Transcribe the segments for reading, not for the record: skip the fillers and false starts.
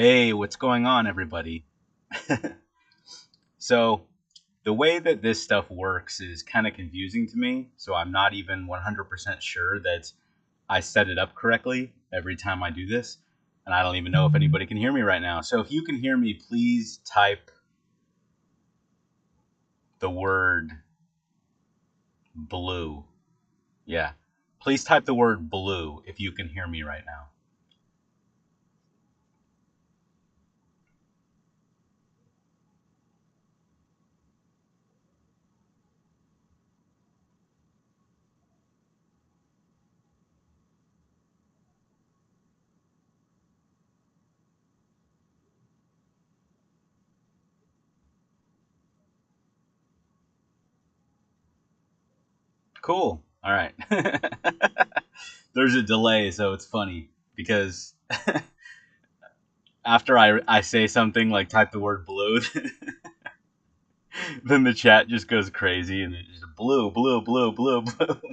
Hey, what's going on, everybody? So, the way that this stuff works is kind of confusing to me, so I'm not even 100% sure that I set it up correctly every time I do this, and I don't even know if anybody can hear me right now. So, if you can hear me, please type the word blue. Yeah. Please type the word blue if you can hear me right now. Cool. All right. There's a delay, so it's funny because after I say something like type the word blue, then the chat just goes crazy and it's just blue, blue, blue, blue, blue.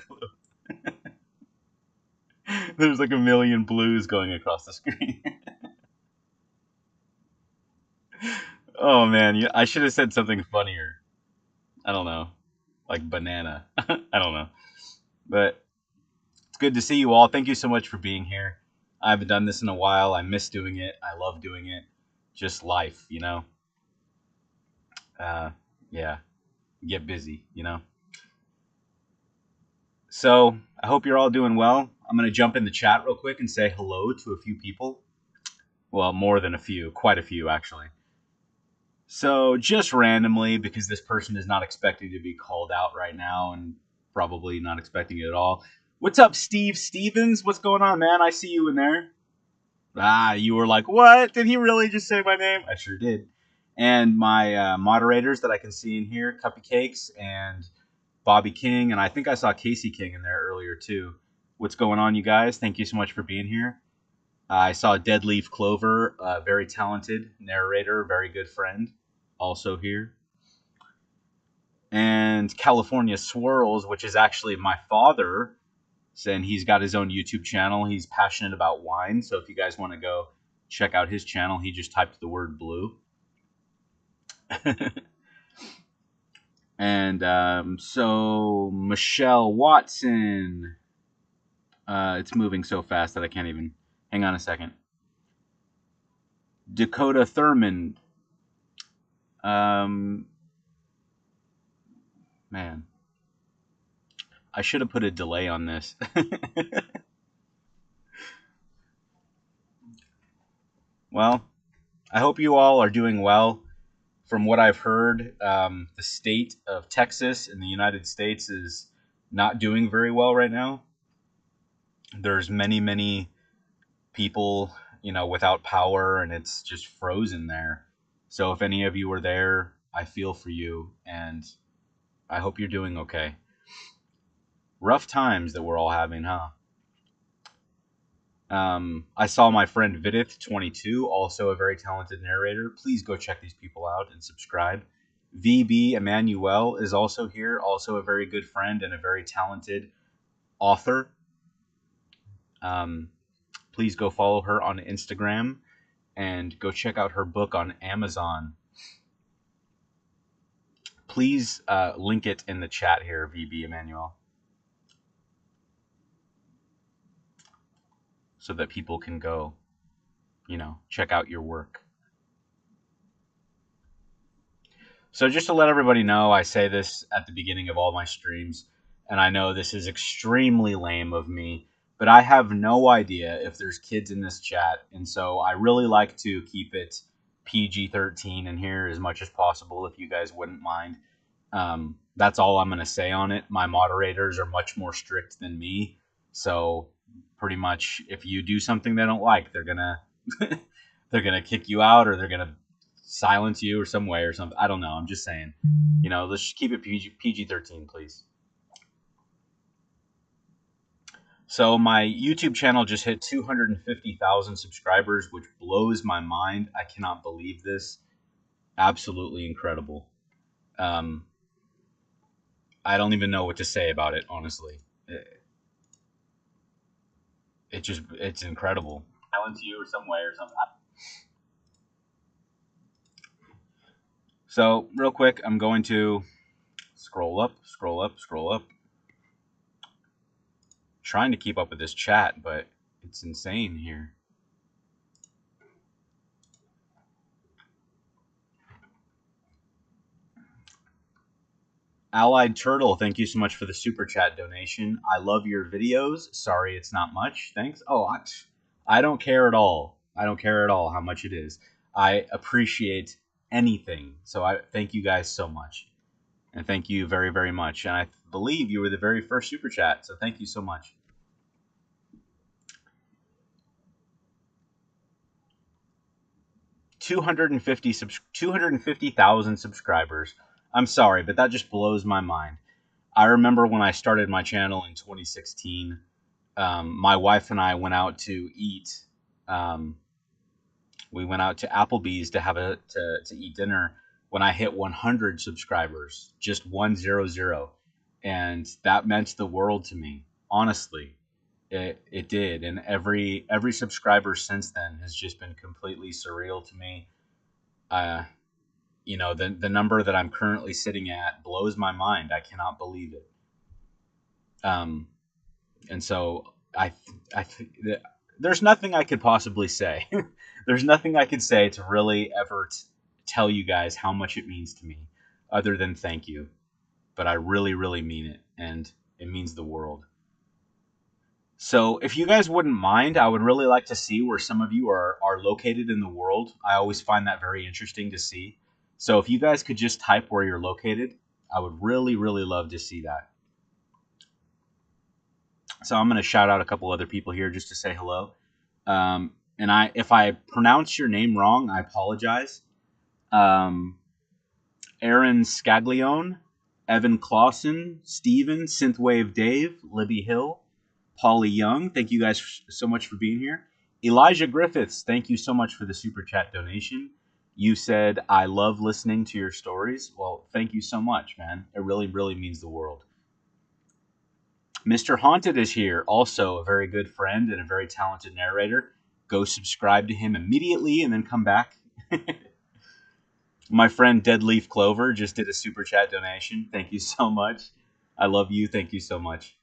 There's like a million blues going across the screen. Oh man, I should have said something funnier. I don't know, like banana. I don't know, but it's good to see you all. Thank you so much for being here. I haven't done this in a while. I miss doing it. I love doing it. Just life, you know. Uh, yeah, get busy. So I hope you're all doing well. I'm gonna jump in the chat real quick and say hello to a few people. Well, more than a few, quite a few actually. So just randomly, because this person is not expecting to be called out right now and probably not expecting it at all. What's up, Steve Stevens? What's going on, man? I see you in there. Ah, you were like, what? Did he really just say my name? I sure did. And my moderators that I can see in here, Cuppy Cakes and Bobby King, and I think I saw Casey King in there earlier too. What's going on, you guys? Thank you so much for being here. I saw Dead Leaf Clover, very talented narrator, very good friend, also here. And California Swirls, which is actually my father, saying he's got his own YouTube channel. He's passionate about wine, so if you guys want to go check out his channel, he just typed the word blue. And so Michelle Watson, it's moving so fast that I can't even. Hang on a second. Dakota Thurman. Man, I should have put a delay on this. Well, I hope you all are doing well. From what I've heard, the state of Texas in the United States is not doing very well right now. There's many people, without power, and it's just frozen there. So if any of you are there, I feel for you, and I hope you're doing okay. Rough times that we're all having, huh? I saw my friend Vidith22, also a very talented narrator. Please go check these people out and subscribe. VB Emmanuel is also here, also a very good friend and a very talented author. Please go follow her on Instagram and go check out her book on Amazon. Please link it in the chat here, VB Emmanuel, so that people can go, check out your work. So just to let everybody know, I say this at the beginning of all my streams, and I know this is extremely lame of me, but I have no idea if there's kids in this chat, and so I really like to keep it PG-13 in here as much as possible, if you guys wouldn't mind. That's all I'm going to say on it. My moderators are much more strict than me, so pretty much if you do something they don't like, they're gonna they're gonna kick you out, or they're gonna silence you or some way or something. I don't know. I'm just saying. Let's just keep it PG-13, please. So my YouTube channel just hit 250,000 subscribers, which blows my mind. I cannot believe this. Absolutely incredible. I don't even know what to say about it, honestly. It's incredible. Silence you or some way or something. So real quick, I'm going to scroll up, scroll up, scroll up. Trying to keep up with this chat, but it's insane here. Allied Turtle, thank you so much for the super chat donation. I love your videos. Sorry it's not much. Thanks. Oh, I don't care at all. I don't care at all how much it is. I appreciate anything. So I thank you guys so much. And thank you very, very much. And I believe you were the very first super chat. So thank you so much. 250,000 subscribers. I'm sorry, but that just blows my mind. I remember when I started my channel in 2016, my wife and I went out to eat. We went out to Applebee's to have to eat dinner when I hit 100 subscribers, just 100, and that meant the world to me. Honestly, it did, and every subscriber since then has just been completely surreal to me. The number that I'm currently sitting at blows my mind. I cannot believe it. And so there's nothing I could possibly say. There's nothing I could say to really ever tell you guys how much it means to me, other than thank you. But I really, really mean it, and it means the world. So if you guys wouldn't mind, I would really like to see where some of you are located in the world. I always find that very interesting to see. So if you guys could just type where you're located, I would really, really love to see that. So I'm going to shout out a couple other people here just to say hello. And if I pronounce your name wrong, I apologize. Aaron Scaglione, Evan Clausen, Steven, Synthwave Dave, Libby Hill, Polly Young, thank you guys so much for being here. Elijah Griffiths, thank you so much for the super chat donation. You said, I love listening to your stories. Well, thank you so much, man. It really, really means the world. Mr. Haunted is here, also a very good friend and a very talented narrator. Go subscribe to him immediately and then come back. My friend Dead Leaf Clover just did a super chat donation. Thank you so much. I love you. Thank you so much.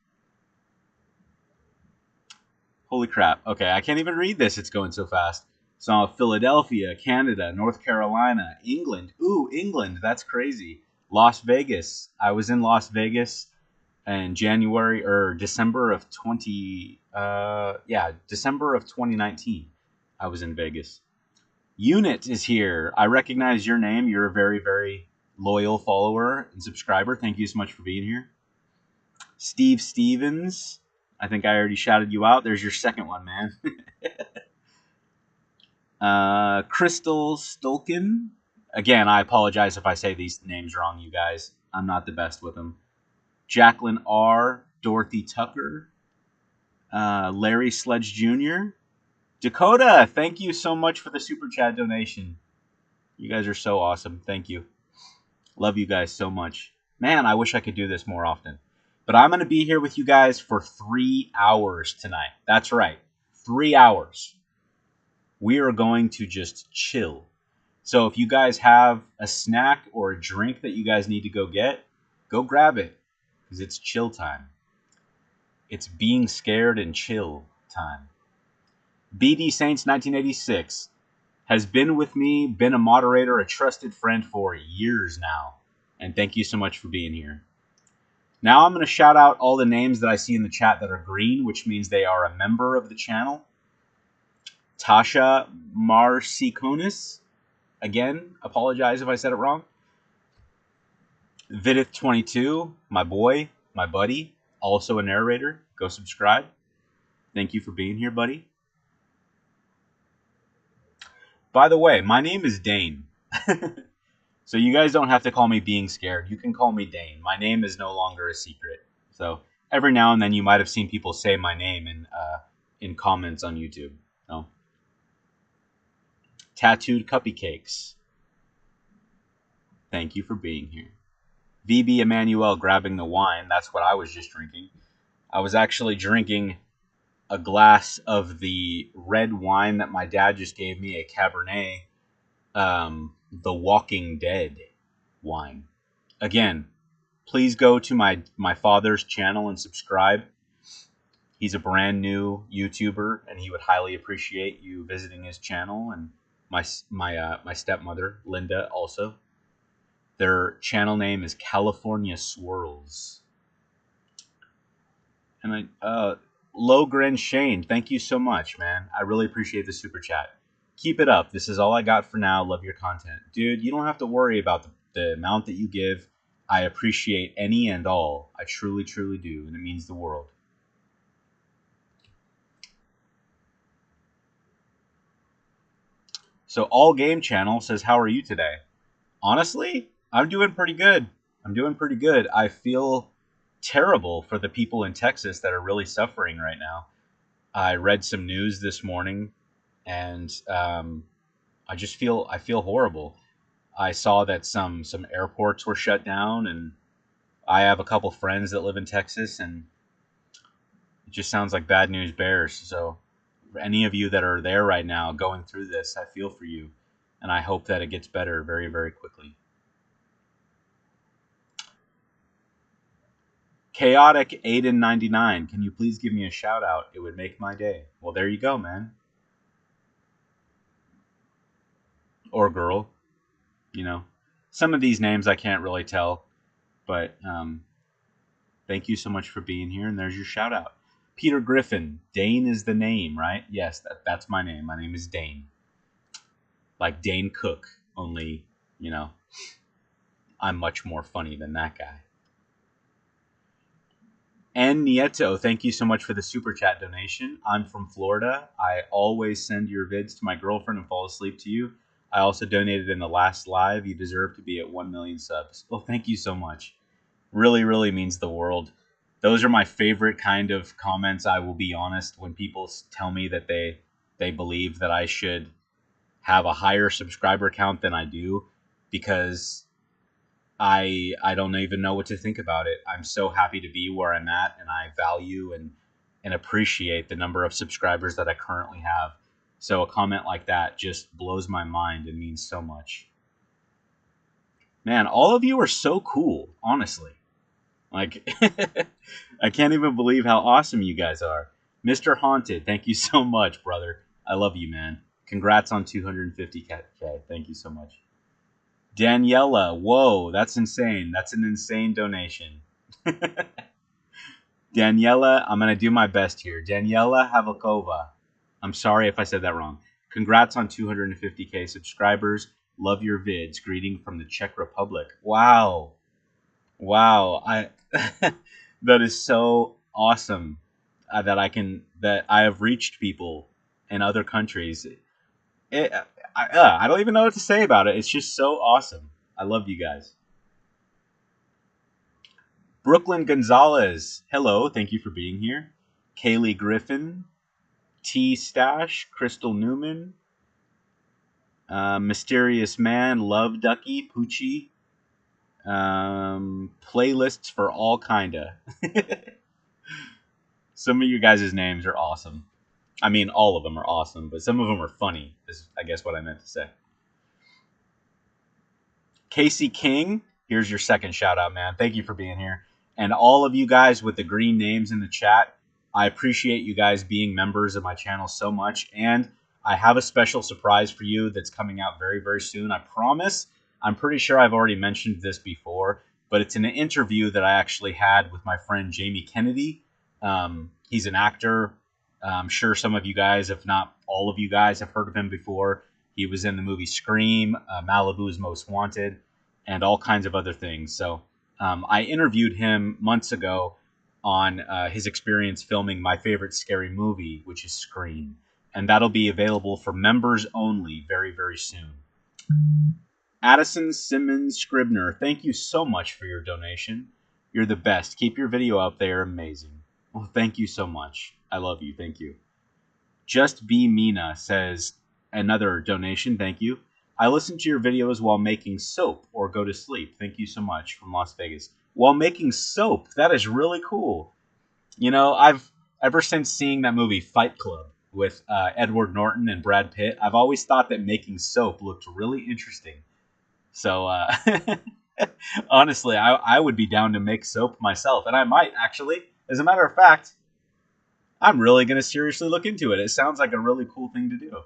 Holy crap. Okay, I can't even read this. It's going so fast. So Philadelphia, Canada, North Carolina, England. Ooh, England. That's crazy. Las Vegas. I was in Las Vegas in January or December of December of 2019. I was in Vegas. Unit is here. I recognize your name. You're a very, very loyal follower and subscriber. Thank you so much for being here. Steve Stevens. I think I already shouted you out. There's your second one, man. Crystal Stolkin. Again, I apologize if I say these names wrong, you guys. I'm not the best with them. Jacqueline R. Dorothy Tucker. Larry Sledge Jr. Dakota, thank you so much for the super chat donation. You guys are so awesome. Thank you. Love you guys so much. Man, I wish I could do this more often. But I'm going to be here with you guys for 3 hours tonight. That's right. 3 hours. We are going to just chill. So if you guys have a snack or a drink that you guys need to go get, go grab it. Because it's chill time. It's being scared and chill time. BD Saints 1986 has been with me, been a moderator, a trusted friend for years now. And thank you so much for being here. Now I'm going to shout out all the names that I see in the chat that are green, which means they are a member of the channel. Tasha Marcikonis. Again, apologize if I said it wrong. Vidith22, my boy, my buddy, also a narrator. Go subscribe. Thank you for being here, buddy. By the way, my name is Dane. So you guys don't have to call me Being Scared. You can call me Dane. My name is no longer a secret. So every now and then you might have seen people say my name in comments on YouTube. So. Tattooed Cuppy Cakes. Thank you for being here. VB Emmanuel grabbing the wine. That's what I was just drinking. I was actually drinking a glass of the red wine that my dad just gave me, a Cabernet, The Walking Dead. wine. Again, please go to my father's channel and subscribe. He's a brand new YouTuber, and he would highly appreciate you visiting his channel. And my stepmother, Linda, also. Their channel name is California Swirls. And Logren Shane, thank you so much, man. I really appreciate the super chat. Keep it up. This is all I got for now. Love your content. Dude, you don't have to worry about the amount that you give. I appreciate any and all. I truly, truly do, and it means the world. So All Game Channel says, how are you today? Honestly, I'm doing pretty good. I feel terrible for the people in Texas that are really suffering right now. I read some news this morning, and I feel horrible. I saw that some airports were shut down, and I have a couple friends that live in Texas, and it just sounds like bad news bears. So for any of you that are there right now going through this, I feel for you, and I hope that it gets better very, very quickly. Chaotic Aiden 99, can you please give me a shout out? It would make my day. Well, there you go, man. Or girl, you know. Some of these names I can't really tell, but thank you so much for being here, and there's your shout out. Peter Griffin, Dane is the name, right? Yes, that's my name. My name is Dane. Like Dane Cook, only, I'm much more funny than that guy. And Nieto, thank you so much for the super chat donation. I'm from Florida. I always send your vids to my girlfriend and fall asleep to you. I also donated in the last live. You deserve to be at 1 million subs. Well, thank you so much. Really, really means the world. Those are my favorite kind of comments, I will be honest, when people tell me that they believe that I should have a higher subscriber count than I do, because I don't even know what to think about it. I'm so happy to be where I'm at, and I value and appreciate the number of subscribers that I currently have. So a comment like that just blows my mind and means so much. Man, all of you are so cool, honestly. Like, I can't even believe how awesome you guys are. Mr. Haunted, thank you so much, brother. I love you, man. Congrats on 250K. Thank you so much. Daniela, whoa, that's insane. That's an insane donation. Daniela, I'm going to do my best here. Daniela Havakova. I'm sorry if I said that wrong. Congrats on 250K subscribers. Love your vids. Greeting from the Czech Republic. Wow. That is so awesome that I have reached people in other countries. I don't even know what to say about it. It's just so awesome. I love you guys. Brooklyn Gonzalez, hello, thank you for being here. Kaylee Griffin, T Stash, Crystal Newman, Mysterious Man, Love Ducky, Poochie, playlists for all kinda. Some of you guys' names are awesome. I mean, all of them are awesome, but some of them are funny, is I guess what I meant to say. Casey King, here's your second shout out, man. Thank you for being here. And all of you guys with the green names in the chat, I appreciate you guys being members of my channel so much. And I have a special surprise for you that's coming out very, very soon. I promise. I'm pretty sure I've already mentioned this before, but it's an interview that I actually had with my friend Jamie Kennedy. He's an actor. I'm sure some of you guys, if not all of you guys, have heard of him before. He was in the movie Scream, Malibu's Most Wanted, and all kinds of other things. So I interviewed him months ago on his experience filming my favorite scary movie, which is Scream. And that'll be available for members only very, very soon. Addison Simmons Scribner, thank you so much for your donation. You're the best. Keep your video up there. Amazing. Well, thank you so much. I love you. Thank you. Just Be Mina says, another donation. Thank you. I listen to your videos while making soap or go to sleep. Thank you so much, from Las Vegas. While making soap. That is really cool. You know, I've ever since seeing that movie Fight Club with Edward Norton and Brad Pitt, I've always thought that making soap looked really interesting. So, Honestly, I would be down to make soap myself, and I might actually. As a matter of fact, I'm really going to seriously look into it. It sounds like a really cool thing to do.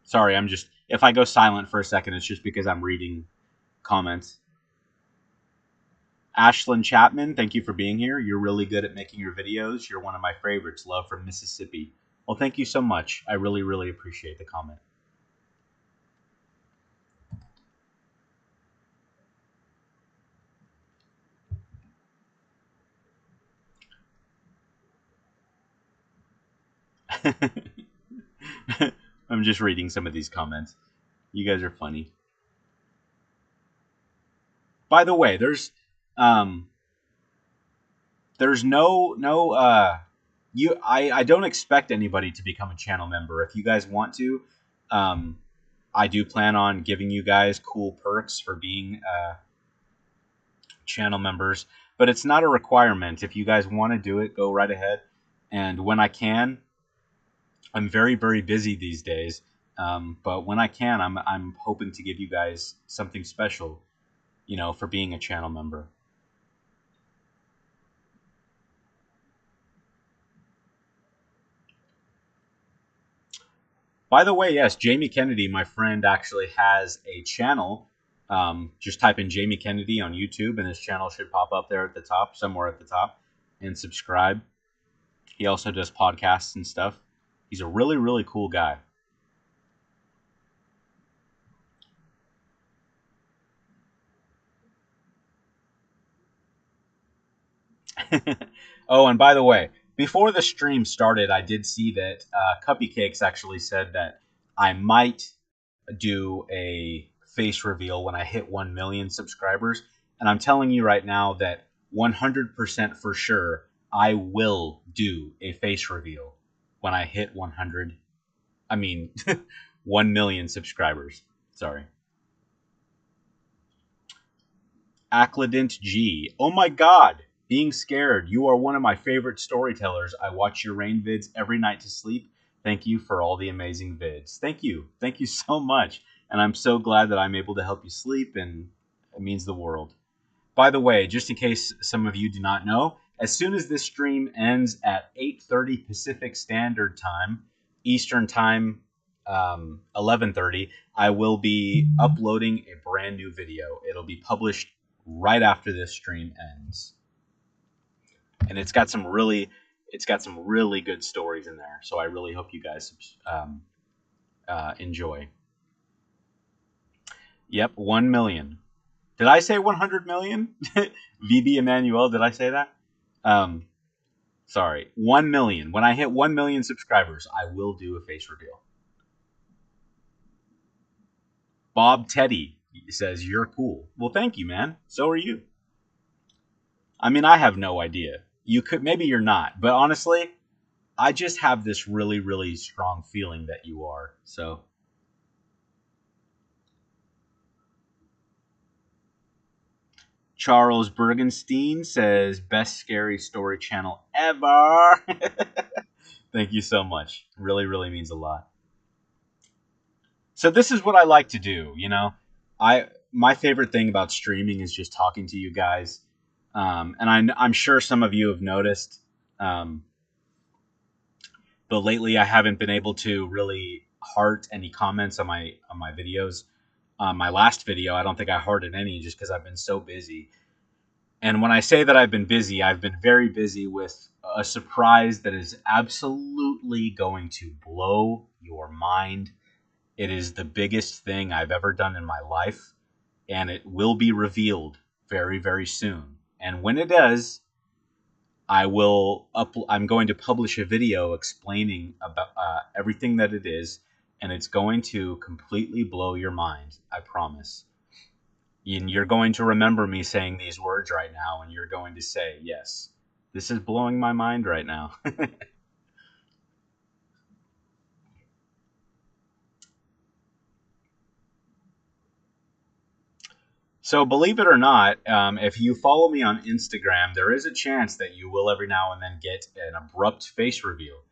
Sorry, I'm just. If I go silent for a second, it's just because I'm reading comments. Ashlyn Chapman, thank you for being here. You're really good at making your videos. You're one of my favorites. Love from Mississippi. Well, thank you so much. I really, really appreciate the comment. I'm just reading some of these comments. You guys are funny. By the way, um there's no you I don't expect anybody to become a channel member. If you guys want to, um I do plan on giving you guys cool perks for being channel members, but it's not a requirement. If you guys want to do it, go right ahead. And when I can, I'm very, very busy these days. But when I can, I'm hoping to give you guys something special, for being a channel member. By the way, yes, Jamie Kennedy, my friend, actually has a channel. Just type in Jamie Kennedy on YouTube, and his channel should pop up there at the top, somewhere at the top, and subscribe. He also does podcasts and stuff. He's a really, really cool guy. Oh, and by the way, before the stream started, I did see that Cuppy Cakes actually said that I might do a face reveal when I hit 1 million subscribers. And I'm telling you right now that 100% for sure, I will do a face reveal when I hit 100. I mean, 1 million subscribers. Sorry. Accladent G. Oh my god! Being scared. You are one of my favorite storytellers. I watch your rain vids every night to sleep. Thank you for all the amazing vids. Thank you. Thank you so much. And I'm so glad that I'm able to help you sleep, and it means the world. By the way, just in case some of you do not know, as soon as this stream ends at 8:30 Pacific Standard Time, Eastern Time, 11:30, I will be uploading a brand new video. It'll be published right after this stream ends, and it's got some really good stories in there. So I really hope you guys enjoy. Yep, 1 million. Did I say 100 million? VB Emmanuel, did I say that? Um, Sorry, 1 million. When I hit 1 million subscribers, I will do a face reveal. Bob Teddy says, "You're cool." Well, thank you, man. So are you. I mean, I have no idea. Maybe you're not, but honestly, I just have this really, really strong feeling that you are. So, Charles Bergenstein says, "Best scary story channel ever." Thank you so much. Really, really means a lot. So this is what I like to do. My favorite thing about streaming is just talking to you guys, and I'm sure some of you have noticed. Um, but lately I haven't been able to really heart any comments on my videos. My last video, I don't think I hearted any just because I've been so busy. And when I say that I've been busy, I've been very busy with a surprise that is absolutely going to blow your mind. It is the biggest thing I've ever done in my life, and it will be revealed very, very soon. And when it does, I'm going to publish a video explaining about everything that it is, and it's going to completely blow your mind. I promise. And you're going to remember me saying these words right now, and you're going to say, "Yes, this is blowing my mind right now." So, believe it or not, if you follow me on Instagram, there is a chance that you will every now and then get an abrupt face reveal.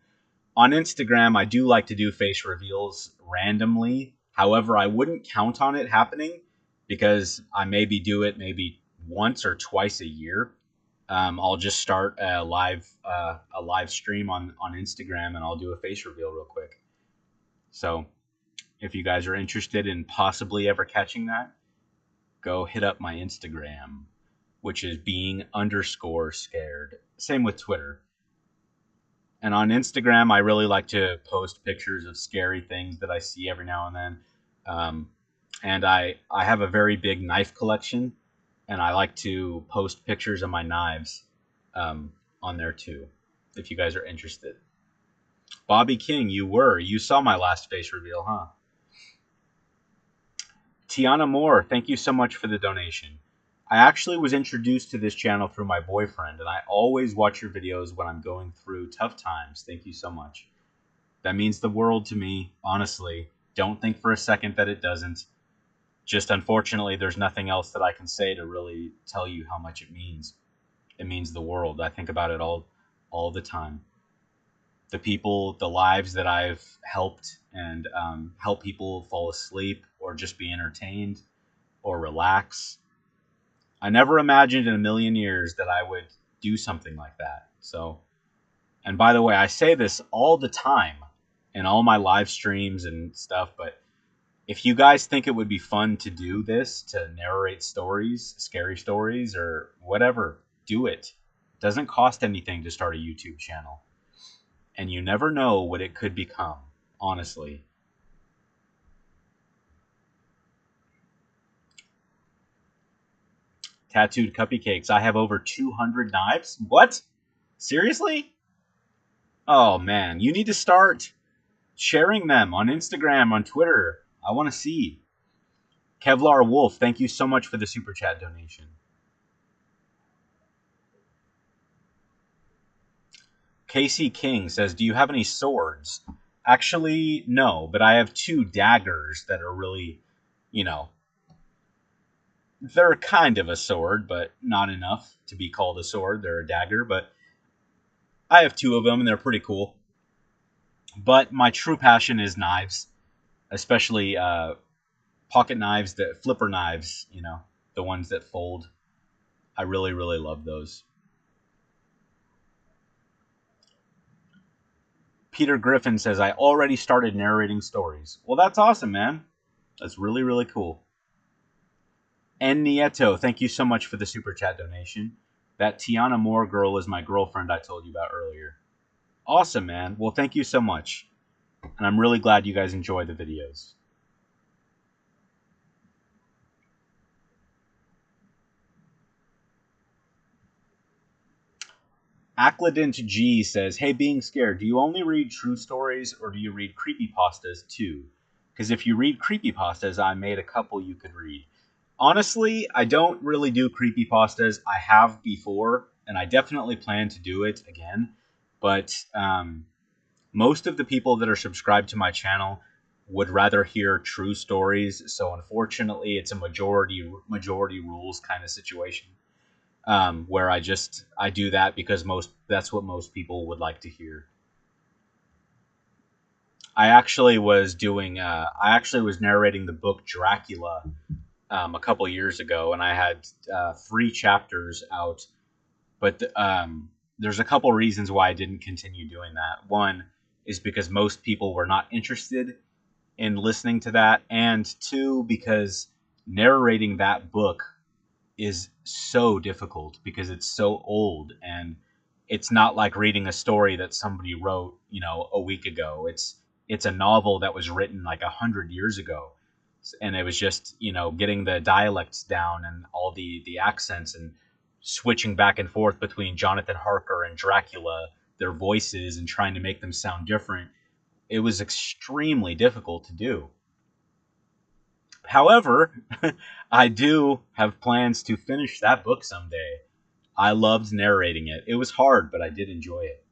On Instagram, I do like to do face reveals randomly. However, I wouldn't count on it happening because I maybe do it maybe once or twice a year. I'll just start a live stream on Instagram, and I'll do a face reveal real quick. So if you guys are interested in possibly ever catching that, go hit up my Instagram, which is being_scared. Same with Twitter. And on Instagram, I really like to post pictures of scary things that I see every now and then. And I have a very big knife collection, and I like to post pictures of my knives on there too, if you guys are interested. Bobby King, you saw my last face reveal, huh? Tiana Moore, thank you so much for the donation. I actually was introduced to this channel through my boyfriend, and I always watch your videos when I'm going through tough times. Thank you so much. That means the world to me, honestly. Don't think for a second that it doesn't. Just unfortunately, there's nothing else that I can say to really tell you how much it means. It means the world. I think about it all the time. The people, the lives that I've helped and help people fall asleep or just be entertained or relax. I never imagined in a million years that I would do something like that. So, and by the way, I say this all the time in all my live streams and stuff, but if you guys think it would be fun to do this, to narrate stories, scary stories, or whatever, do it. It doesn't cost anything to start a YouTube channel. And you never know what it could become, honestly. Tattooed Cupcakes. I have over 200 knives. What? Seriously? Oh, man. You need to start sharing them on Instagram, on Twitter. I want to see. Kevlar Wolf, thank you so much for the super chat donation. Casey King says, do you have any swords? Actually, no, but I have 2 daggers that are really, they're kind of a sword, but not enough to be called a sword. They're a dagger, but I have 2 of them, and they're pretty cool. But my true passion is knives, especially pocket knives, that flipper knives, the ones that fold. I really, really love those. Peter Griffin says, I already started narrating stories. Well, that's awesome, man. That's really, really cool. And Nieto, thank you so much for the super chat donation. That Tiana Moore girl is my girlfriend I told you about earlier. Awesome, man. Well, thank you so much. And I'm really glad you guys enjoy the videos. Acladent G says, hey, being scared, do you only read true stories or do you read creepypastas too? Because if you read creepypastas, I made a couple you could read. Honestly, I don't really do creepypastas. I have before, and I definitely plan to do it again. But most of the people that are subscribed to my channel would rather hear true stories. So unfortunately, it's a majority rules kind of situation. Where I do that because that's what most people would like to hear. I actually was narrating the book Dracula a couple years ago, and I had 3 chapters out, but there's a couple reasons why I didn't continue doing that. One is because most people were not interested in listening to that, and 2, because narrating that book is so difficult because it's so old, and it's not like reading a story that somebody wrote, a week ago. It's a novel that was written like 100 years ago, and it was just getting the dialects down and all the accents and switching back and forth between Jonathan Harker and Dracula, their voices, and trying to make them sound different. It was extremely difficult to do. However, I do have plans to finish that book someday. I loved narrating it. It was hard, but I did enjoy it.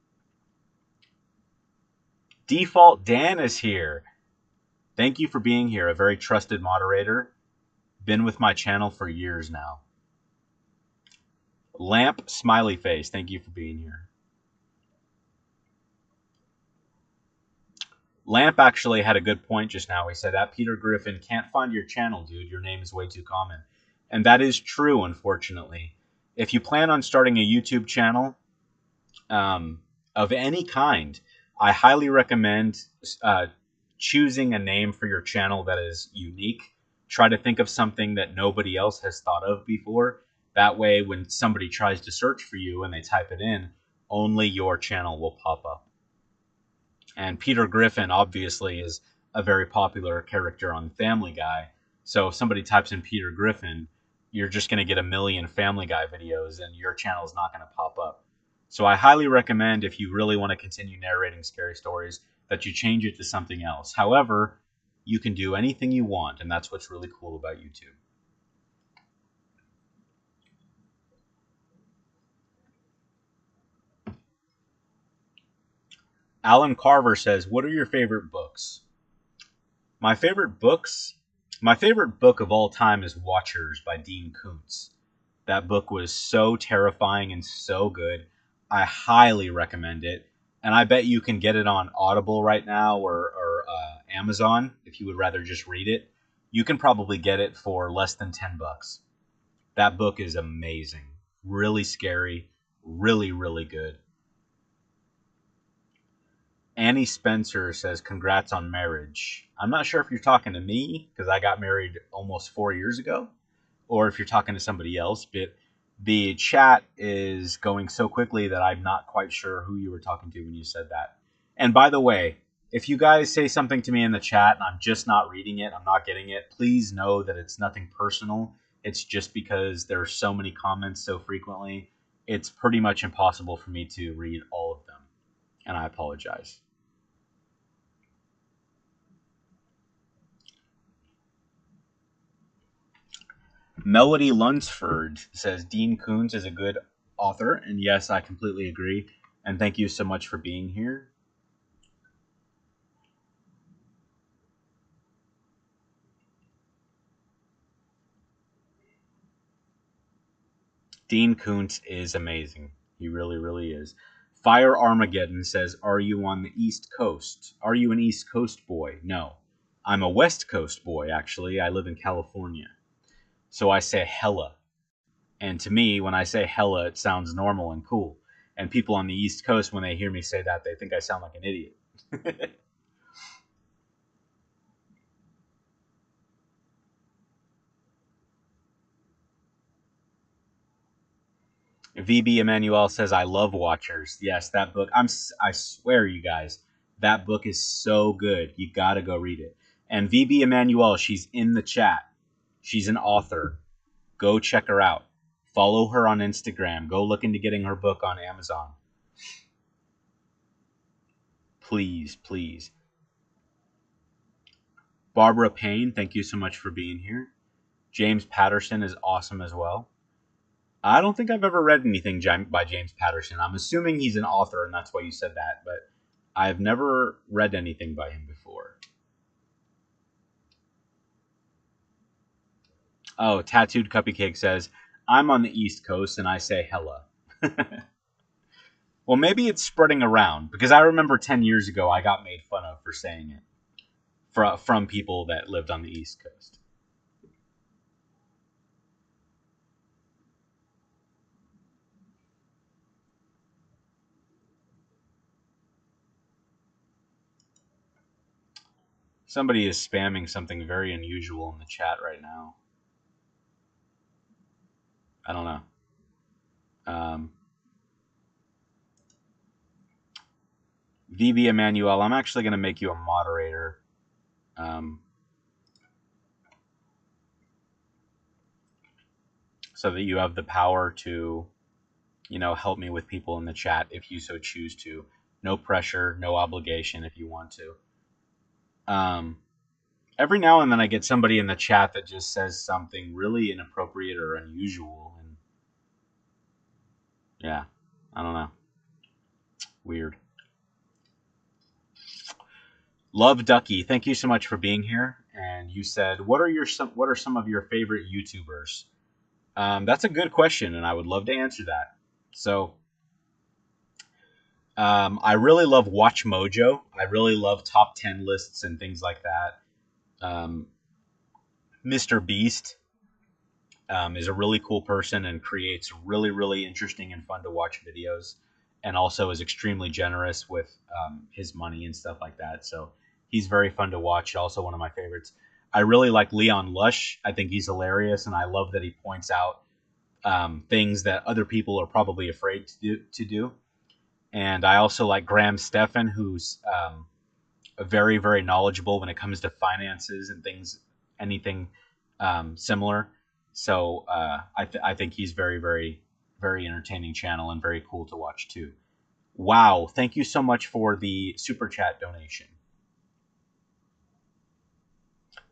Default Dan is here. Thank you for being here, a very trusted moderator. Been with my channel for years now. Lamp Smiley Face, thank you for being here. Lamp actually had a good point just now. He said, "At Peter Griffin, can't find your channel, dude. Your name is way too common." And that is true, unfortunately. If you plan on starting a YouTube channel of any kind, I highly recommend uh, choosing a name for your channel that is unique. Try to think of something that nobody else has thought of before. That way, when somebody tries to search for you and they type it in, only your channel will pop up. And Peter Griffin obviously is a very popular character on Family Guy. So if somebody types in Peter Griffin, you're just going to get a million Family Guy videos and your channel is not going to pop up. So I highly recommend, if you really want to continue narrating scary stories, that you change it to something else. However, you can do anything you want, and that's what's really cool about YouTube. Alan Carver says, "What are your favorite books?" My favorite books, my favorite book of all time is Watchers by Dean Koontz. That book was so terrifying and so good. I highly recommend it. And I bet you can get it on Audible right now or Amazon if you would rather just read it. You can probably get it for less than $10. That book is amazing. Really scary. Really, really good. Annie Spencer says, "Congrats on marriage." I'm not sure if you're talking to me because I got married almost 4 years ago, or if you're talking to somebody else, but the chat is going so quickly that I'm not quite sure who you were talking to when you said that. And by the way, if you guys say something to me in the chat and I'm just not reading it, I'm not getting it, please know that it's nothing personal. It's just because there are so many comments so frequently. It's pretty much impossible for me to read all of them, and I apologize. Melody Lunsford says Dean Koontz is a good author, and yes, I completely agree. And thank you so much for being here. Dean Koontz is amazing. He really, really is. Fire Armageddon says, "Are you on the East Coast? Are you an East Coast boy?" No. I'm a West Coast boy, actually. I live in California. So I say hella. And to me, when I say hella, it sounds normal and cool. And people on the East Coast, when they hear me say that, they think I sound like an idiot. VB Emmanuel says, "I love Watchers." Yes, that book. I swear, you guys, that book is so good. You gotta go read it. And VB Emmanuel, she's in the chat. She's an author. Go check her out. Follow her on Instagram. Go look into getting her book on Amazon. Please, please. Barbara Payne, thank you so much for being here. James Patterson is awesome as well. I don't think I've ever read anything by James Patterson. I'm assuming he's an author, and that's why you said that, but I've never read anything by him before. Oh, Tattooed Cupcake says, "I'm on the East Coast, and I say hella." Well, maybe it's spreading around, because I remember 10 years ago I got made fun of for saying it from people that lived on the East Coast. Somebody is spamming something very unusual in the chat right now. I don't know. VB Emmanuel, I'm actually going to make you a moderator. So that you have the power to, help me with people in the chat if you so choose to. No pressure, no obligation if you want to. Every now and then I get somebody in the chat that just says something really inappropriate or unusual, and yeah, I don't know. Weird. Love Ducky, thank you so much for being here. And you said, what are some of your favorite YouTubers? That's a good question, and I would love to answer that. So I really love Watch Mojo. I really love top 10 lists and things like that. Um, Mr. Beast is a really cool person and creates really, really interesting and fun to watch videos, and also is extremely generous with his money and stuff like that. So he's very fun to watch. Also, one of my favorites. I really like Leon Lush. I think he's hilarious, and I love that he points out things that other people are probably afraid to do. And I also like Graham Stephan, who's very, very knowledgeable when it comes to finances and things, anything similar. So I think he's very, very, very entertaining channel and very cool to watch too. Wow. Thank you so much for the super chat donation.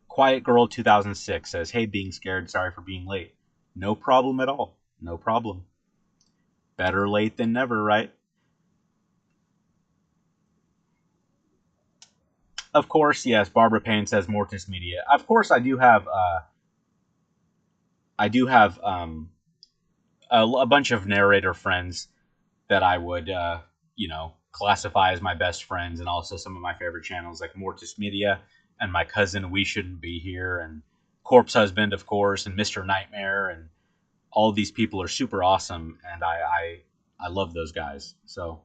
Quiet Girl 2006 says, "Hey, being scared. Sorry for being late." No problem at all. No problem. Better late than never, right? Of course, yes. Barbara Payne says Mortis Media. Of course, I do have a bunch of narrator friends that I would, classify as my best friends, and also some of my favorite channels like Mortis Media and my cousin We Shouldn't Be Here and Corpse Husband, of course, and Mr. Nightmare, and all of these people are super awesome, and I love those guys. So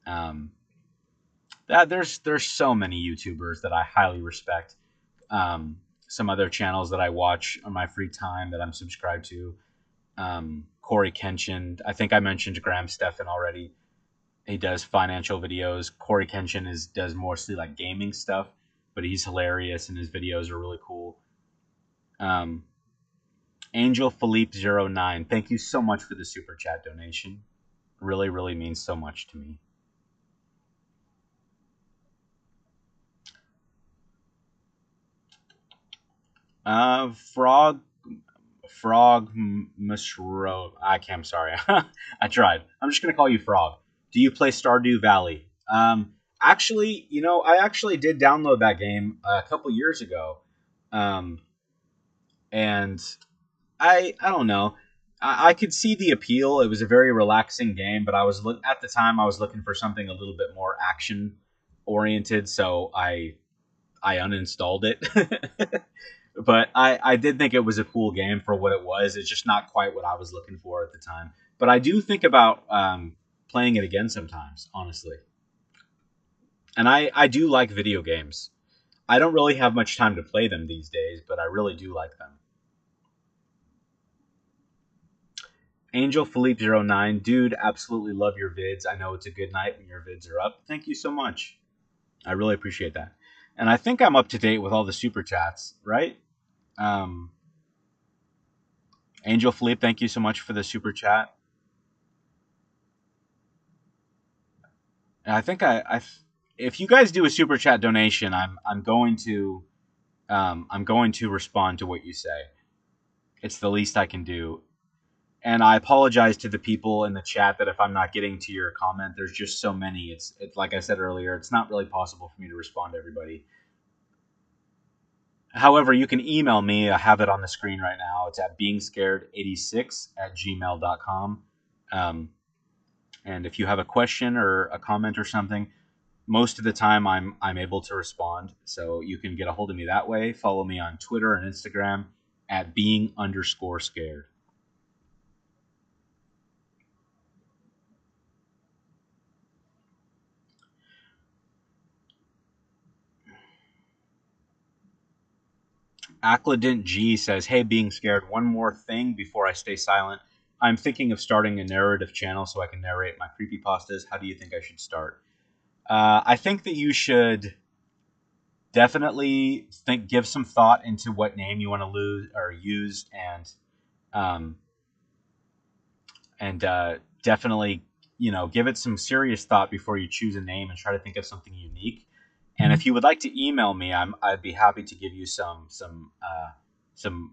um, that there's so many YouTubers that I highly respect. Some other channels that I watch on my free time that I'm subscribed to. Corey Kenshin. I think I mentioned Graham Stephan already. He does financial videos. Corey Kenshin does mostly like gaming stuff, but he's hilarious and his videos are really cool. Um, Angel Philippe09, thank you so much for the super chat donation. Really, really means so much to me. Frog Mushroom. I'm sorry. I tried. I'm just gonna call you Frog. Do you play Stardew Valley? Actually, I actually did download that game a couple years ago, um, and I don't know. I could see the appeal. It was a very relaxing game, but at the time I was looking for something a little bit more action oriented, so I uninstalled it. But I did think it was a cool game for what it was. It's just not quite what I was looking for at the time. But I do think about playing it again sometimes, honestly. And I do like video games. I don't really have much time to play them these days, but I really do like them. Angel Philippe09, dude, absolutely love your vids. I know it's a good night when your vids are up. Thank you so much. I really appreciate that. And I think I'm up to date with all the super chats, right? Um, Angel Philippe, thank you so much for the super chat. And I think if you guys do a super chat donation, I'm going to respond to what you say. It's the least I can do. And I apologize to the people in the chat that if I'm not getting to your comment, there's just so many. It's like I said earlier, it's not really possible for me to respond to everybody. However, you can email me. I have it on the screen right now. It's at beingscared86@gmail.com. Um, and if you have a question or a comment or something, most of the time I'm able to respond. So you can get a hold of me that way. Follow me on Twitter and Instagram at being_scared. Accident G says, "Hey, being scared. One more thing before I stay silent. I'm thinking of starting a narrative channel so I can narrate my creepypastas. How do you think I should start?" I think that you should definitely give some thought into what name you want to lose or use, um, and definitely give it some serious thought before you choose a name and try to think of something unique. And if you would like to email me, I'd be happy to give you some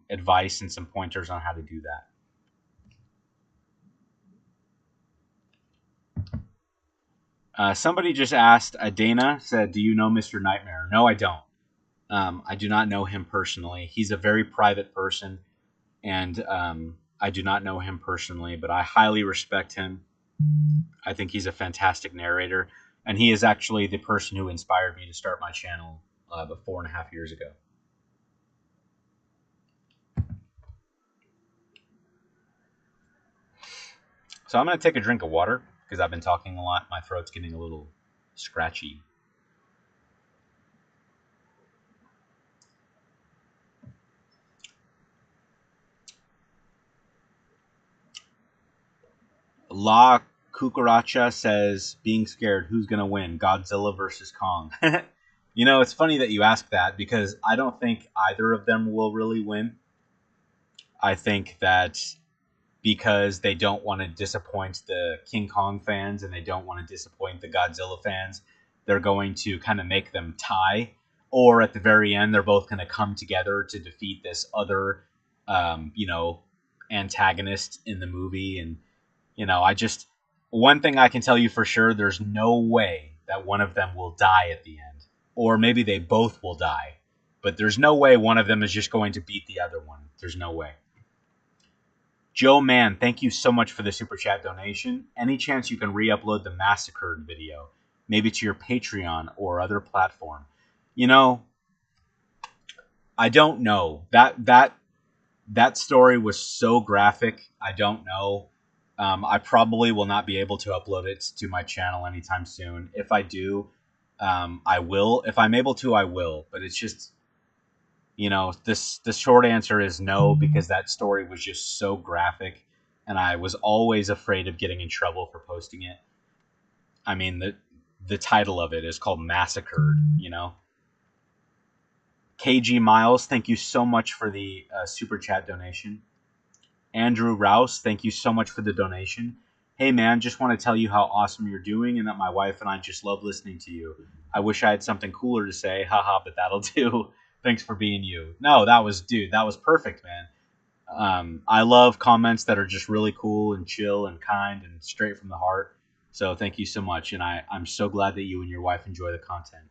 advice and some pointers on how to do that. Somebody just asked. Dana said, "Do you know Mr. Nightmare?" No, I don't. I do not know him personally. He's a very private person, and I do not know him personally, but I highly respect him. I think he's a fantastic narrator, and he is actually the person who inspired me to start my channel about 4.5 years ago. So I'm going to take a drink of water because I've been talking a lot. My throat's getting a little scratchy. La Cucaracha says, being scared, who's going to win? Godzilla versus Kong. It's funny that you ask that because I don't think either of them will really win. I think that because they don't want to disappoint the King Kong fans and they don't want to disappoint the Godzilla fans, they're going to kind of make them tie. Or at the very end, they're both going to come together to defeat this other, antagonist in the movie. And, one thing I can tell you for sure, there's no way that one of them will die at the end. Or maybe they both will die. But there's no way one of them is just going to beat the other one. There's no way. Joe Mann, thank you so much for the Super Chat donation. Any chance you can re-upload the Massacred video, maybe to your Patreon or other platform? I don't know. That story was so graphic. I don't know. I probably will not be able to upload it to my channel anytime soon. If I do, I will. If I'm able to, I will. But it's just, the short answer is no, because that story was just so graphic, and I was always afraid of getting in trouble for posting it. I mean, the title of it is called Massacred, KG Miles, thank you so much for the Super Chat donation. Andrew Rouse, thank you so much for the donation. Hey man, just want to tell you how awesome you're doing and that my wife and I just love listening to you. I wish I had something cooler to say, haha, but that'll do. Thanks for being you. No, that was perfect, man. I love comments that are just really cool and chill and kind and straight from the heart. So thank you so much, and I'm so glad that you and your wife enjoy the content.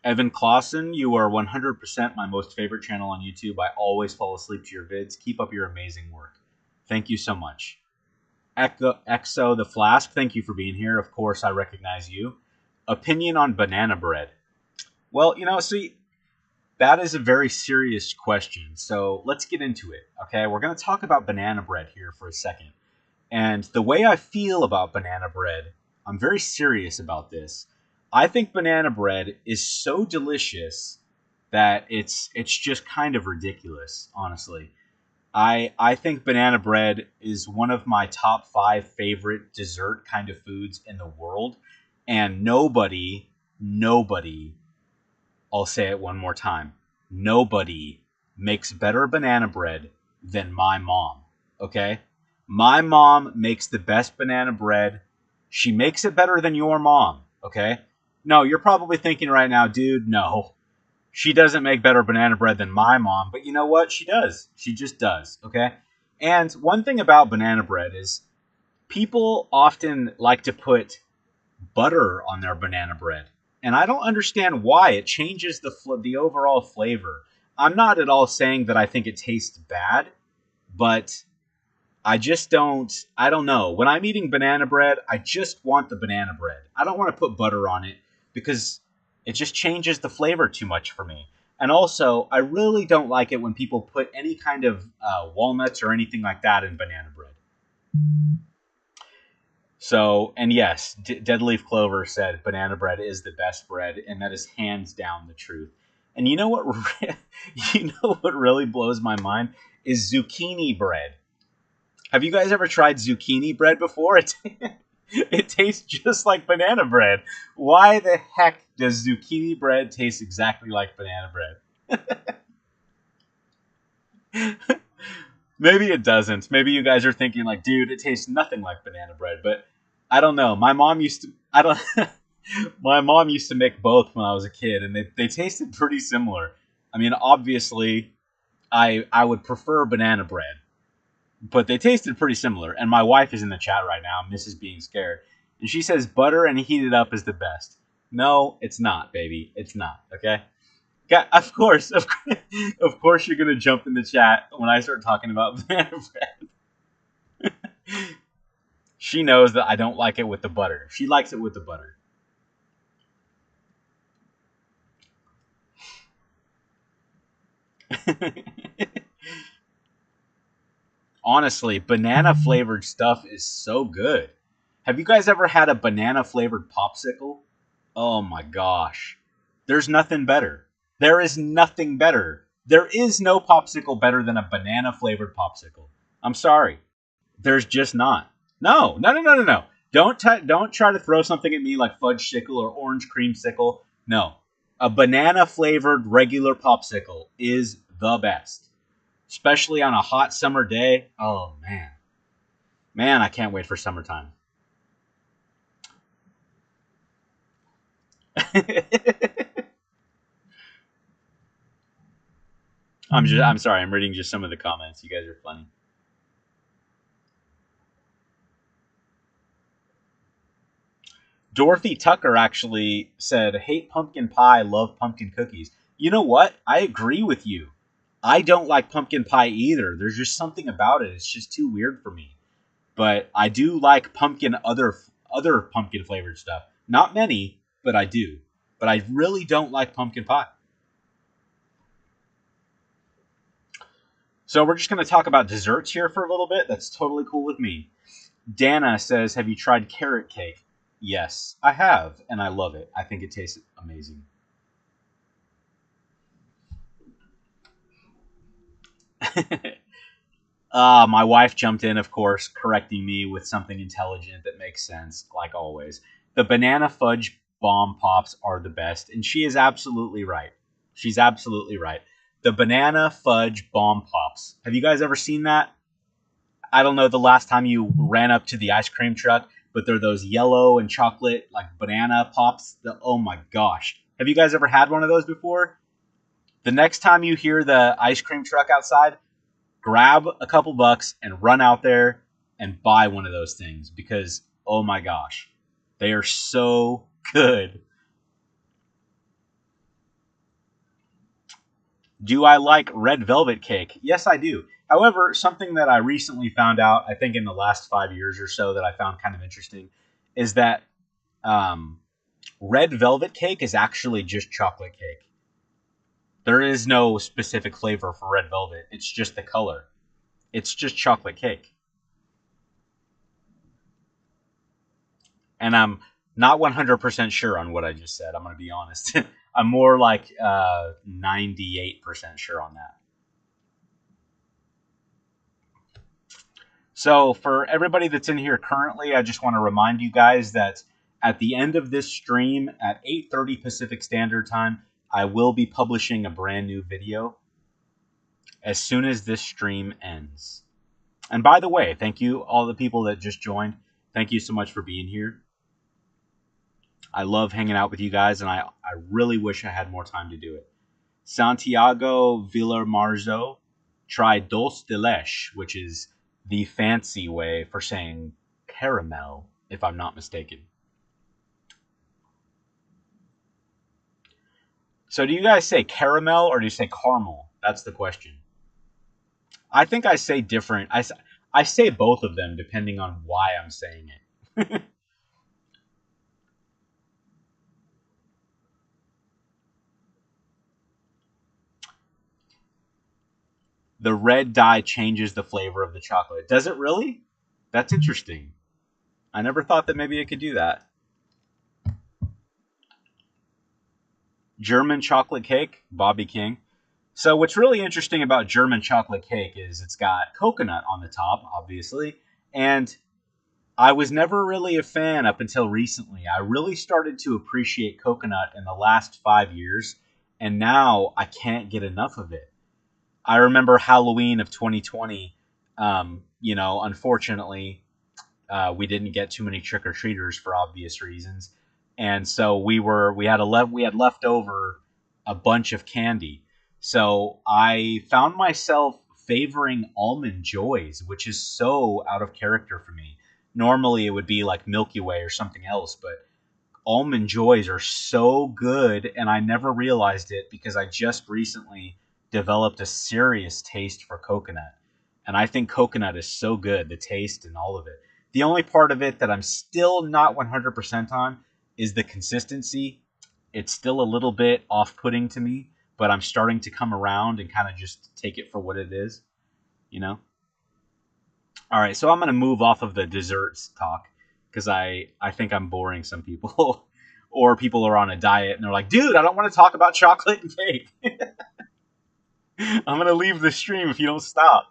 Evan Clausen, you are 100% my most favorite channel on YouTube. I always fall asleep to your vids. Keep up your amazing work. Thank you so much. Exo the Flask, thank you for being here. Of course, I recognize you. Opinion on banana bread. Well, see, that is a very serious question. So let's get into it, okay? We're going to talk about banana bread here for a second. And the way I feel about banana bread, I'm very serious about this. I think banana bread is so delicious that it's just kind of ridiculous, honestly. I think banana bread is one of my top 5 favorite dessert kind of foods in the world. And nobody, I'll say it one more time, nobody makes better banana bread than my mom, okay? My mom makes the best banana bread. She makes it better than your mom, okay? No, you're probably thinking right now, dude, no. She doesn't make better banana bread than my mom, but you know what? She does. She just does, okay? And one thing about banana bread is people often like to put butter on their banana bread. And I don't understand why. It changes the overall flavor. I'm not at all saying that I think it tastes bad, but I don't know. When I'm eating banana bread, I just want the banana bread. I don't want to put butter on it because it just changes the flavor too much for me. And also, I really don't like it when people put any kind of walnuts or anything like that in banana bread. So, and yes, Dead Leaf Clover said banana bread is the best bread, and that is hands down the truth. And you know what? What really blows my mind is zucchini bread. Have you guys ever tried zucchini bread before? It tastes just like banana bread. Why the heck does zucchini bread taste exactly like banana bread? Maybe it doesn't. Maybe you guys are thinking like, dude, it tastes nothing like banana bread. But I don't know. My mom used to make both when I was a kid, and they tasted pretty similar. I mean, obviously, I would prefer banana bread, but they tasted pretty similar. And my wife is in the chat right now, Mrs. Being Scared, and she says butter and heated up is the best. No, it's not, baby. It's not. Okay, Yeah, of course, you're gonna jump in the chat when I start talking about banana bread. She knows that I don't like it with the butter. She likes it with the butter. Honestly, banana flavored stuff is so good. Have you guys ever had a banana flavored popsicle? Oh my gosh. There's nothing better. There is nothing better. There is no popsicle better than a banana flavored popsicle. I'm sorry. There's just not. No, no, no, no, no, no. Don't try to throw something at me like fudge sickle or orange creamsicle. No. A banana flavored regular popsicle is the best. Especially on a hot summer day. Oh man. Man, I can't wait for summertime. I'm sorry, I'm reading just some of the comments. You guys are funny. Dorothy Tucker actually said, hate pumpkin pie, love pumpkin cookies. You know what? I agree with you. I don't like pumpkin pie either. There's just something about it. It's just too weird for me. But I do like other pumpkin flavored stuff. Not many, but I do. But I really don't like pumpkin pie. So we're just going to talk about desserts here for a little bit. That's totally cool with me. Dana says, have you tried carrot cake? Yes, I have, and I love it. I think it tastes amazing. My wife jumped in, of course, correcting me with something intelligent that makes sense, like always. The banana fudge bomb pops are the best, and she is absolutely right. She's absolutely right. The banana fudge bomb pops. Have you guys ever seen that? I don't know the last time you ran up to the ice cream truck, but they're those yellow and chocolate like banana pops. Oh my gosh. Have you guys ever had one of those before? The next time you hear the ice cream truck outside, grab a couple bucks and run out there and buy one of those things because oh my gosh, they are so good. Do I like red velvet cake? Yes, I do. However, something that I recently found out, I think in the last 5 years or so, that I found kind of interesting, is that um, red velvet cake is actually just chocolate cake. There is no specific flavor for red velvet. It's just the color. It's just chocolate cake. And I'm not 100% sure on what I just said. I'm going to be honest. I'm more like 98% sure on that. So for everybody that's in here currently, I just want to remind you guys that at the end of this stream at 8:30 Pacific Standard Time, I will be publishing a brand new video as soon as this stream ends. And by the way, thank you all the people that just joined. Thank you so much for being here. I love hanging out with you guys, and I really wish I had more time to do it. Santiago Villarmarzo tried dulce de leche, which is the fancy way for saying caramel, if I'm not mistaken. So do you guys say caramel or do you say caramel? That's the question. I think I say different. I say both of them depending on why I'm saying it. The red dye changes the flavor of the chocolate. Does it really? That's interesting. I never thought that maybe it could do that. German chocolate cake, Bobby King. So what's really interesting about German chocolate cake is it's got coconut on the top, obviously, and I was never really a fan up until recently. I really started to appreciate coconut in the last 5 years, and now I can't get enough of it. I remember Halloween of 2020. Unfortunately, we didn't get too many trick or treaters for obvious reasons, and so we had left over a bunch of candy. So I found myself favoring almond joys, which is so out of character for me. Normally, it would be like Milky Way or something else, but Almond Joys are so good, and I never realized it because I just recently developed a serious taste for coconut. And I think coconut is so good, the taste and all of it. The only part of it that I'm still not 100% on is the consistency. It's still a little bit off putting to me, but I'm starting to come around and kind of just take it for what it is, you know? All right, so I'm going to move off of the desserts talk because I think I'm boring some people. Or people are on a diet and they're like, dude, I don't want to talk about chocolate and cake. I'm going to leave the stream if you don't stop.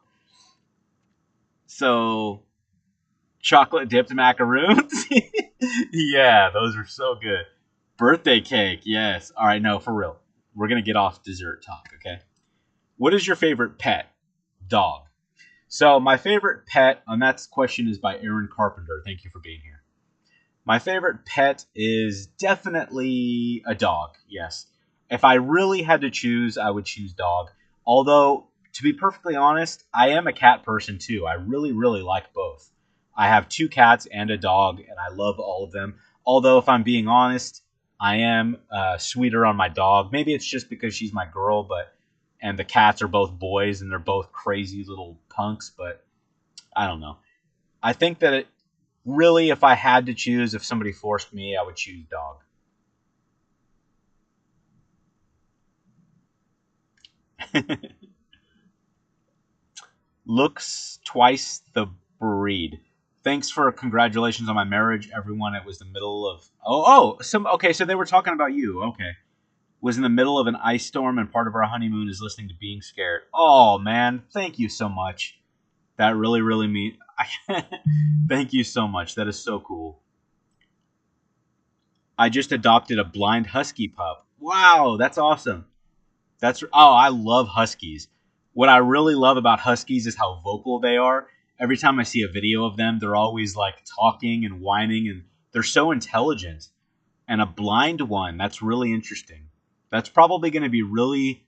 So, chocolate dipped macaroons? Yeah, those are so good. Birthday cake, yes. All right, no, for real. We're going to get off dessert talk, okay? What is your favorite pet? Dog. So, my favorite pet, and that question is by Aaron Carpenter. Thank you for being here. My favorite pet is definitely a dog, yes. If I really had to choose, I would choose dog. Although, to be perfectly honest, I am a cat person too. I really, really like both. I have two cats and a dog, and I love all of them. Although, if I'm being honest, I am sweeter on my dog. Maybe it's just because she's my girl, but and the cats are both boys, and they're both crazy little punks, but I don't know. I think that really, if I had to choose, if somebody forced me, I would choose dog. Looks twice the breed. Thanks for congratulations on my marriage, everyone. It was the middle of some okay. So they were talking about you. Okay, was in the middle of an ice storm, and part of our honeymoon is listening to Being Scared. Oh man, thank you so much. That really, really means. Thank you so much. That is so cool. I just adopted a blind husky pup. Wow, that's awesome. I love huskies. What I really love about huskies is how vocal they are. Every time I see a video of them, they're always like talking and whining, and they're so intelligent. And a blind one, that's really interesting. That's probably going to be really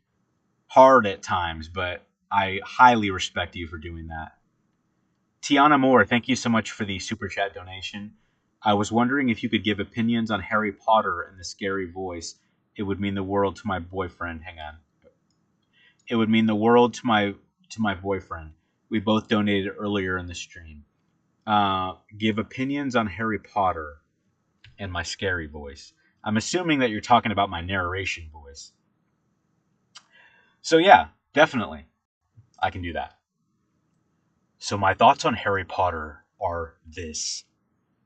hard at times, but I highly respect you for doing that. Tiana Moore, thank you so much for the super chat donation. I was wondering if you could give opinions on Harry Potter and the scary voice. It would mean the world to my boyfriend. Hang on. It would mean the world to my boyfriend. We both donated earlier in the stream. Give opinions on Harry Potter and my scary voice. I'm assuming that you're talking about my narration voice. So yeah, definitely, I can do that. So my thoughts on Harry Potter are this.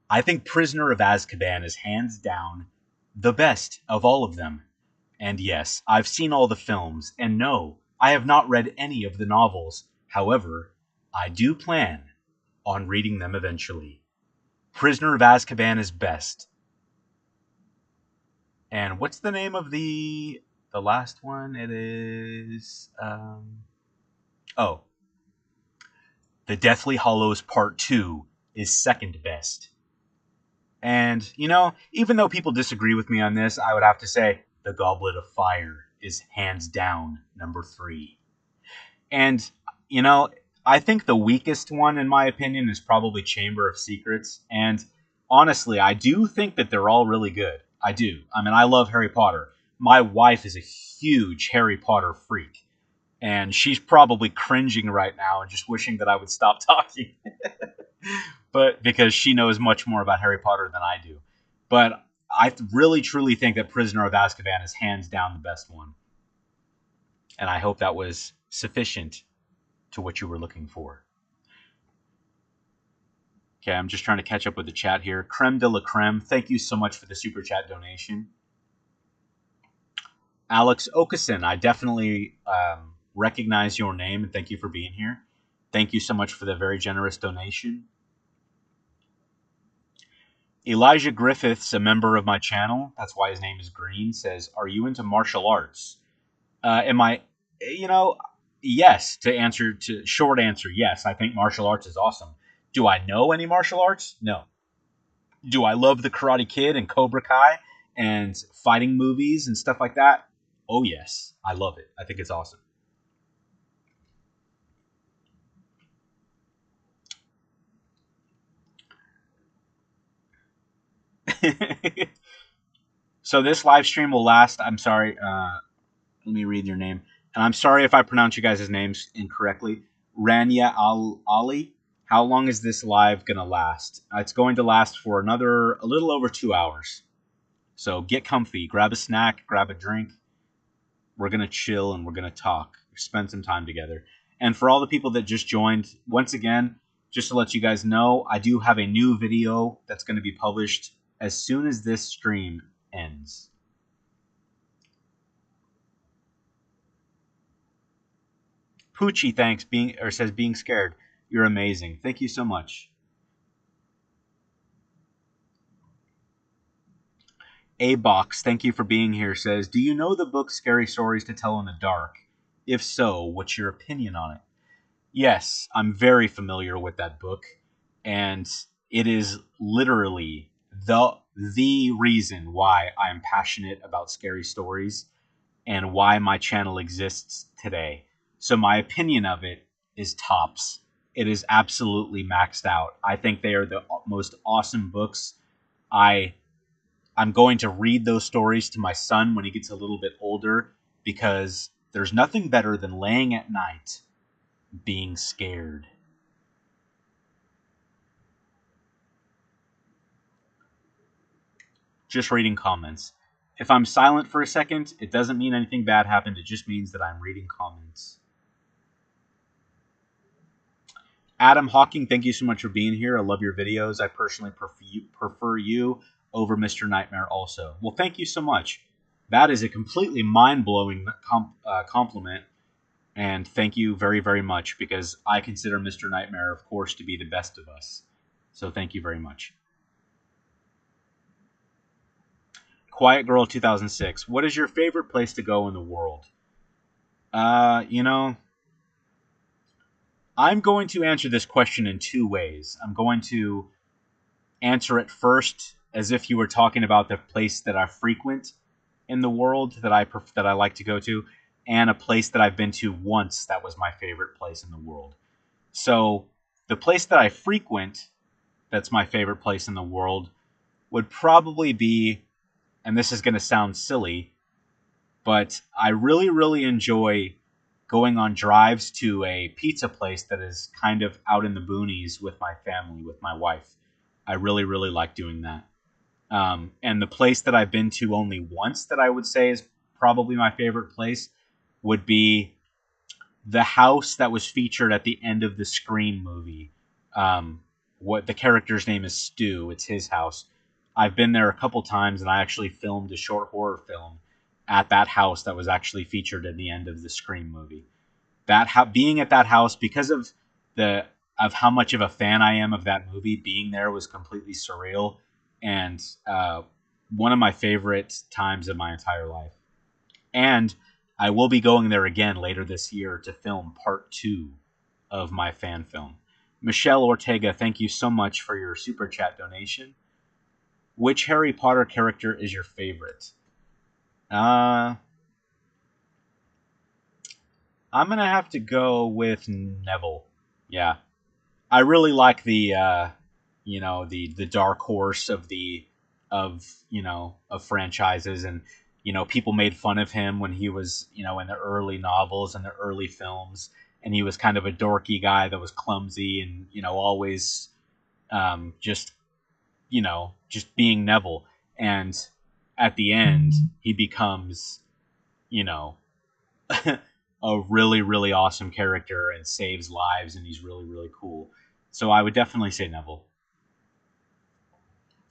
I think Prisoner of Azkaban is hands down the best of all of them. And yes, I've seen all the films, and no, I have not read any of the novels. However, I do plan on reading them eventually. Prisoner of Azkaban is best. And what's the name of the last one? It is oh, The Deathly Hallows Part 2 is second best. And, even though people disagree with me on this, I would have to say The Goblet of Fire is hands down number 3. And, you know, I think the weakest one, in my opinion, is probably Chamber of Secrets. And honestly, I do think that they're all really good. I do. I mean, I love Harry Potter. My wife is a huge Harry Potter freak. And she's probably cringing right now and just wishing that I would stop talking. But because she knows much more about Harry Potter than I do. But I really, truly think that Prisoner of Azkaban is hands down the best one. And I hope that was sufficient to what you were looking for. Okay, I'm just trying to catch up with the chat here. Creme de la creme, thank you so much for the super chat donation. Alex Okason, I definitely recognize your name and thank you for being here. Thank you so much for the very generous donation. Elijah Griffiths, a member of my channel, that's why his name is Green, says, "Are you into martial arts?" Am I, you know, yes, short answer, yes, I think martial arts is awesome. Do I know any martial arts? No. Do I love the Karate Kid and Cobra Kai and fighting movies and stuff like that? Oh, yes. I love it. I think it's awesome. So this live stream will last. I'm sorry. Let me read your name. And I'm sorry if I pronounce you guys' names incorrectly. Rania Ali. How long is this live going to last? It's going to last for a little over 2 hours. So get comfy, grab a snack, grab a drink. We're going to chill and we're going to talk, spend some time together. And for all the people that just joined, once again, just to let you guys know, I do have a new video that's going to be published as soon as this stream ends. Poochie thanks says being scared. You're amazing. Thank you so much. A-Box, thank you for being here, says, do you know the book Scary Stories to Tell in the Dark? If so, what's your opinion on it? Yes, I'm very familiar with that book, and it is literally the reason why I'm passionate about scary stories and why my channel exists today. So my opinion of it is tops. It is absolutely maxed out. I think they are the most awesome books. I'm going to read those stories to my son when he gets a little bit older, because there's nothing better than laying at night being scared. Just reading comments. If I'm silent for a second, it doesn't mean anything bad happened. It just means that I'm reading comments. Adam Hawking, thank you so much for being here. I love your videos. I personally prefer you over Mr. Nightmare also. Well, thank you so much. That is a completely mind-blowing compliment. And thank you very, very much, because I consider Mr. Nightmare, of course, to be the best of us. So thank you very much. Quiet Girl 2006. What is your favorite place to go in the world? You know, I'm going to answer this question in two ways. I'm going to answer it first as if you were talking about the place that I frequent in the world that I like to go to, and a place that I've been to once that was my favorite place in the world. So the place that I frequent that's my favorite place in the world would probably be, and this is going to sound silly, but I really, really enjoy going on drives to a pizza place that is kind of out in the boonies with my family, with my wife. I really, really like doing that. And the place that I've been to only once that I would say is probably my favorite place would be the house that was featured at the end of the Scream movie. What the character's name is Stu. It's his house. I've been there a couple times, and I actually filmed a short horror film at that house that was actually featured at the end of the Scream movie. Being at that house, because of how much of a fan I am of that movie, being there was completely surreal, and one of my favorite times of my entire life. And I will be going there again later this year to film part 2 of my fan film. Michelle Ortega, thank you so much for your super chat donation. Which Harry Potter character is your favorite? I'm going to have to go with Neville. Yeah. I really like the dark horse of franchises, and people made fun of him when he was in the early novels and the early films, and he was kind of a dorky guy that was clumsy and always just being Neville, and at the end he becomes a really, really awesome character and saves lives, and he's really, really cool. So I would definitely say Neville.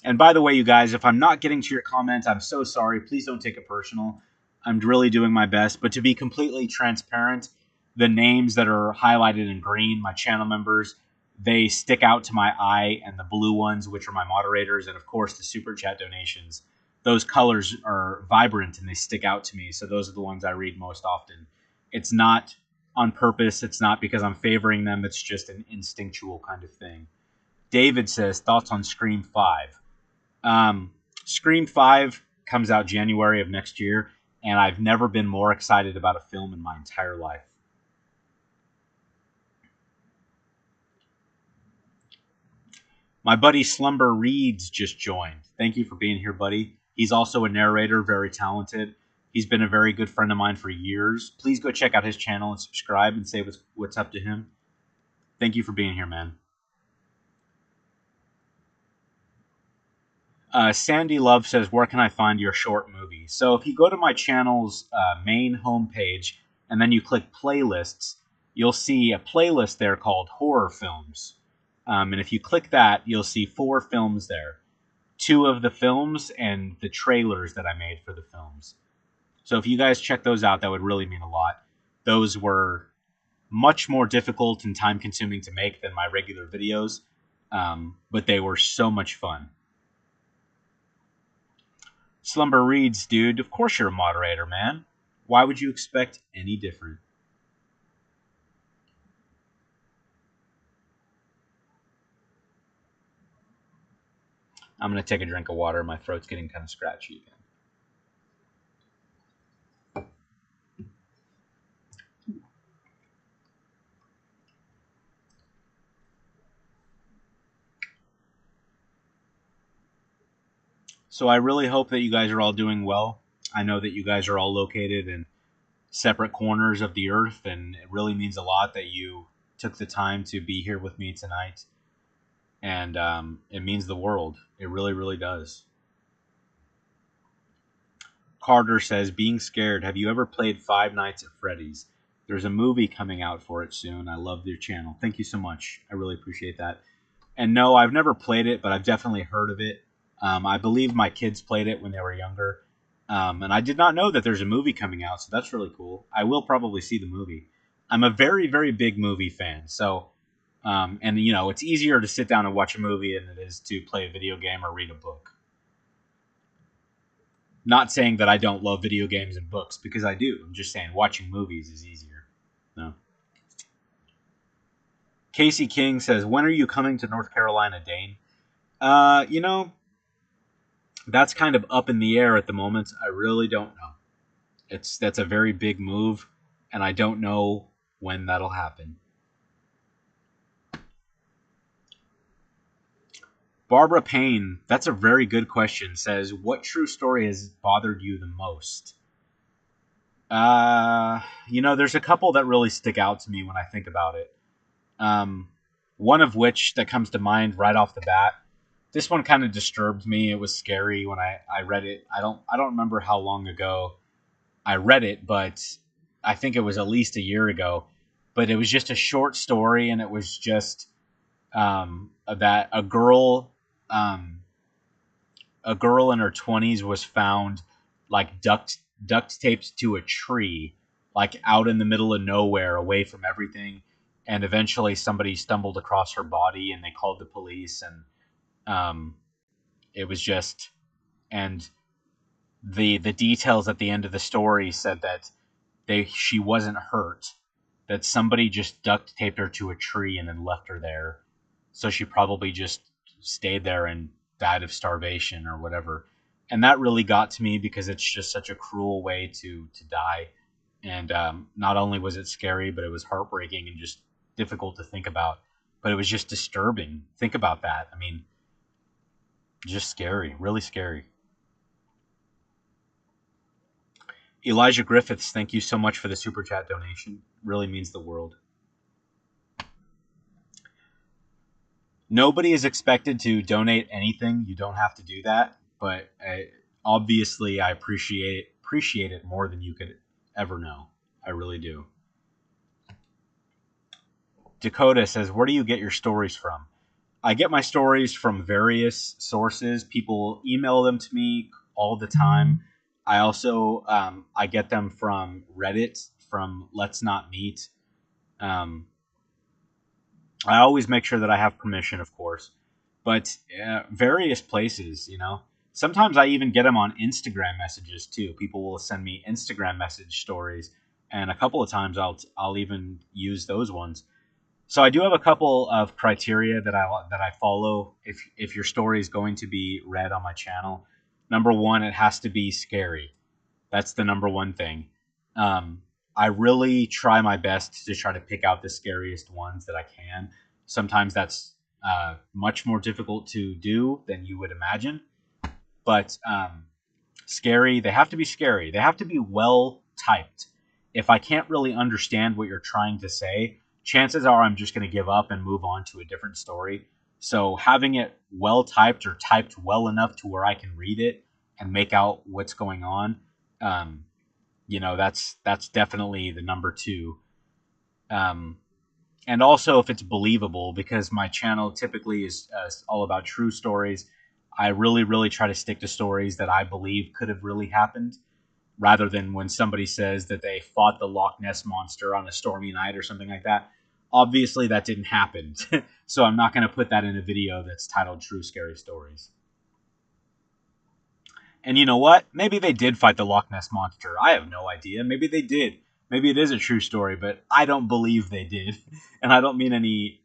And by the way, you guys, if I'm not getting to your comments, I'm so sorry. Please don't take it personal. I'm really doing my best. But to be completely transparent, the names that are highlighted in green, my channel members, they stick out to my eye, and the blue ones, which are my moderators, and of course the super chat donations, those colors are vibrant and they stick out to me. So those are the ones I read most often. It's not on purpose. It's not because I'm favoring them. It's just an instinctual kind of thing. David says, thoughts on Scream 5? Scream 5 comes out January of next year, and I've never been more excited about a film in my entire life. My buddy Slumber Reeds just joined. Thank you for being here, buddy. He's also a narrator, very talented. He's been a very good friend of mine for years. Please go check out his channel and subscribe and say what's up to him. Thank you for being here, man. Sandy Love says, where can I find your short movie? So if you go to my channel's main homepage and then you click playlists, you'll see a playlist there called horror films. And if you click that, you'll see 4 films there. 2 of the films and the trailers that I made for the films. So if you guys check those out, that would really mean a lot. Those were much more difficult and time-consuming to make than my regular videos, but they were so much fun. Slumber Reads, dude, of course you're a moderator, man. Why would you expect any different? I'm going to take a drink of water. My throat's getting kind of scratchy again. So I really hope that you guys are all doing well. I know that you guys are all located in separate corners of the earth, and it really means a lot that you took the time to be here with me tonight. And it means the world. It really, really does. Carter says, being scared, have you ever played Five Nights at Freddy's? There's a movie coming out for it soon. I love your channel. Thank you so much. I really appreciate that. And no, I've never played it, but I've definitely heard of it. I believe my kids played it when they were younger. And I did not know that there's a movie coming out, so that's really cool. I will probably see the movie. I'm a very, very big movie fan. So, and you know, it's easier to sit down and watch a movie than it is to play a video game or read a book. Not saying that I don't love video games and books, because I do. I'm just saying watching movies is easier. No. Casey King says, when are you coming to North Carolina, Dane? You know, that's kind of up in the air at the moment. I really don't know. That's a very big move, and I don't know when that'll happen. Barbara Payne, that's a very good question, says, what true story has bothered you the most? You know, there's a couple that really stick out to me when I think about it. One of which that comes to mind right off the bat. This one kind of disturbed me. It was scary when I read it. I don't remember how long ago I read it, but I think it was at least a year ago. But it was just a short story, and it was just that a girl in her 20s was found like duct taped to a tree, like out in the middle of nowhere, away from everything. And eventually, somebody stumbled across her body, and they called the police, and it was just, and the details at the end of the story said that she wasn't hurt, that somebody just duct taped her to a tree and then left her there, so she probably just stayed there and died of starvation or whatever. And that really got to me because it's just such a cruel way to die. And not only was it scary, but it was heartbreaking and just difficult to think about. But it was just disturbing. Think about that. I mean, just scary, really scary. Elijah Griffiths, thank you so much for the super chat donation. Really means the world. Nobody is expected to donate anything. You don't have to do that, but obviously I appreciate it more than you could ever know. I really do. Dakota says, where do you get your stories from? I get my stories from various sources. People email them to me all the time. I also I get them from Reddit, from Let's Not Meet. I always make sure that I have permission, of course, but various places, you know. Sometimes I even get them on Instagram messages too. People will send me Instagram message stories, and a couple of times I'll even use those ones. So I do have a couple of criteria that I follow if your story is going to be read on my channel. Number one, it has to be scary. That's the number one thing. I really try my best to try to pick out the scariest ones that I can. Sometimes that's much more difficult to do than you would imagine. But Scary. They have to be scary. They have to be well typed. If I can't really understand what you're trying to say, chances are I'm just going to give up and move on to a different story. So having it well typed or typed well enough to where I can read it and make out what's going on, um, that's definitely the number two. Um, and also if it's believable, because my channel typically is all about true stories. I really, really try to stick to stories that I believe could have really happened, rather than when somebody says that they fought the Loch Ness monster on a stormy night or something like that. Obviously, that didn't happen. So I'm not going to put that in a video that's titled True Scary Stories. And you know what? Maybe they did fight the Loch Ness monster. I have no idea. Maybe they did. Maybe it is a true story, but I don't believe they did. And I don't mean any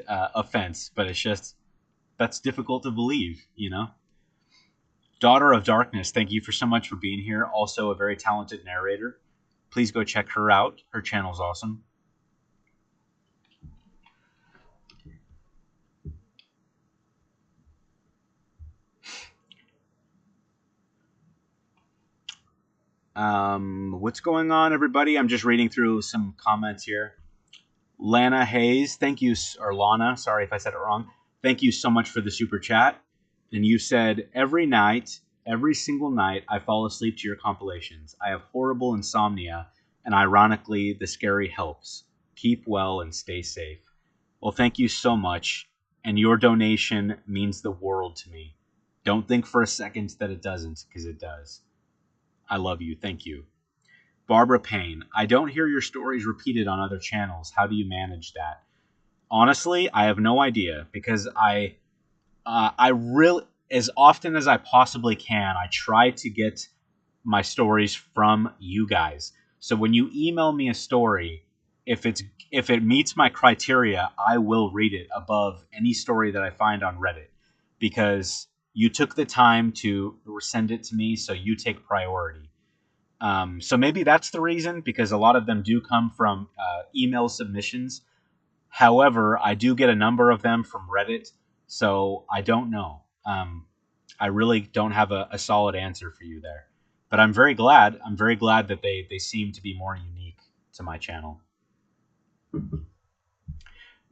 offense, but it's just that's difficult to believe, you know? Daughter of Darkness, thank you for so much for being here. Also a very talented narrator. Please go check her out. Her channel's awesome. What's going on, everybody? I'm just reading through some comments here. Lana Hayes, thank you, or Lana, sorry if I said it wrong. Thank you so much for the super chat. And you said, every night, every single night, I fall asleep to your compilations. I have horrible insomnia, and ironically, the scary helps. Keep well and stay safe. Well, thank you so much, and your donation means the world to me. Don't think for a second that it doesn't, because it does. I love you. Thank you. Barbara Payne, I don't hear your stories repeated on other channels. How do you manage that? Honestly, I have no idea, because I really, as often as I possibly can, I try to get my stories from you guys. So when you email me a story, if it meets my criteria, I will read it above any story that I find on Reddit, because you took the time to send it to me, so you take priority. So maybe that's the reason, because a lot of them do come from email submissions. However, I do get a number of them from Reddit, so I don't know. I really don't have a solid answer for you there. But I'm very glad. I'm very glad that they seem to be more unique to my channel.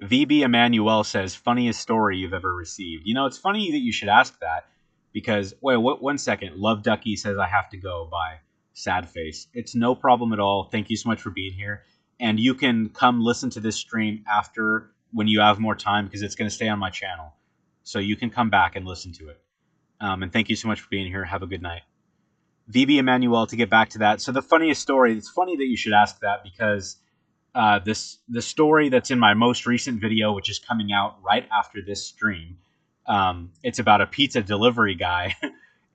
VB Emmanuel says, funniest story you've ever received. You know, it's funny that you should ask that, because, wait, one second. Love Ducky says, I have to go. Bye. Sad face. It's no problem at all. Thank you so much for being here. And you can come listen to this stream after, when you have more time, because it's going to stay on my channel. So you can come back and listen to it. And thank you so much for being here. Have a good night. VB Emmanuel, to get back to that. So the funniest story, it's funny that you should ask that, because the story that's in my most recent video, which is coming out right after this stream, it's about a pizza delivery guy,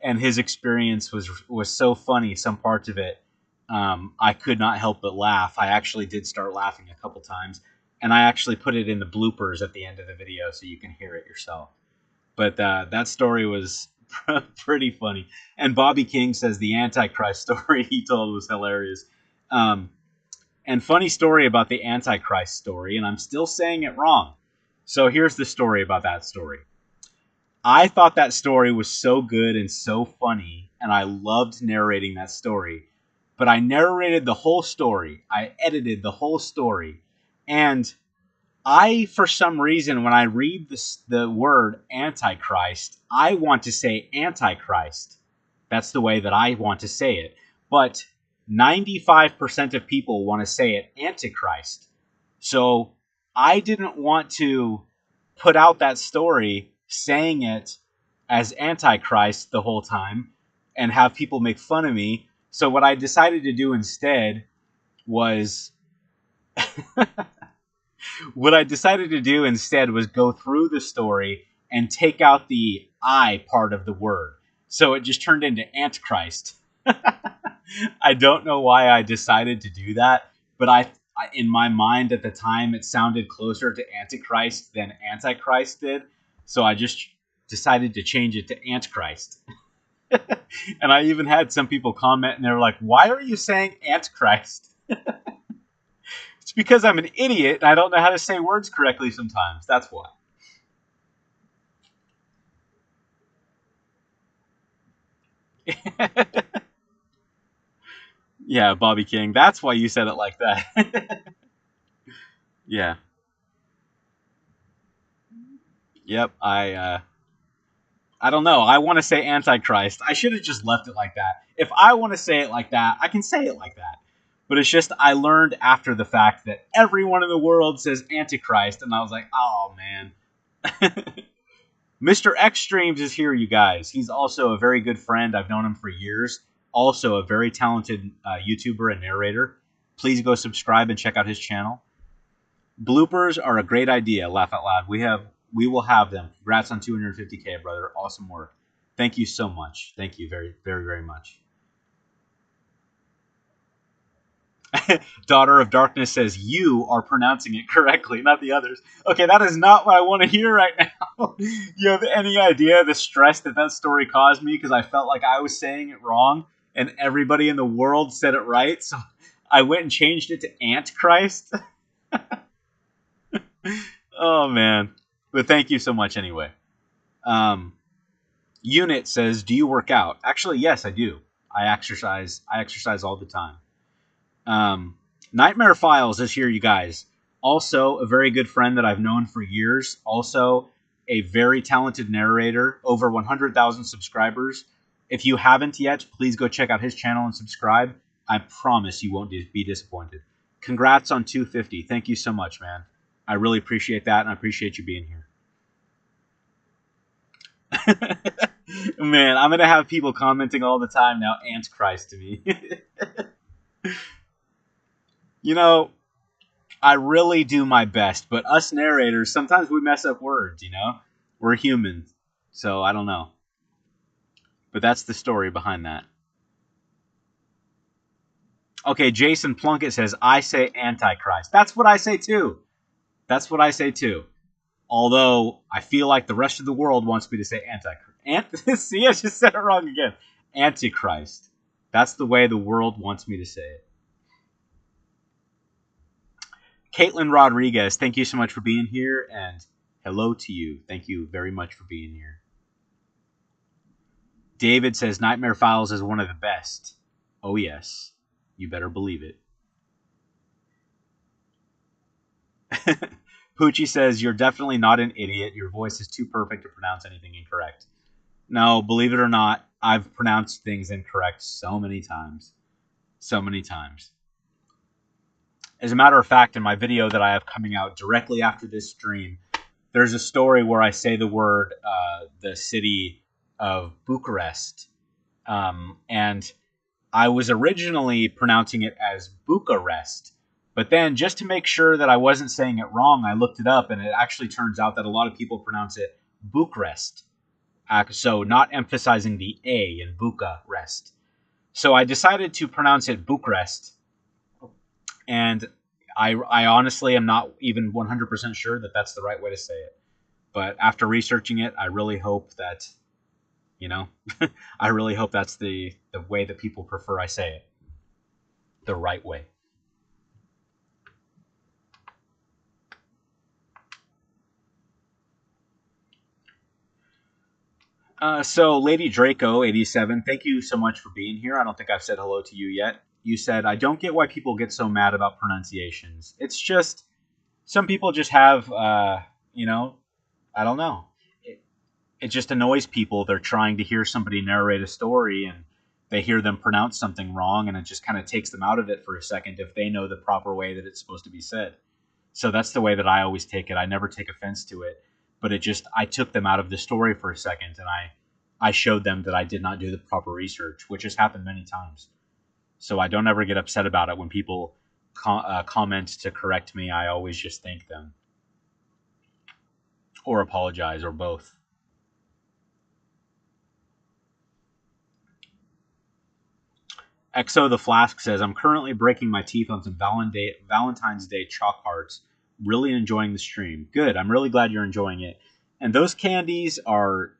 and his experience was so funny. Some parts of it, I could not help but laugh. I actually did start laughing a couple times, and I actually put it in the bloopers at the end of the video so you can hear it yourself. But that story was pretty funny. And Bobby King says the Antichrist story he told was hilarious. And funny story about the Antichrist story, and I'm still saying it wrong. So here's the story about that story. I thought that story was so good and so funny, and I loved narrating that story. But I narrated the whole story. I edited the whole story. And I, for some reason, when I read the word Antichrist, I want to say Antichrist. That's the way that I want to say it. But 95% of people want to say it Antichrist. So I didn't want to put out that story saying it as Antichrist the whole time and have people make fun of me. So what I decided to do instead was go through the story and take out the I part of the word. So it just turned into Antichrist. I don't know why I decided to do that, but I in my mind at the time, it sounded closer to Antichrist than Antichrist did. So I just decided to change it to Antichrist. And I even had some people comment, and they were like, why are you saying Antichrist? It's because I'm an idiot and I don't know how to say words correctly sometimes. That's why. Yeah, Bobby King. That's why you said it like that. Yeah. Yep. I don't know. I want to say Antichrist. I should have just left it like that. If I want to say it like that, I can say it like that. But it's just I learned after the fact that everyone in the world says Antichrist, and I was like, oh man. Mr. Extremes is here, you guys. He's also a very good friend. I've known him for years. Also a very talented YouTuber and narrator. Please go subscribe and check out his channel. Bloopers are a great idea. Laugh out loud. We will have them. Congrats on 250K, brother. Awesome work. Thank you so much. Thank you very, very, very much. Daughter of Darkness says you are pronouncing it correctly, not the others. Okay, that is not what I want to hear right now. You have any idea the stress that that story caused me because I felt like I was saying it wrong and everybody in the world said it right, so I went and changed it to Antichrist. Oh man, but thank you so much anyway. Unit says, "Do you work out?" Actually, yes, I do. I exercise. I exercise all the time. Nightmare Files is here, you guys. Also, a very good friend that I've known for years. Also, a very talented narrator. Over 100,000 subscribers. If you haven't yet, please go check out his channel and subscribe. I promise you won't be disappointed. Congrats on 250. Thank you so much, man. I really appreciate that, and I appreciate you being here. Man, I'm going to have people commenting all the time now, Antichrist to me. You know, I really do my best, but us narrators, sometimes we mess up words, you know? We're humans, so I don't know. But that's the story behind that. Okay, Jason Plunkett says, I say Antichrist. That's what I say too. That's what I say too. Although, I feel like the rest of the world wants me to say Antichrist. See, I just said it wrong again. Antichrist. That's the way the world wants me to say it. Caitlin Rodriguez, thank you so much for being here, and hello to you. Thank you very much for being here. David says Nightmare Files is one of the best. Oh, yes. You better believe it. Poochie says, you're definitely not an idiot. Your voice is too perfect to pronounce anything incorrect. No, believe it or not, I've pronounced things incorrect so many times. So many times. As a matter of fact, in my video that I have coming out directly after this stream, there's a story where I say the word, the city of Bucharest. And I was originally pronouncing it as Bucharest. But then, just to make sure that I wasn't saying it wrong, I looked it up, and it actually turns out that a lot of people pronounce it Bucharest. So not emphasizing the A in Bucharest. So I decided to pronounce it Bucharest. And I honestly am not even 100% sure that that's the right way to say it. But after researching it, I really hope that, you know, I really hope that's the way that people prefer I say it. The right way. So, Lady Draco 87, thank you so much for being here. I don't think I've said hello to you yet. You said, I don't get why people get so mad about pronunciations. It's just, some people just have, you know, I don't know. It just annoys people. They're trying to hear somebody narrate a story and they hear them pronounce something wrong, and it just kind of takes them out of it for a second if they know the proper way that it's supposed to be said. So that's the way that I always take it. I never take offense to it, but I took them out of the story for a second, and I showed them that I did not do the proper research, which has happened many times. So I don't ever get upset about it when people comment to correct me. I always just thank them or apologize or both. Exo the Flask says, I'm currently breaking my teeth on some Valentine's Day chalk hearts. Really enjoying the stream. Good. I'm really glad you're enjoying it. And those candies are...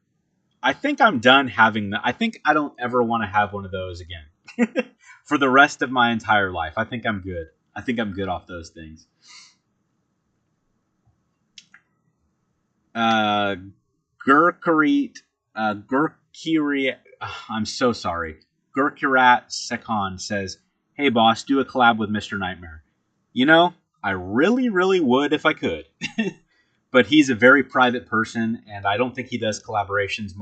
I think I'm done having them. I think I don't ever want to have one of those again. For the rest of my entire life. I think I'm good. I think I'm good off those things. Gurkirit I'm so sorry. Gurkurat Sekon says, "Hey boss, do a collab with Mr. Nightmare." You know, I really, really would if I could. But he's a very private person, and I don't think he does collaborations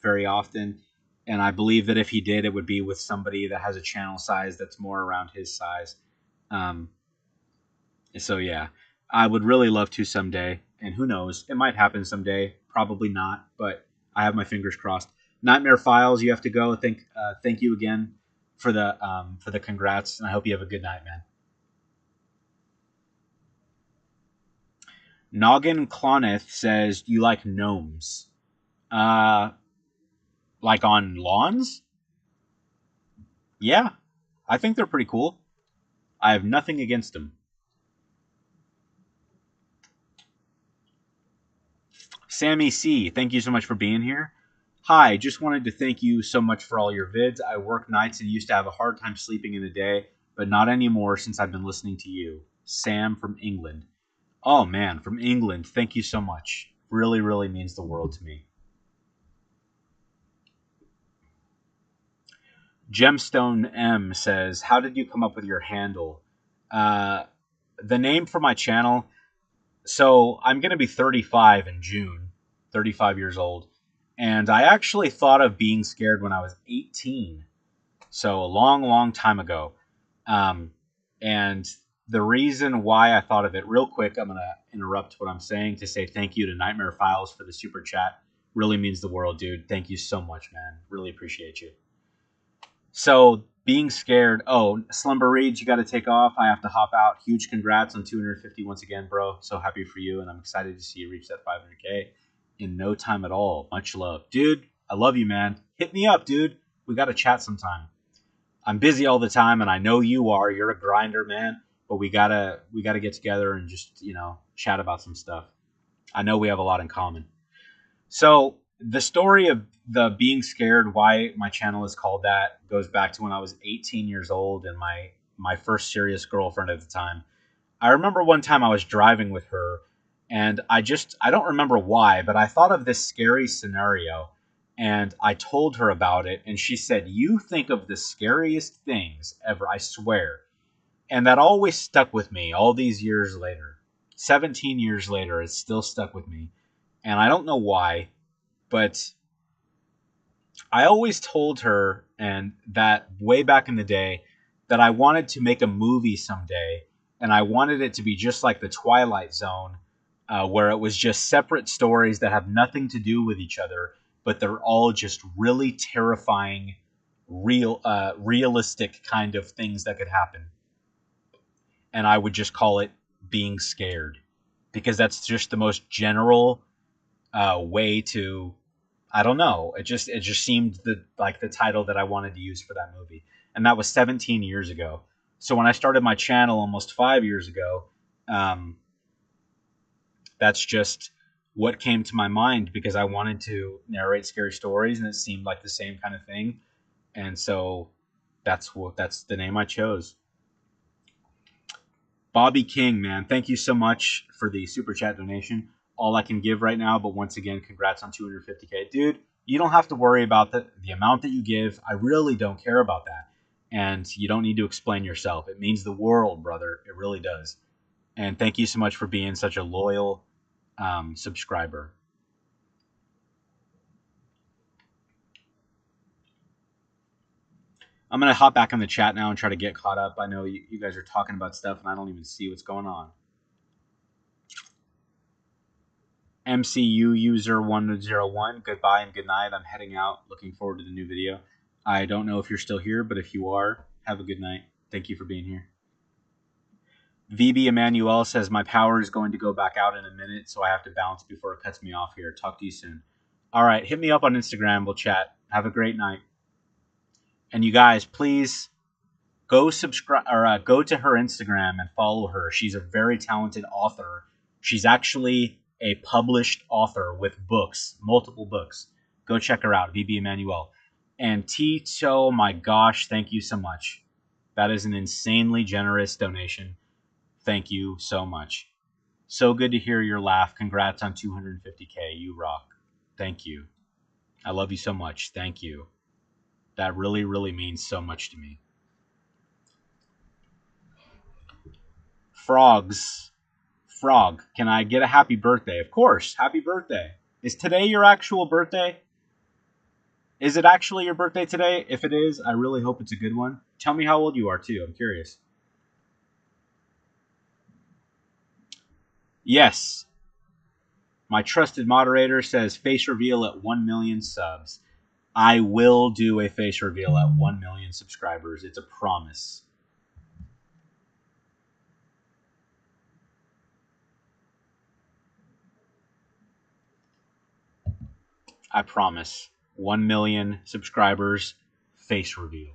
very often. And I believe that if he did, it would be with somebody that has a channel size that's more around his size. Um, so yeah, I would really love to someday, and who knows, it might happen someday. Probably not, but I have my fingers crossed. Nightmare Files, you have to go. Thank you again for the congrats, and I hope you have a good night, man. Noggin Cloneth says, "Do you like gnomes? Uh, like on lawns? Yeah, I think they're pretty cool. I have nothing against them." Sammy C, thank you so much for being here. Hi, just wanted to thank you so much for all your vids. I work nights and used to have a hard time sleeping in the day, but not anymore since I've been listening to you. Sam from England. Oh man, from England, thank you so much. Really, really means the world to me. Gemstone M says, "How did you come up with your handle?" Uh, the name for my channel. So I'm going to be 35 in June, 35 years old. And I actually thought of being scared when I was 18. So a long, long time ago. Um, and the reason why I thought of it, real quick, I'm going to interrupt what I'm saying to say thank you to Nightmare Files for the super chat. Really means the world, dude. Thank you so much, man. Really appreciate you. So being scared. Oh, Slumber Reads, you got to take off. I have to hop out. Huge congrats on 250 once again, bro. So happy for you, and I'm excited to see you reach that 500K in no time at all. Much love, dude. I love you, man. Hit me up, dude. We got to chat sometime. I'm busy all the time, and I know you are. You're a grinder, man. But we gotta get together and just chat about some stuff. I know we have a lot in common. So the story of the being scared, why my channel is called that, goes back to when I was 18 years old and my first serious girlfriend at the time. I remember one time I was driving with her, and I don't remember why, but I thought of this scary scenario, and I told her about it, and she said, "You think of the scariest things ever, I swear." And that always stuck with me all these years later. 17 years later, it's still stuck with me. And I don't know why, but I always told her, and that way back in the day, that I wanted to make a movie someday, and I wanted it to be just like the Twilight Zone, where it was just separate stories that have nothing to do with each other, but they're all just really terrifying, realistic kind of things that could happen. And I would just call it being scared, because that's just the most general way to, I don't know. It just seemed like the title that I wanted to use for that movie, and that was 17 years ago. So when I started my channel almost 5 years ago, um, that's just what came to my mind, because I wanted to narrate scary stories, and it seemed like the same kind of thing, and so that's the name I chose. Bobby King, man, thank you so much for the super chat donation. All I can give right now, but once again, congrats on 250K. Dude, you don't have to worry about the amount that you give. I really don't care about that. And you don't need to explain yourself. It means the world, brother. It really does. And thank you so much for being such a loyal subscriber. I'm going to hop back on the chat now and try to get caught up. I know you guys are talking about stuff, and I don't even see what's going on. MCU user 101, goodbye and good night. I'm heading out. Looking forward to the new video. I don't know if you're still here, but if you are, have a good night. Thank you for being here. VB Emmanuel says, "My power is going to go back out in a minute, so I have to bounce before it cuts me off here. Talk to you soon." All right, hit me up on Instagram. We'll chat. Have a great night. And you guys, please go subscribe, or go to her Instagram and follow her. She's a very talented author. She's actually a published author with books, multiple books. Go check her out, VB Emmanuel. And Tito, my gosh, thank you so much. That is an insanely generous donation. Thank you so much. So good to hear your laugh. Congrats on 250K. You rock. Thank you. I love you so much. Thank you. That really, really means so much to me. Frogs. Frog, can I get a happy birthday? Of course, happy birthday. Is today your actual birthday? Is it actually your birthday today? If it is, I really hope it's a good one. Tell me how old you are, too. I'm curious. Yes. My trusted moderator says face reveal at 1 million subs. I will do a face reveal at 1 million subscribers. It's a promise. I promise. 1 million subscribers, face reveal.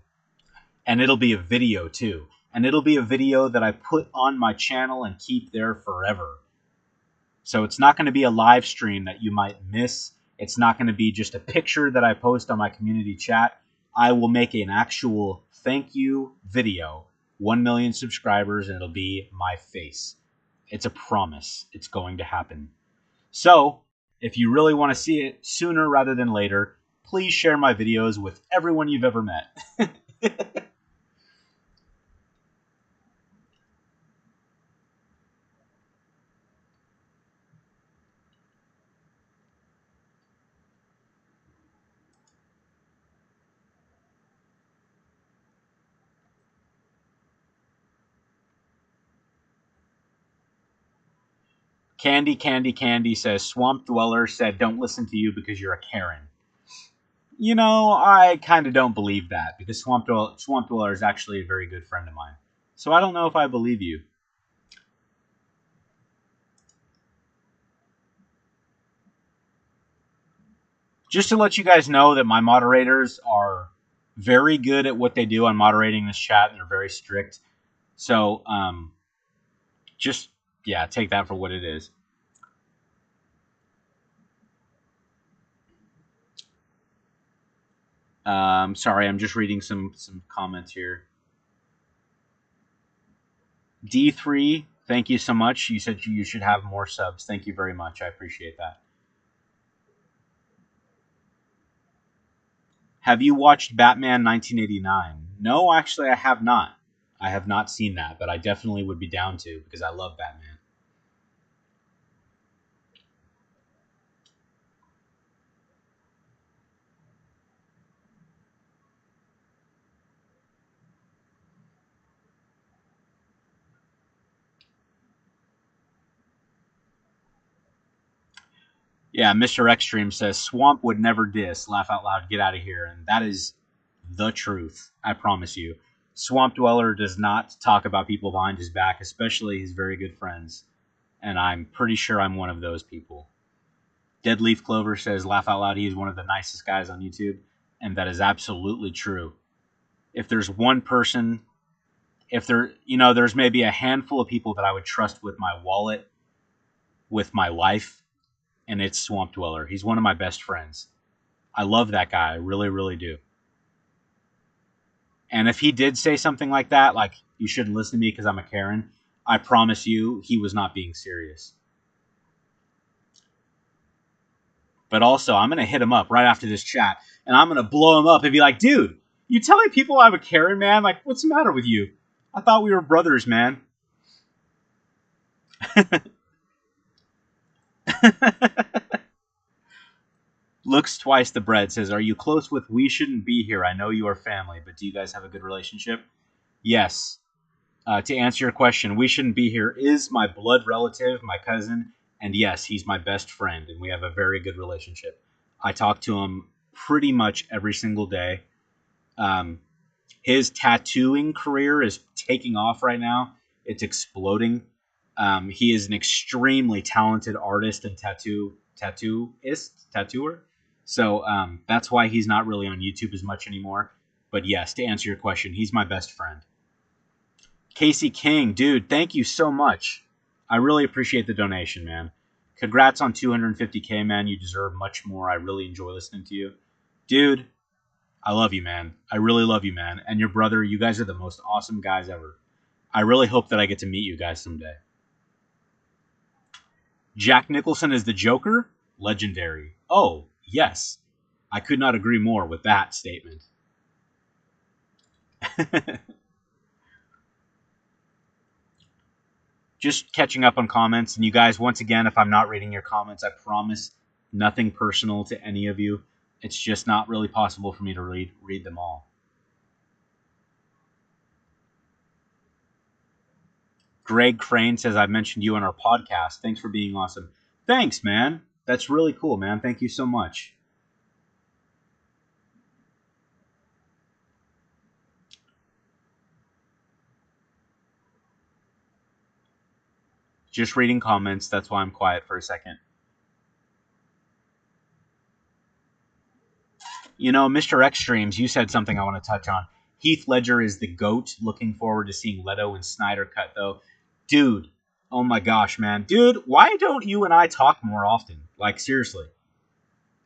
And it'll be a video too. And it'll be a video that I put on my channel and keep there forever. So it's not going to be a live stream that you might miss. It's not going to be just a picture that I post on my community chat. I will make an actual thank you video. 1 million subscribers, and it'll be my face. It's a promise. It's going to happen. So, if you really want to see it sooner rather than later, please share my videos with everyone you've ever met. Candy, Candy, Candy says, Swamp Dweller said, don't listen to you because you're a Karen. You know, I kind of don't believe that because Swamp Dweller is actually a very good friend of mine. So I don't know if I believe you. Just to let you guys know that my moderators are very good at what they do on moderating this chat, and they're very strict. So, just, yeah, take that for what it is. Sorry, I'm just reading some comments here. D3, thank you so much. You said you should have more subs. Thank you very much. I appreciate that. Have you watched Batman 1989? No, actually, I have not. I have not seen that, but I definitely would be down to because I love Batman. Yeah, Mr. Extreme says Swamp would never diss. Laugh out loud, get out of here. And that is the truth. I promise you. Swamp Dweller does not talk about people behind his back, especially his very good friends. And I'm pretty sure I'm one of those people. Dead Leaf Clover says, laugh out loud, he is one of the nicest guys on YouTube. And that is absolutely true. If there's one person, there's maybe a handful of people that I would trust with my wallet, with my life, and it's Swamp Dweller. He's one of my best friends. I love that guy. I really, really do. And if he did say something like that, like, you shouldn't listen to me because I'm a Karen, I promise you he was not being serious. But also, I'm going to hit him up right after this chat, and I'm going to blow him up and be like, dude, you telling people I'm a Karen, man? Like, what's the matter with you? I thought we were brothers, man. Looks twice the bread says, are you close with We Shouldn't Be Here? I know you are family, but do you guys have a good relationship? Yes. To answer your question, We Shouldn't Be Here is my blood relative, my cousin, and yes, he's my best friend, and we have a very good relationship. I talk to him pretty much every single day. His tattooing career is taking off right now. It's exploding. He is an extremely talented artist and tattooer. So that's why he's not really on YouTube as much anymore. But yes, to answer your question, he's my best friend. Casey King, dude, thank you so much. I really appreciate the donation, man. Congrats on 250K, man. You deserve much more. I really enjoy listening to you. Dude, I love you, man. I really love you, man. And your brother, you guys are the most awesome guys ever. I really hope that I get to meet you guys someday. Jack Nicholson is the Joker? Legendary. Oh, yes. I could not agree more with that statement. Just catching up on comments. And you guys, once again, if I'm not reading your comments, I promise nothing personal to any of you. It's just not really possible for me to read them all. Greg Crane says, I mentioned you on our podcast. Thanks for being awesome. Thanks, man. That's really cool, man. Thank you so much. Just reading comments. That's why I'm quiet for a second. You know, Mr. Extremes, you said something I want to touch on. Heath Ledger is the GOAT. Looking forward to seeing Leto and Snyder cut, though. Dude, oh my gosh, man. Dude, why don't you and I talk more often? Like, seriously.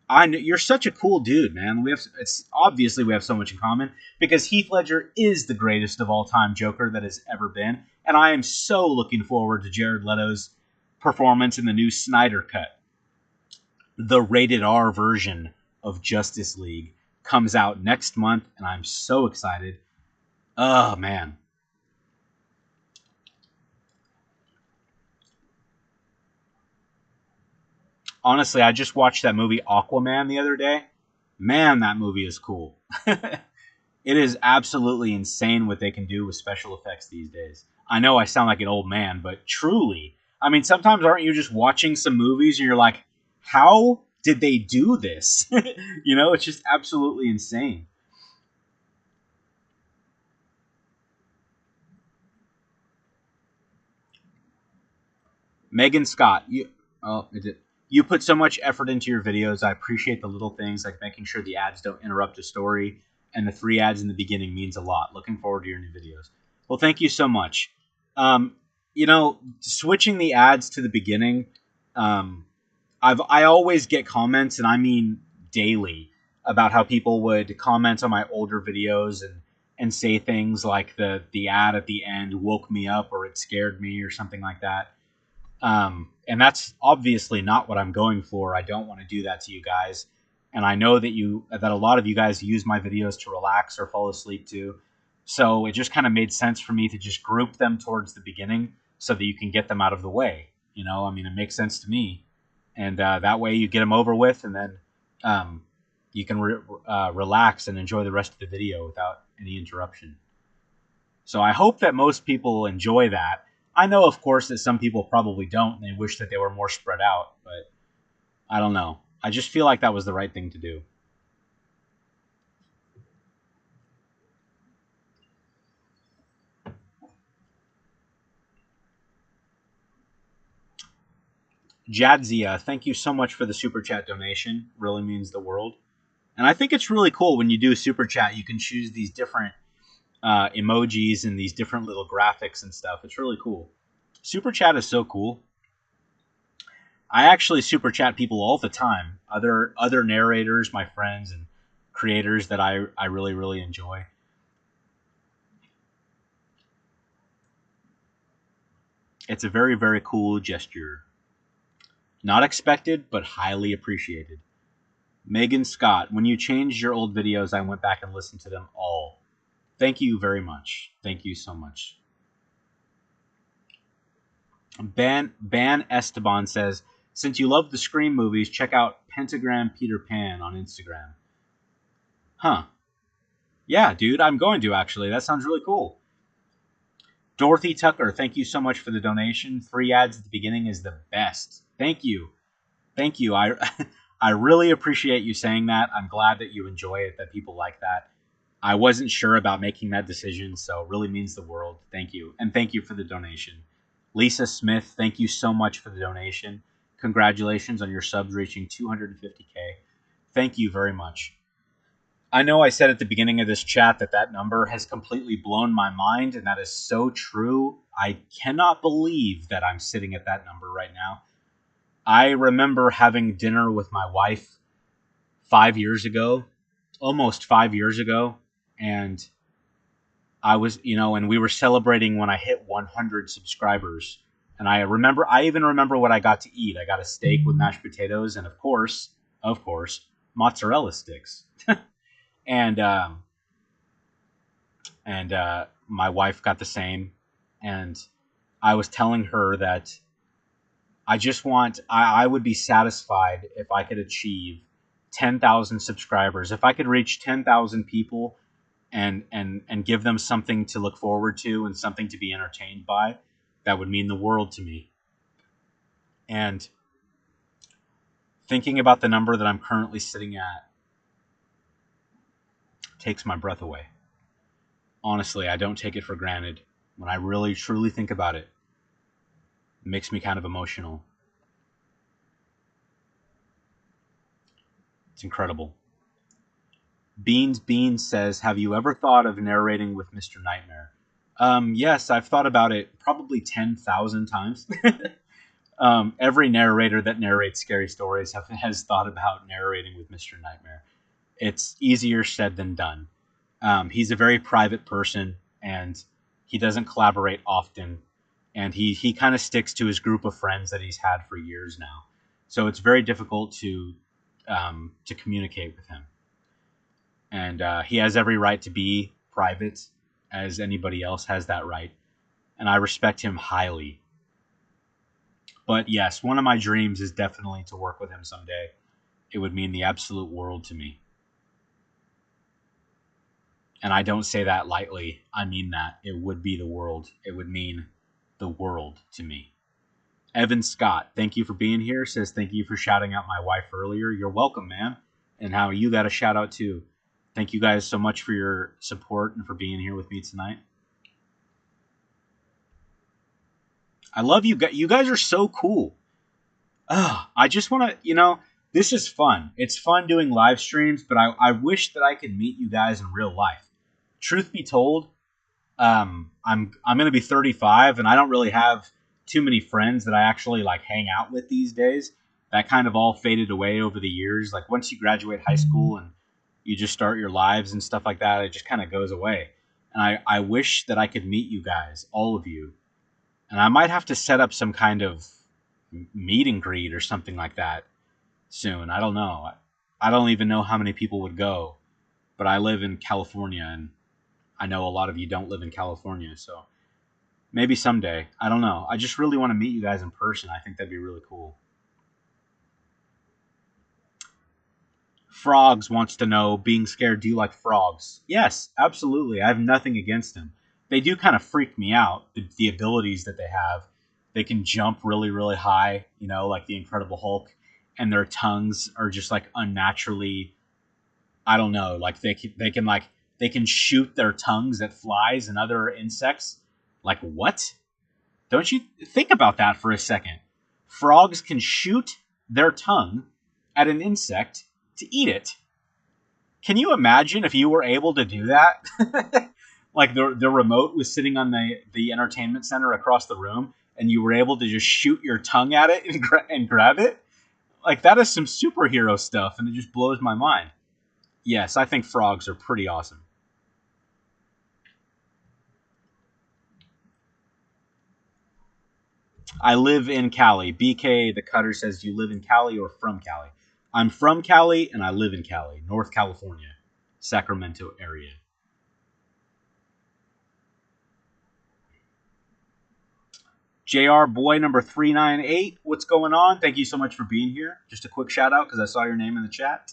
You're such a cool dude, man. It's obviously we have so much in common because Heath Ledger is the greatest of all time Joker that has ever been, and I am so looking forward to Jared Leto's performance in the new Snyder cut. The rated R version of Justice League comes out next month, and I'm so excited. Oh man. Honestly, I just watched that movie Aquaman the other day. Man, that movie is cool. It is absolutely insane what they can do with special effects these days. I know I sound like an old man, but truly, I mean, sometimes aren't you just watching some movies and you're like, how did they do this? You know, it's just absolutely insane. Megan Scott, you put so much effort into your videos. I appreciate the little things like making sure the ads don't interrupt the story, and the 3 ads in the beginning means a lot. Looking forward to your new videos. Well, thank you so much. Um, you know, switching the ads to the beginning, um, I always get comments, and I mean daily, about how people would comment on my older videos and say things like the ad at the end woke me up or it scared me or something like that. And that's obviously not what I'm going for. I don't want to do that to you guys. And I know that a lot of you guys use my videos to relax or fall asleep too. So it just kind of made sense for me to just group them towards the beginning so that you can get them out of the way. You know, I mean, it makes sense to me. And that way you get them over with, and then um, you can relax and enjoy the rest of the video without any interruption. So I hope that most people enjoy that. I know, of course, that some people probably don't, and they wish that they were more spread out, but I don't know. I just feel like that was the right thing to do. Jadzia, thank you so much for the super chat donation. Really means the world. And I think it's really cool when you do super chat, you can choose these different emojis and these different little graphics and stuff. It's really cool. Super chat is so cool. I actually super chat people all the time. Other narrators, my friends and creators that I really really enjoy. It's a very very cool gesture. Not expected, but highly appreciated. Megan Scott, when you changed your old videos, I went back and listened to them all. Thank you very much. Thank you so much. Ban Esteban says, since you love the Scream movies, check out Pentagram Peter Pan on Instagram. Huh. Yeah, dude, I'm going to actually. That sounds really cool. Dorothy Tucker, thank you so much for the donation. 3 ads at the beginning is the best. Thank you. Thank you. I really appreciate you saying that. I'm glad that you enjoy it, that people like that. I wasn't sure about making that decision, so it really means the world. Thank you. And thank you for the donation. Lisa Smith, thank you so much for the donation. Congratulations on your subs reaching 250K. Thank you very much. I know I said at the beginning of this chat that number has completely blown my mind, and that is so true. I cannot believe that I'm sitting at that number right now. I remember having dinner with my wife 5 years ago, almost 5 years ago, and and we were celebrating when I hit 100 subscribers. And I even remember what I got to eat. I got a steak with mashed potatoes and, of course, mozzarella sticks. And and my wife got the same. And I was telling her that I would be satisfied if I could achieve 10,000 subscribers. If I could reach 10,000 people and give them something to look forward to and something to be entertained by, that would mean the world to me. And thinking about the number that I'm currently sitting at takes my breath away. Honestly, I don't take it for granted. When I really truly think about it, it makes me kind of emotional. It's incredible. Beans says, "Have you ever thought of narrating with Mr. Nightmare?" Yes, I've thought about it probably 10,000 times. Every narrator that narrates scary stories has thought about narrating with Mr. Nightmare. It's easier said than done. He's a very private person, and he doesn't collaborate often, and he kind of sticks to his group of friends that he's had for years now. So it's very difficult to communicate with him, and he has every right to be private, as anybody else has that right, and I respect him highly. But yes, one of my dreams is definitely to work with him someday. It would mean the absolute world to me. And I don't say that lightly. I mean that. It would be the world. It would mean the world to me. Evan Scott, thank you for being here. Says thank you for shouting out my wife earlier. You're welcome, man. And how you got a shout out too. Thank you guys so much for your support and for being here with me tonight. I love you guys. You guys are so cool. I just want to, this is fun. It's fun doing live streams, but I wish that I could meet you guys in real life. Truth be told, I'm gonna be 35, and I don't really have too many friends that I actually like hang out with these days. That kind of all faded away over the years. Like once you graduate high school and you just start your lives and stuff like that, it just kind of goes away. And I wish that I could meet you guys, all of you, and I might have to set up some kind of meet and greet or something like that soon. I don't know. I don't even know how many people would go, but I live in California, and I know a lot of you don't live in California, so maybe someday. I don't know. I just really want to meet you guys in person. I think that'd be really cool. Frogs wants to know, being scared, do you like frogs? Yes, absolutely. I have nothing against them. They do kind of freak me out, the abilities that they have. They can jump really, really high, like the Incredible Hulk, and their tongues are just like unnaturally, I don't know, like they can shoot their tongues at flies and other insects. Like what? Don't you think about that for a second? Frogs can shoot their tongue at an insect to eat it. Can you imagine if you were able to do that? Like the remote was sitting on the entertainment center across the room, and you were able to just shoot your tongue at it and grab it? Like that is some superhero stuff, and it just blows my mind. Yes, I think frogs are pretty awesome. I live in Cali. BK the Cutter says, "You live in Cali or from Cali?" I'm from Cali and I live in Cali, North California, Sacramento area. JR Boy number 398, what's going on? Thank you so much for being here. Just a quick shout out because I saw your name in the chat.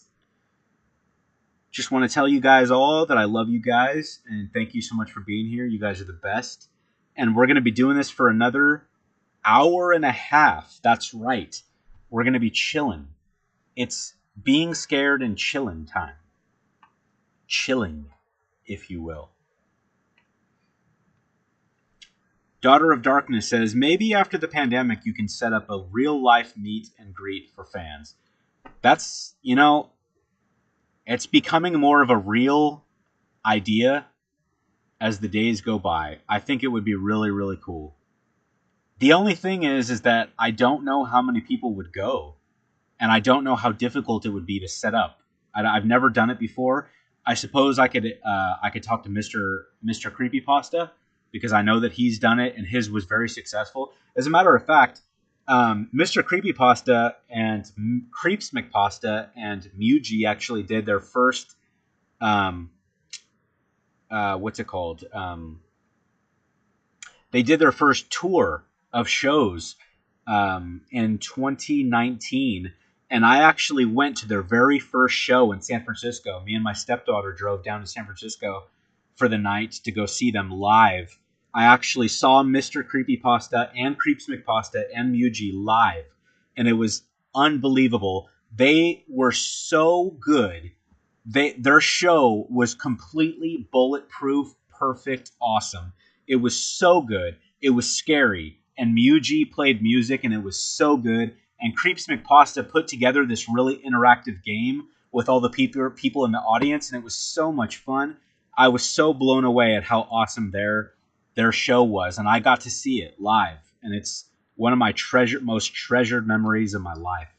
Just want to tell you guys all that I love you guys and thank you so much for being here. You guys are the best. And we're going to be doing this for another hour and a half. That's right. We're going to be chilling. It's being scared and chilling time. Chilling, if you will. Daughter of Darkness says, maybe after the pandemic you can set up a real life meet and greet for fans. That's, it's becoming more of a real idea as the days go by. I think it would be really, really cool. The only thing is that I don't know how many people would go, and I don't know how difficult it would be to set up. I've never done it before. I suppose I could talk to Mr. Creepypasta because I know that he's done it and his was very successful. As a matter of fact, Mr. Creepypasta and Creeps McPasta and Muji actually did their first what's it called? They did their first tour of shows in 2019, and I actually went to their very first show in San Francisco. Me and my stepdaughter drove down to San Francisco for the night to go see them live. I actually saw Mr. Creepypasta and Creeps McPasta and Muji live, and it was unbelievable. They were so good. Their show was completely bulletproof, perfect, awesome. It was so good. It was scary. And Muji played music, and it was so good. And Creeps McPasta put together this really interactive game with all the people in the audience, and it was so much fun. I was so blown away at how awesome their show was, and I got to see it live, and it's one of my most treasured memories of my life.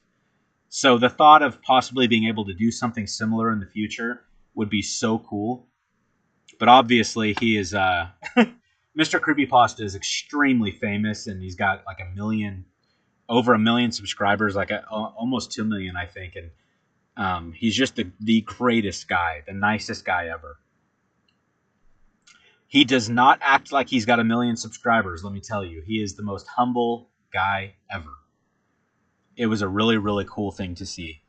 So the thought of possibly being able to do something similar in the future would be so cool. But obviously, he is Mr. Creepypasta is extremely famous, and he's got like over a million subscribers, like almost 2 million, I think. And he's just the greatest guy, the nicest guy ever. He does not act like he's got a million subscribers, let me tell you. He is the most humble guy ever. It was a really, really cool thing to see.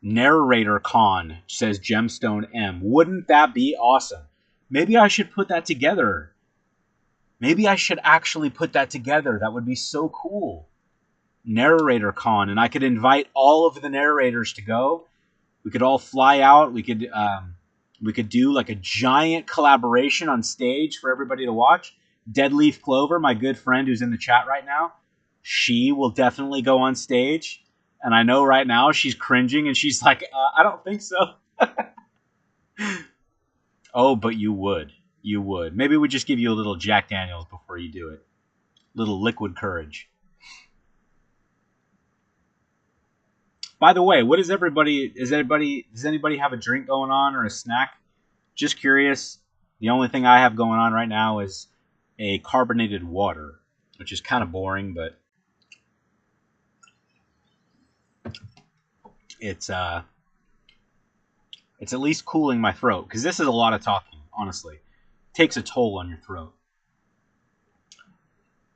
Narrator Con says Gemstone M. Wouldn't that be awesome? Maybe I should put that together. Maybe I should actually put that together. That would be so cool. Narrator Con, and I could invite all of the narrators to go. We could all fly out. We could do like a giant collaboration on stage for everybody to watch. Deadleaf Clover, my good friend who's in the chat right now, she will definitely go on stage. And I know right now she's cringing and she's like, I don't think so. Oh, but you would. You would. Maybe we just give you a little Jack Daniels before you do it. Little liquid courage. By the way, what is everybody? Does anybody have a drink going on or a snack? Just curious. The only thing I have going on right now is a carbonated water, which is kind of boring, but it's at least cooling my throat, because this is a lot of talking, honestly. It takes a toll on your throat.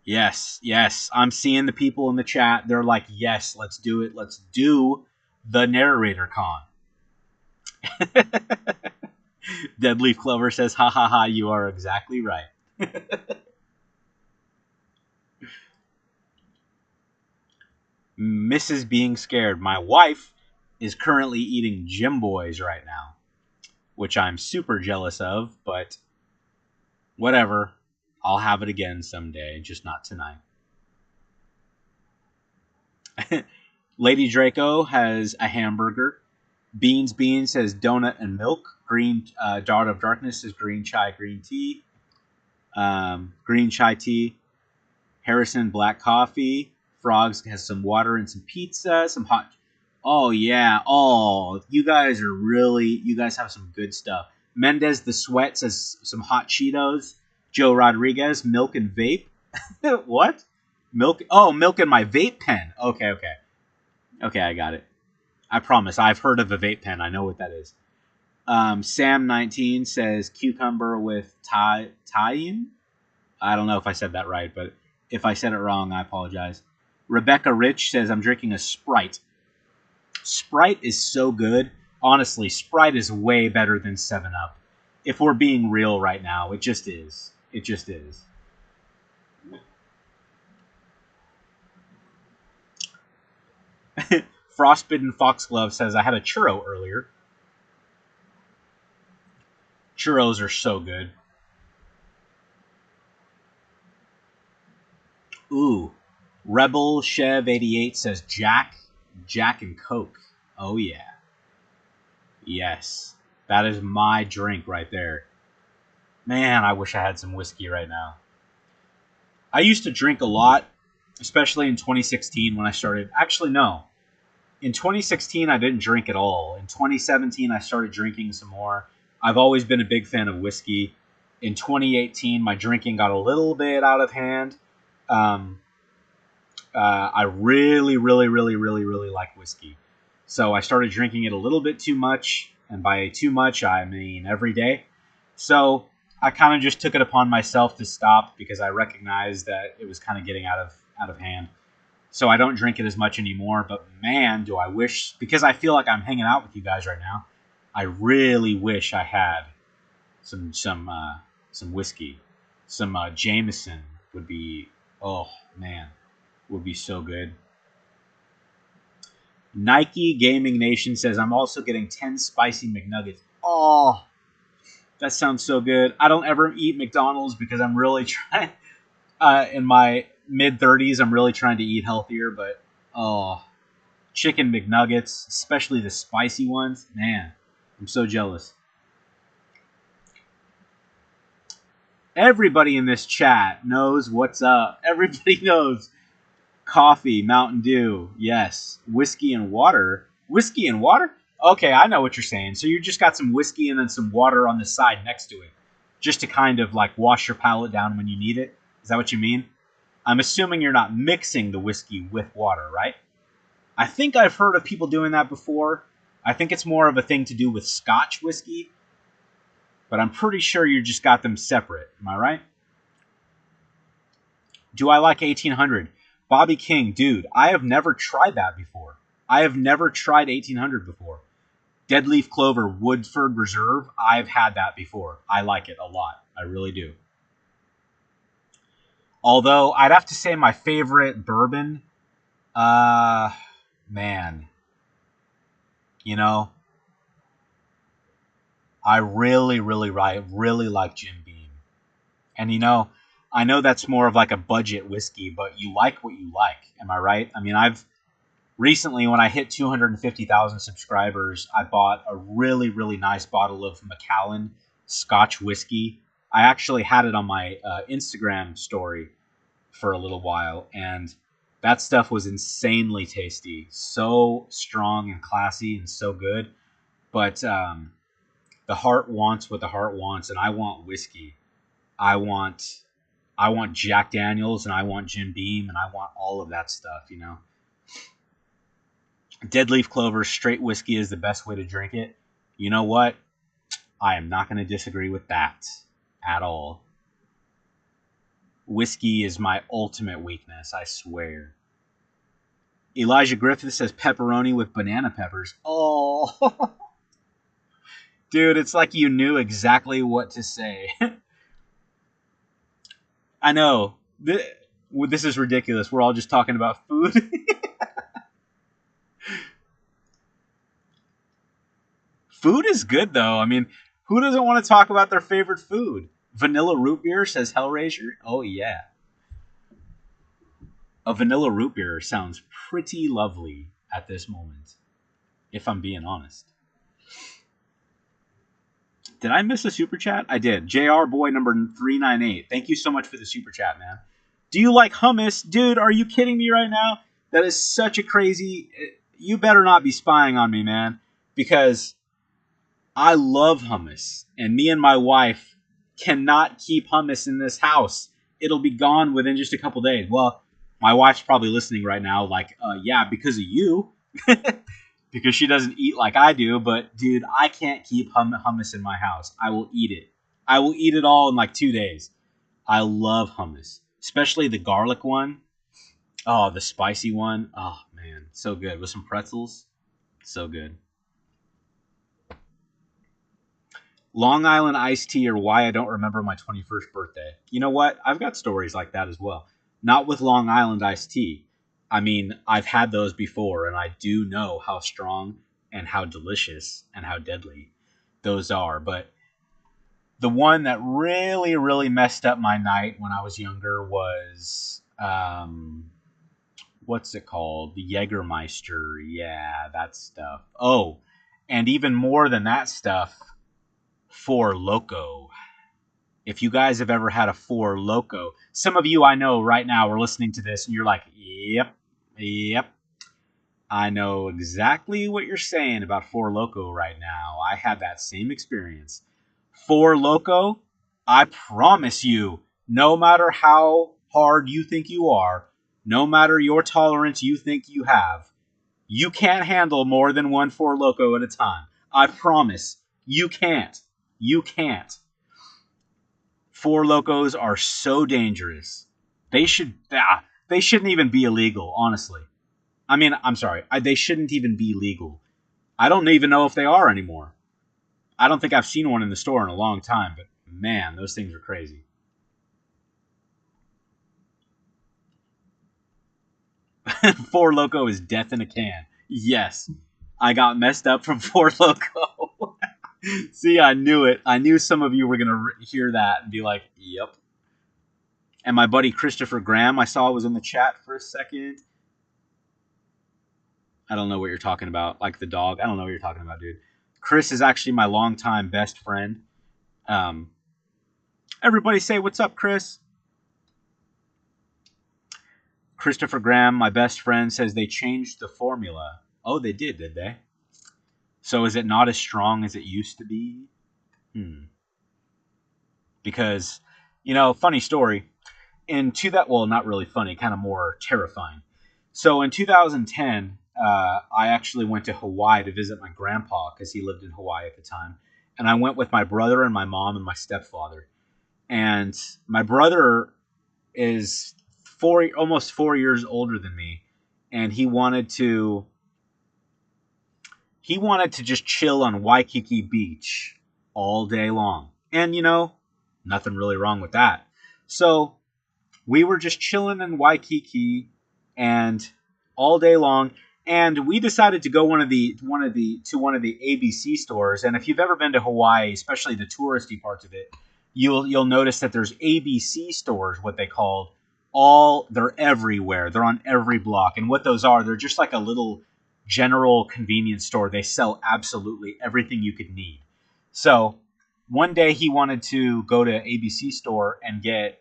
Yes, I'm seeing the people in the chat. They're like, yes, let's do it. Let's do the Narrator Con. Deadleaf Clover says, ha ha ha, you are exactly right. Mrs. Being Scared. My wife is currently eating Jim Boys right now, which I'm super jealous of, but whatever. I'll have it again someday, just not tonight. Lady Draco has a hamburger. Beans says donut and milk. Green Dart of Darkness says green chai, green tea. Green chai tea. Harrison, black coffee. Frogs has some water and some pizza, some hot. Oh yeah. Oh, you guys have some good stuff. Mendez the Sweat says some hot Cheetos. Joe Rodriguez, milk and vape. What? Milk? Oh, milk in my vape pen. Okay, I got it. I promise. I've heard of a vape pen. I know what that is. Sam19 says cucumber with Thai. I don't know if I said that right, but if I said it wrong, I apologize. Rebecca Rich says I'm drinking a Sprite. Sprite is so good. Honestly, Sprite is way better than 7-Up. If we're being real right now, it just is. It just is. Frostbitten Foxglove says, I had a churro earlier. Churros are so good. Ooh. Rebel Chev 88 says, Jack and Coke. Oh, yeah. Yes. That is my drink right there. Man, I wish I had some whiskey right now. I used to drink a lot, especially in 2016 when I started. Actually, no. In 2016, I didn't drink at all. In 2017, I started drinking some more. I've always been a big fan of whiskey. In 2018, my drinking got a little bit out of hand. I really like whiskey. So I started drinking it a little bit too much. And by too much, I mean every day. So I kind of just took it upon myself to stop because I recognized that it was kind of getting out of hand. So I don't drink it as much anymore. But man, do I wish, because I feel like I'm hanging out with you guys right now. I really wish I had some whiskey, some Jameson would be. Oh man, would be so good. Nike Gaming Nation says I'm also getting 10 spicy McNuggets. Oh, that sounds so good. I don't ever eat McDonald's because I'm really trying. In my mid-30s, I'm really trying to eat healthier. But oh, chicken McNuggets, especially the spicy ones, man, I'm so jealous. Everybody in this chat knows what's up. Everybody knows coffee, Mountain Dew, yes. Whiskey and water. Whiskey and water? Okay, I know what you're saying. So you just got some whiskey and then some water on the side next to it, just to kind of like wash your palate down when you need it. Is that what you mean? I'm assuming you're not mixing the whiskey with water, right? I think I've heard of people doing that before. I think it's more of a thing to do with Scotch whiskey, but I'm pretty sure you just got them separate. Am I right? Do I like 1800? Bobby King, dude, I have never tried that before. I have never tried 1800 before. Deadleaf Clover, Woodford Reserve, I've had that before. I like it a lot. I really do. Although, I'd have to say my favorite bourbon, man, you know, I really like Jim Beam. And, I know that's more of like a budget whiskey, but you like what you like. Am I right? I mean, I've recently, when I hit 250,000 subscribers, I bought a really nice bottle of Macallan Scotch whiskey. I actually had it on my Instagram story for a little while, and that stuff was insanely tasty. So strong and classy and so good. But the heart wants what the heart wants, and I want whiskey. I want Jack Daniels, and I want Jim Beam, and I want all of that stuff, Deadleaf Clover straight whiskey is the best way to drink it. You know what? I am not going to disagree with that at all. Whiskey is my ultimate weakness, I swear. Elijah Griffith says pepperoni with banana peppers. Oh, dude, it's like you knew exactly what to say. I know. This is ridiculous. We're all just talking about food. Food is good, though. I mean, who doesn't want to talk about their favorite food? Vanilla root beer, says Hellraiser. Oh, yeah. A vanilla root beer sounds pretty lovely at this moment, if I'm being honest. Did I miss a super chat? I did. JR Boy number 398. Thank you so much for the super chat, man. Do you like hummus? Dude, are you kidding me right now? That is such a crazy... You better not be spying on me, man. Because I love hummus. And me and my wife cannot keep hummus in this house. It'll be gone within just a couple days. Well, my wife's probably listening right now like, yeah, because of you. Because she doesn't eat like I do. But, dude, I can't keep hummus in my house. I will eat it. I will eat it all in like 2 days. I love hummus. Especially the garlic one. Oh, the spicy one. Oh, man. So good. With some pretzels. So good. Long Island iced tea or why I don't remember my 21st birthday. You know what? I've got stories like that as well. Not with Long Island iced tea. I mean, I've had those before, and I do know how strong and how delicious and how deadly those are. But the one that really messed up my night when I was younger was, what's it called? The Jägermeister. Yeah, that stuff. Oh, and even more than that stuff, Four Loko. If you guys have ever had a Four Loko, some of you I know right now are listening to this and you're like, yep. I know exactly what you're saying about Four Loko right now. I had that same experience. Four Loko, I promise you, no matter how hard you think you are, no matter your tolerance you think you have, you can't handle more than one Four Loko at a time. I promise. You can't. You can't. Four Locos are so dangerous. They shouldn't even be illegal, honestly. I mean, I'm sorry. They shouldn't even be legal. I don't even know if they are anymore. I don't think I've seen one in the store in a long time, but man, those things are crazy. Four Loco is death in a can. Yes, I got messed up from Four Loco. See, I knew it. I knew some of you were going to hear that and be like, yep. And my buddy Christopher Graham, I saw was in the chat for a second. I don't know what you're talking about. Like the dog. I don't know what you're talking about, dude. Chris is actually my longtime best friend. Um, Everybody say what's up, Chris. Christopher Graham, my best friend, says they changed the formula. Oh, they did they? So is it not as strong as it used to be? Because, funny story. Well, not really funny, kind of more terrifying. So in 2010, I actually went to Hawaii to visit my grandpa because he lived in Hawaii at the time. And I went with my brother and my mom and my stepfather. And my brother is almost 4 years older than me, and he wanted to just chill on Waikiki Beach all day long. And nothing really wrong with that. So we were just chilling in Waikiki and all day long, and we decided to go one of the ABC stores. And if you've ever been to Hawaii, especially the touristy parts of it, you'll notice that there's ABC stores, what they call. They're everywhere. They're on every block. And what those are, they're just like a little general convenience store. They sell absolutely everything you could need. So one day he wanted to go to ABC store and get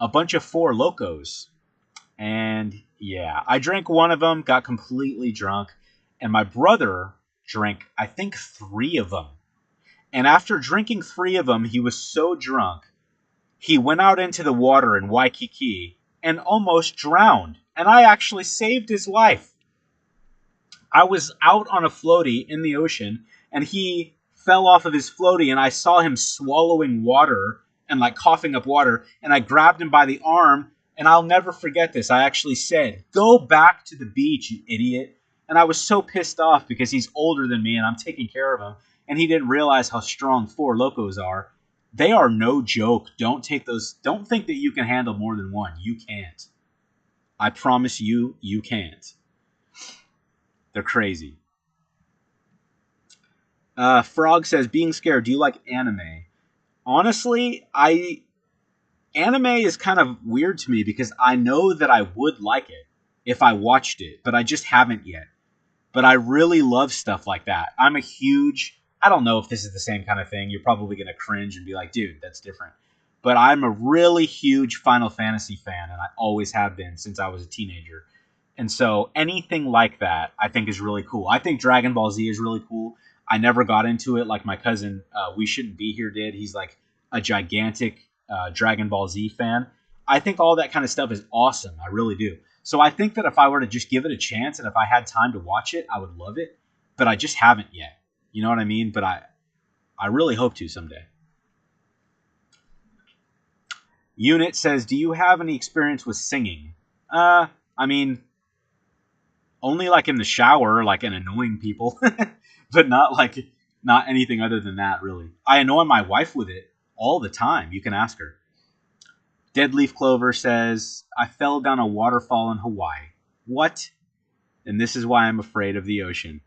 a bunch of Four Locos. And yeah, I drank one of them, got completely drunk. And my brother drank, I think, 3 of them. And after drinking 3 of them, he was so drunk, he went out into the water in Waikiki and almost drowned. And I actually saved his life. I was out on a floaty in the ocean, and he fell off of his floaty, and I saw him swallowing water and like coughing up water, and I grabbed him by the arm, and I'll never forget this. I actually said, "Go back to the beach, you idiot." And I was so pissed off because he's older than me and I'm taking care of him, and he didn't realize how strong Four Locos are. They are no joke. Don't think that you can handle more than one. You can't. I promise you, you can't. They're crazy. Frog says, being scared, do you like anime? Honestly, anime is kind of weird to me because I know that I would like it if I watched it, but I just haven't yet. But I really love stuff like that. I don't know if this is the same kind of thing. You're probably going to cringe and be like, dude, that's different. But I'm a really huge Final Fantasy fan, and I always have been since I was a teenager. And so anything like that, I think, is really cool. I think Dragon Ball Z is really cool. I never got into it like my cousin, We Shouldn't Be Here, did. He's like a gigantic Dragon Ball Z fan. I think all that kind of stuff is awesome. I really do. So I think that if I were to just give it a chance and if I had time to watch it, I would love it. But I just haven't yet. You know what I mean? But I really hope to someday. Unit says, do you have any experience with singing? I mean, only like in the shower, like in annoying people, but not anything other than that, really. I annoy my wife with it all the time. You can ask her. Deadleaf Clover says, I fell down a waterfall in Hawaii. What? And this is why I'm afraid of the ocean.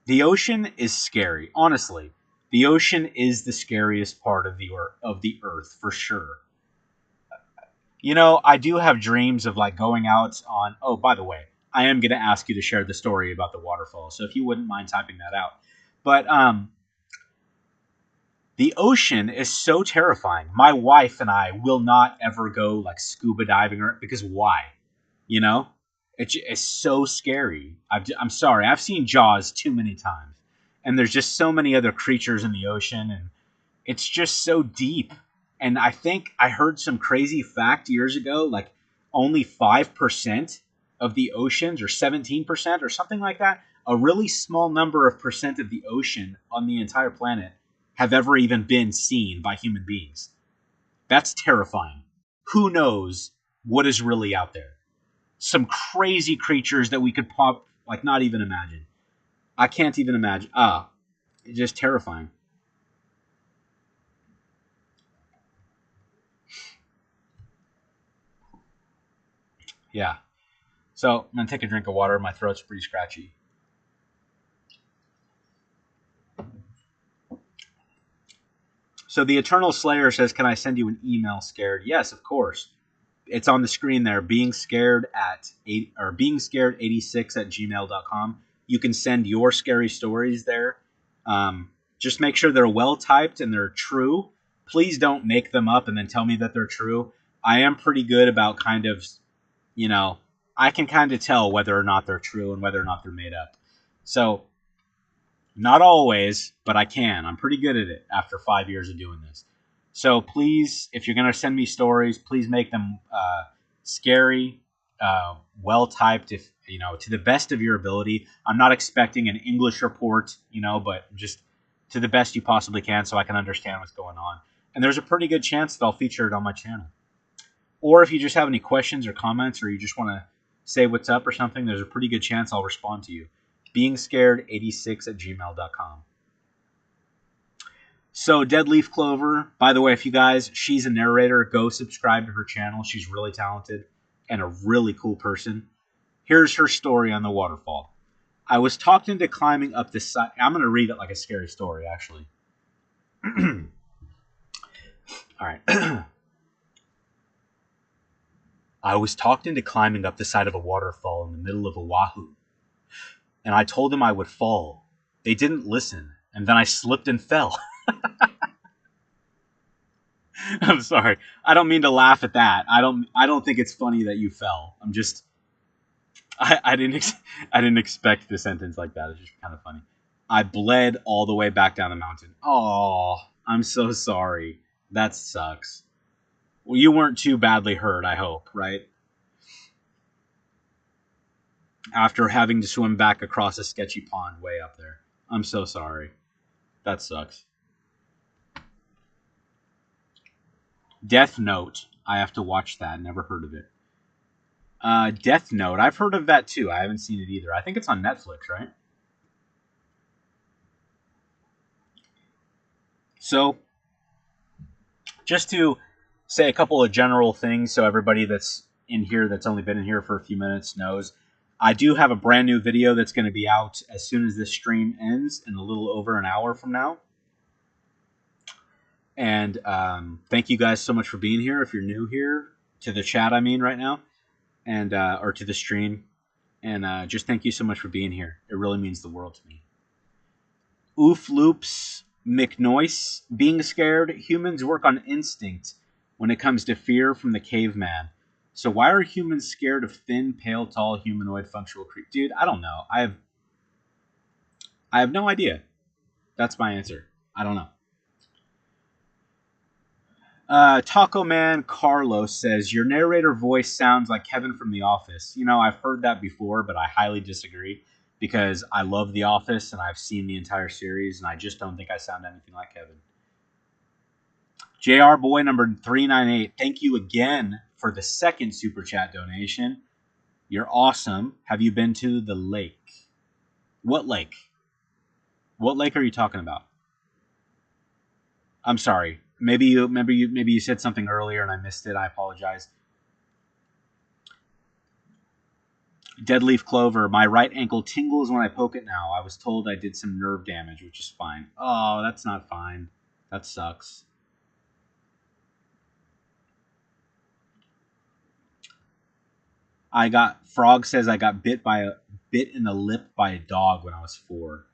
The ocean is scary. Honestly, the ocean is the scariest part of the earth for sure. I do have dreams of like going out on. Oh, by the way, I am going to ask you to share the story about the waterfall. So if you wouldn't mind typing that out. But the ocean is so terrifying. My wife and I will not ever go like scuba diving because why? It's so scary. I'm sorry. I've seen Jaws too many times. And there's just so many other creatures in the ocean. And it's just so deep. And I think I heard some crazy fact years ago, like only 5% of the oceans or 17% or something like that a really small number of percent of the ocean on the entire planet have ever even been seen by human beings. That's terrifying. Who knows what is really out there? Some crazy creatures that we could not even imagine. I can't even imagine. It's just terrifying. Yeah. So I'm gonna take a drink of water. My throat's pretty scratchy. So the Eternal Slayer says, "Can I send you an email, scared?" Yes, of course. It's on the screen there. Being scared at 8 or being scared 86 at gmail.com. You can send your scary stories there. Just make sure they're well typed and they're true. Please don't make them up and then tell me that they're true. I am pretty good about kind of, I can kind of tell whether or not they're true and whether or not they're made up. So, not always, but I can. I'm pretty good at it after 5 years of doing this. So please, if you're going to send me stories, please make them scary, well typed, if to the best of your ability. I'm not expecting an English report, but just to the best you possibly can, so I can understand what's going on. And there's a pretty good chance that I'll feature it on my channel. Or if you just have any questions or comments, or you just want to say what's up or something, there's a pretty good chance I'll respond to you. BeingScared86 at gmail.com. So, Dead Leaf Clover, by the way, if you guys, she's a narrator, go subscribe to her channel. She's really talented and a really cool person. Here's her story on the waterfall. I was talked into climbing up the side. I'm going to read it like a scary story, actually. All right. I was talked into climbing up the side of a waterfall in the middle of Oahu. And I told them I would fall. They didn't listen, and then I slipped and fell. I'm sorry. I don't mean to laugh at that. I don't think it's funny that you fell. I'm just I didn't expect the sentence like that. It's just kind of funny. I bled all the way back down the mountain. Oh, I'm so sorry. That sucks. Well, you weren't too badly hurt, I hope, right? After having to swim back across a sketchy pond way up there. I'm so sorry. That sucks. Death Note. I have to watch that. Never heard of it. Death Note. I've heard of that too. I haven't seen it either. I think it's on Netflix, right? So, just to say a couple of general things so everybody that's in here that's only been in here for a few minutes knows, I do have a brand new video that's going to be out as soon as this stream ends in a little over an hour from now. And thank you guys so much for being here. If you're new here to the chat, I mean, right now, and or to the stream, and just thank you so much for being here. It really means the world to me. Oof Loops McNoyce. Being scared, humans work on instinct when it comes to fear from the caveman. So why are humans scared of thin, pale, tall, humanoid, functional creatures? Dude, I don't know. I have no idea. That's my answer. I don't know. Taco Man Carlos says, your narrator voice sounds like Kevin from The Office. I've heard that before, but I highly disagree because I love The Office and I've seen the entire series and I just don't think I sound anything like Kevin. JR Boy number 398, thank you again for the second super chat donation. You're awesome. Have you been to the lake? What lake? What lake are you talking about? I'm sorry. Maybe you said something earlier and I missed it. I apologize. Deadleaf Clover. My right ankle tingles when I poke it now. I was told I did some nerve damage, which is fine. Oh, that's not fine. That sucks. Frog says I got bit in the lip by a dog when I was 4.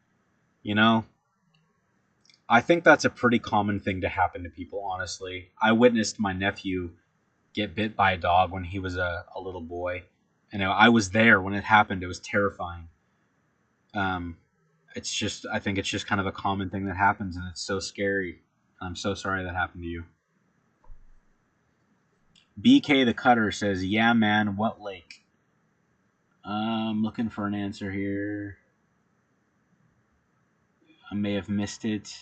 I think that's a pretty common thing to happen to people, honestly. I witnessed my nephew get bit by a dog when he was a little boy. And I was there when it happened. It was terrifying. I think it's just kind of a common thing that happens, and it's so scary. I'm so sorry that happened to you. BK the Cutter says, yeah, man, what lake? I'm looking for an answer here. I may have missed it.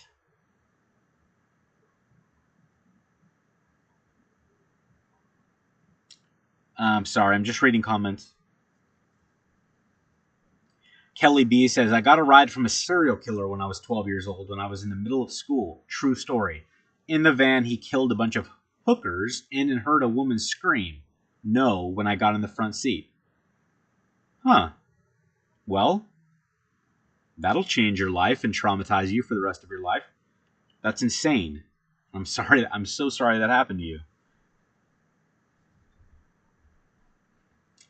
I'm sorry, I'm just reading comments. Kelly B says, I got a ride from a serial killer when I was 12 years old when I was in the middle of school. True story. In the van, he killed a bunch of hookers and heard a woman scream, no, when I got in the front seat. Huh. Well, that'll change your life and traumatize you for the rest of your life. That's insane. I'm sorry. I'm so sorry that happened to you.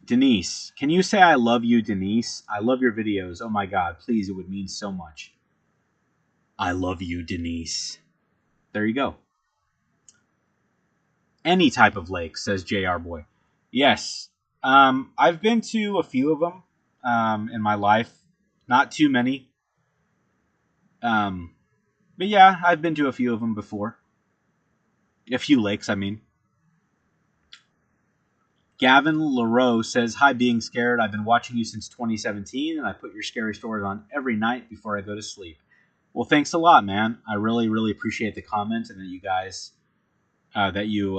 Denise, can you say I love you, Denise? I love your videos. Oh my god, please, it would mean so much. I love you, Denise. There you go. Any type of lake, says JR Boy. Yes. I've been to a few of them in my life. Not too many. But yeah, I've been to a few of them before. A few lakes, I mean. Gavin LaRoe says, hi, being scared. I've been watching you since 2017, and I put your scary stories on every night before I go to sleep. Well, thanks a lot, man. I really, really appreciate the comment and that you guys that you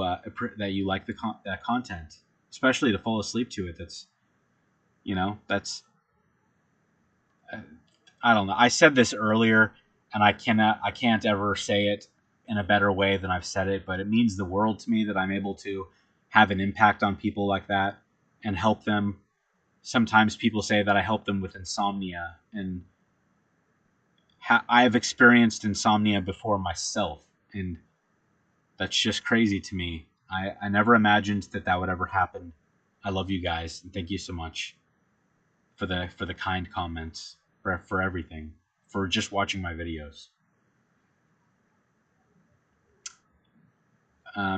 like that content, especially to fall asleep to it. That's I don't know. I said this earlier, and I can't ever say it in a better way than I've said it. But it means the world to me that I'm able to have an impact on people like that and help them. Sometimes people say that I help them with insomnia, and I've experienced insomnia before myself, and that's just crazy to me. I never imagined that would ever happen. I love you guys, and thank you so much for the kind comments, for everything, for just watching my videos.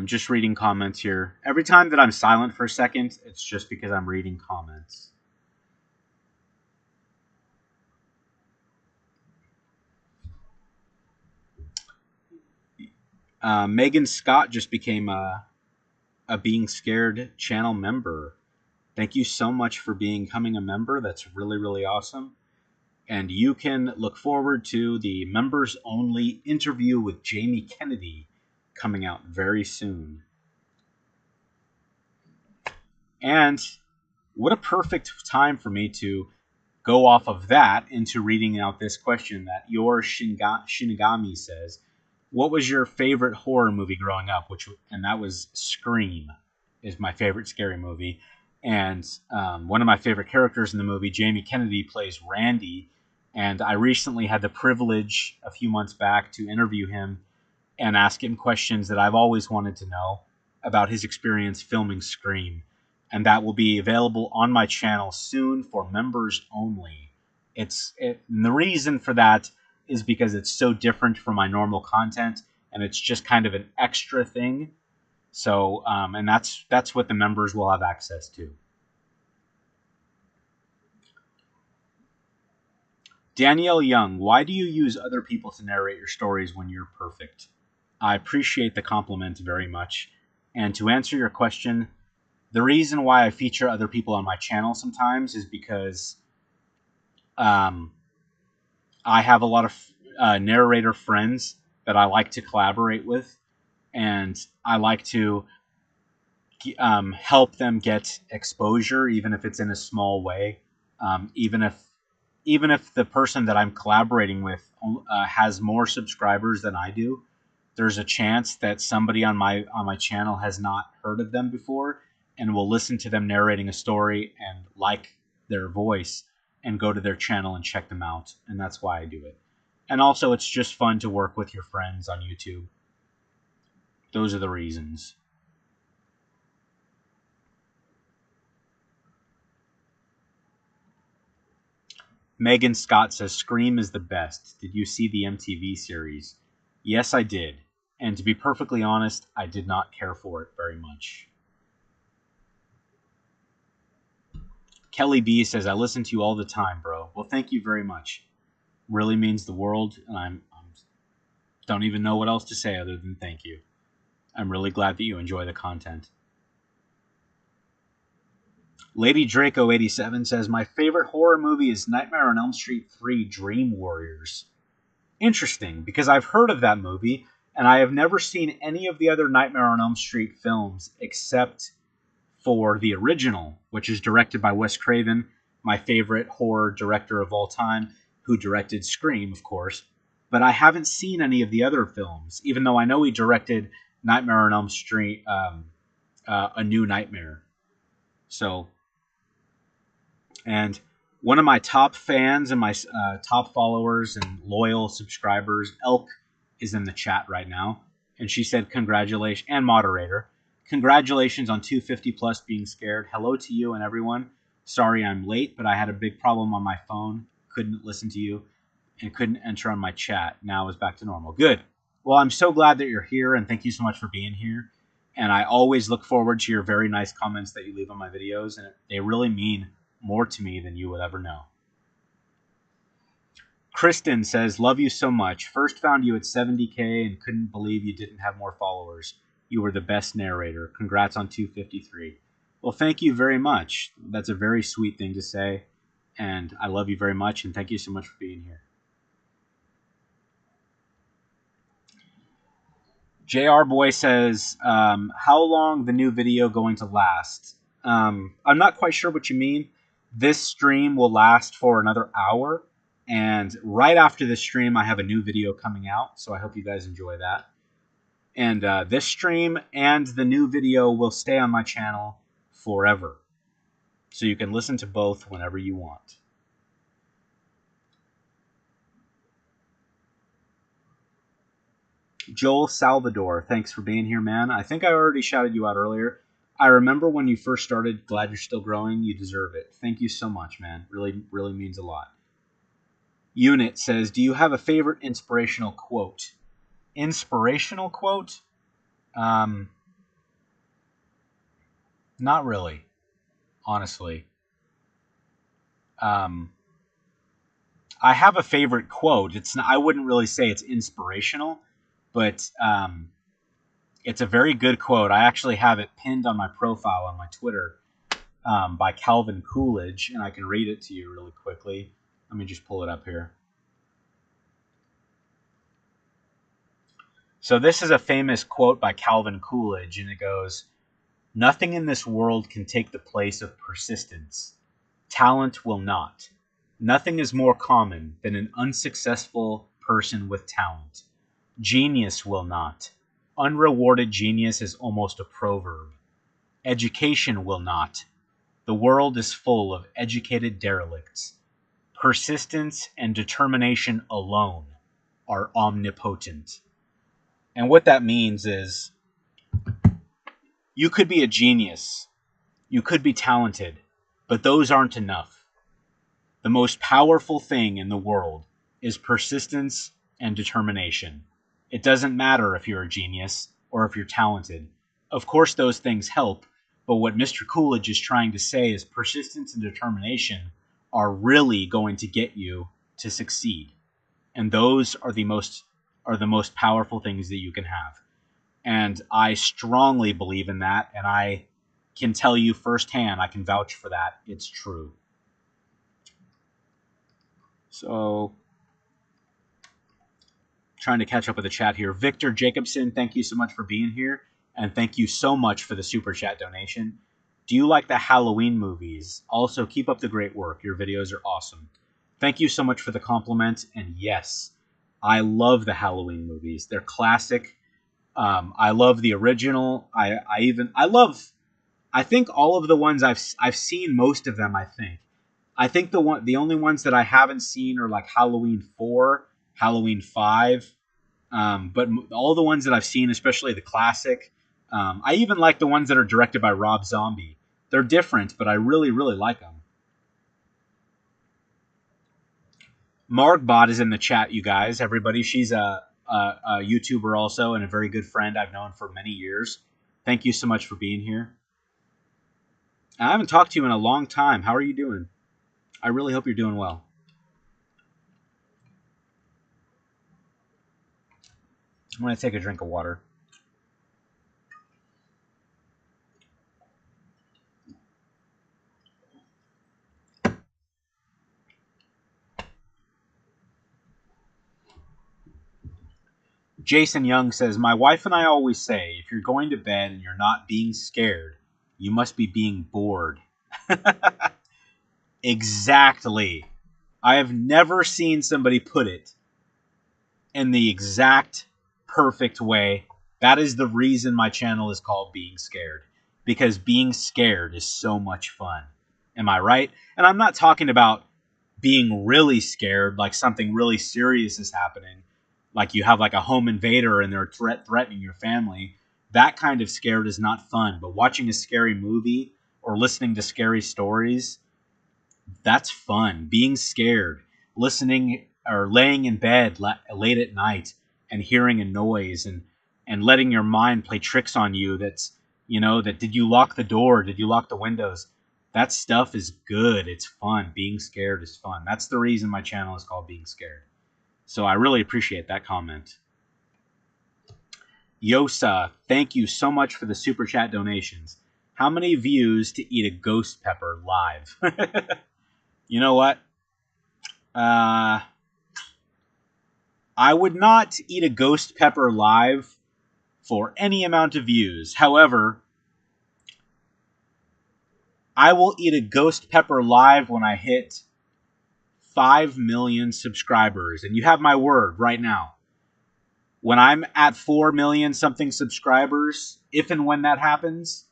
Just reading comments here. Every time that I'm silent for a second, it's just because I'm reading comments. Megan Scott just became a Being Scared channel member. Thank you so much for becoming a member. That's really, really awesome. And you can look forward to the members only interview with Jamie Kennedy coming out very soon. And what a perfect time for me to go off of that into reading out this question that your Shinigami says. What was your favorite horror movie growing up? And that was Scream, is my favorite scary movie. And one of my favorite characters in the movie, Jamie Kennedy, plays Randy. And I recently had the privilege a few months back to interview him and ask him questions that I've always wanted to know about his experience filming Scream. And that will be available on my channel soon for members only. And the reason for that is because it's so different from my normal content, and it's just kind of an extra thing. So, and that's what the members will have access to. Danielle Young, why do you use other people to narrate your stories when you're perfect? I appreciate the compliment very much. And to answer your question, the reason why I feature other people on my channel sometimes is because I have a lot of narrator friends that I like to collaborate with, and I like to help them get exposure, even if it's in a small way. Even if the person that I'm collaborating with has more subscribers than I do, there's a chance that somebody on my channel has not heard of them before and will listen to them narrating a story and like their voice and go to their channel and check them out. And that's why I do it. And also, it's just fun to work with your friends on YouTube. Those are the reasons. Megan Scott says, Scream is the best. Did you see the MTV series? Yes, I did. And to be perfectly honest, I did not care for it very much. Kelly B says, I listen to you all the time, bro. Well, thank you very much. Really means the world, and I don't even know what else to say other than thank you. I'm really glad that you enjoy the content. Lady Draco 87 says, my favorite horror movie is Nightmare on Elm Street 3 Dream Warriors. interesting because I've heard of that movie and I have never seen any of the other Nightmare on Elm Street films except for the original, which is directed by Wes Craven, my favorite horror director of all time, who directed Scream, of course. But I haven't seen any of the other films, even though I know he directed Nightmare on Elm Street, A New Nightmare. So, and one of my top fans and my top followers and loyal subscribers, Elk, is in the chat right now. And she said, congratulations, and moderator, congratulations on 250 plus being scared. Hello to you and everyone. Sorry I'm late, but I had a big problem on my phone. Couldn't listen to you and couldn't enter on my chat. Now it's back to normal. Good. Well, I'm so glad that you're here, and thank you so much for being here. And I always look forward to your very nice comments that you leave on my videos, and they really mean more to me than you would ever know. Kristen says, love you so much. First found you at 70K and couldn't believe you didn't have more followers. You were the best narrator. Congrats on 253. Well, thank you very much. That's a very sweet thing to say. And I love you very much, and thank you so much for being here. JR Boy says, how long the new video going to last? I'm not quite sure what you mean. This stream will last for another hour. And right after this stream, I have a new video coming out. So I hope you guys enjoy that. And this stream and the new video will stay on my channel forever. So you can listen to both whenever you want. Joel Salvador, thanks for being here, man. I think I already shouted you out earlier. I remember when you first started. Glad you're still growing. You deserve it. Thank you so much, man. Really, really means a lot. Unit says, do you have a favorite inspirational quote? Inspirational quote? Not really, honestly. I have a favorite quote. It's not, I wouldn't really say it's inspirational, but it's a very good quote. I actually have it pinned on my profile on my Twitter by Calvin Coolidge, and I can read it to you really quickly. Let me just pull it up here. So this is a famous quote by Calvin Coolidge, and it goes, nothing in this world can take the place of persistence. Talent will not. Nothing is more common than an unsuccessful person with talent. Genius will not. Unrewarded genius is almost a proverb. Education will not. The world is full of educated derelicts. Persistence and determination alone are omnipotent. And what that means is you could be a genius, you could be talented, but those aren't enough. The most powerful thing in the world is persistence and determination. It doesn't matter if you're a genius or if you're talented. Of course, those things help, but what Mr. Coolidge is trying to say is persistence and determination are really going to get you to succeed. And those are the most powerful things that you can have. And I strongly believe in that, and I can tell you firsthand, I can vouch for that. It's true. So, trying to catch up with the chat here. Victor Jacobson, thank you so much for being here, and thank you so much for the super chat donation. Do you like the Halloween movies? Also, keep up the great work. Your videos are awesome. Thank you so much for the compliment, and yes, I love the Halloween movies. They're classic. I love the original. I think all of the ones I've seen most of them. I think the only ones that I haven't seen are like Halloween 4, Halloween 5. But all the ones that I've seen, especially the classic, I even like the ones that are directed by Rob Zombie. They're different, but I really, really like them. Margbot is in the chat, you guys. Everybody, she's a YouTuber also and a very good friend I've known for many years. Thank you so much for being here. I haven't talked to you in a long time. How are you doing? I really hope you're doing well. I'm going to take a drink of water. Jason Young says, my wife and I always say, if you're going to bed and you're not being scared, you must be being bored. Exactly. I have never seen somebody put it in the exact perfect way. That is the reason my channel is called Being Scared. Because being scared is so much fun. Am I right? And I'm not talking about being really scared, like something really serious is happening. Like you have like a home invader and they're threatening your family. That kind of scared is not fun. But watching a scary movie or listening to scary stories, that's fun. Being scared, listening or laying in bed late at night and hearing a noise and letting your mind play tricks on you. That's, that did you lock the door? Did you lock the windows? That stuff is good. It's fun. Being scared is fun. That's the reason my channel is called Being Scared. So I really appreciate that comment. Yosa, thank you so much for the super chat donations. How many views to eat a ghost pepper live? You know what? I would not eat a ghost pepper live for any amount of views. However, I will eat a ghost pepper live when I hit 5 million subscribers. And you have my word right now. When I'm at 4 million something subscribers, if and when that happens,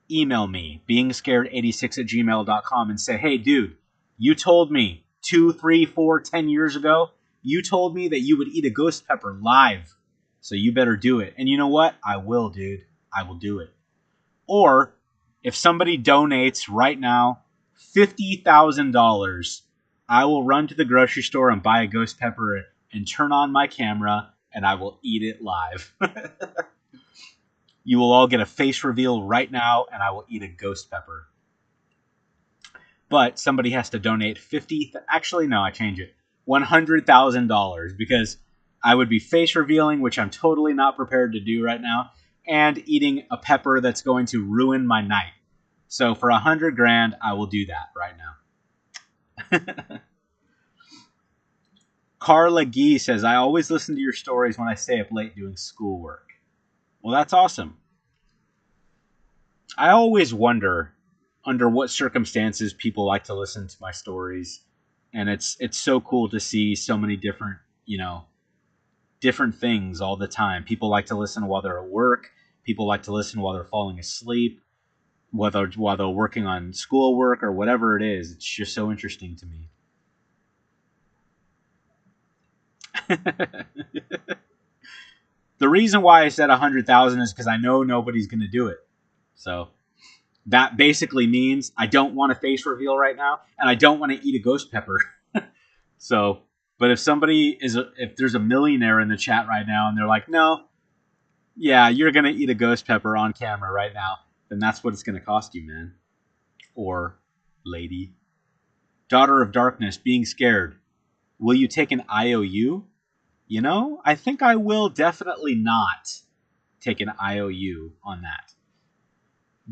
email me, beingscared86@gmail.com, and say, hey, dude, you told me 2, 3, 4, 10 years ago, you told me that you would eat a ghost pepper live. So you better do it. And you know what? I will, dude. I will do it. Or if somebody donates right now $50,000, I will run to the grocery store and buy a ghost pepper and turn on my camera and I will eat it live. You will all get a face reveal right now and I will eat a ghost pepper. But somebody has to donate actually no, I change it. $100,000 because I would be face revealing, which I'm totally not prepared to do right now, and eating a pepper that's going to ruin my night. So for $100,000, I will do that right now. Carla Gee says, I always listen to your stories when I stay up late doing schoolwork. Well, that's awesome. I always wonder under what circumstances people like to listen to my stories. And it's so cool to see so many different, different things all the time. People like to listen while they're at work. People like to listen while they're falling asleep, whether while they're working on schoolwork or whatever it is. It's just so interesting to me. The reason why I said 100,000 is because I know nobody's going to do it. So that basically means I don't want a face reveal right now, and I don't want to eat a ghost pepper. So, but if if there's a millionaire in the chat right now and they're like, no, yeah, you're going to eat a ghost pepper on camera right now, then that's what it's going to cost you, man. Or lady. Daughter of Darkness, being scared. Will you take an IOU? I think I will definitely not take an IOU on that.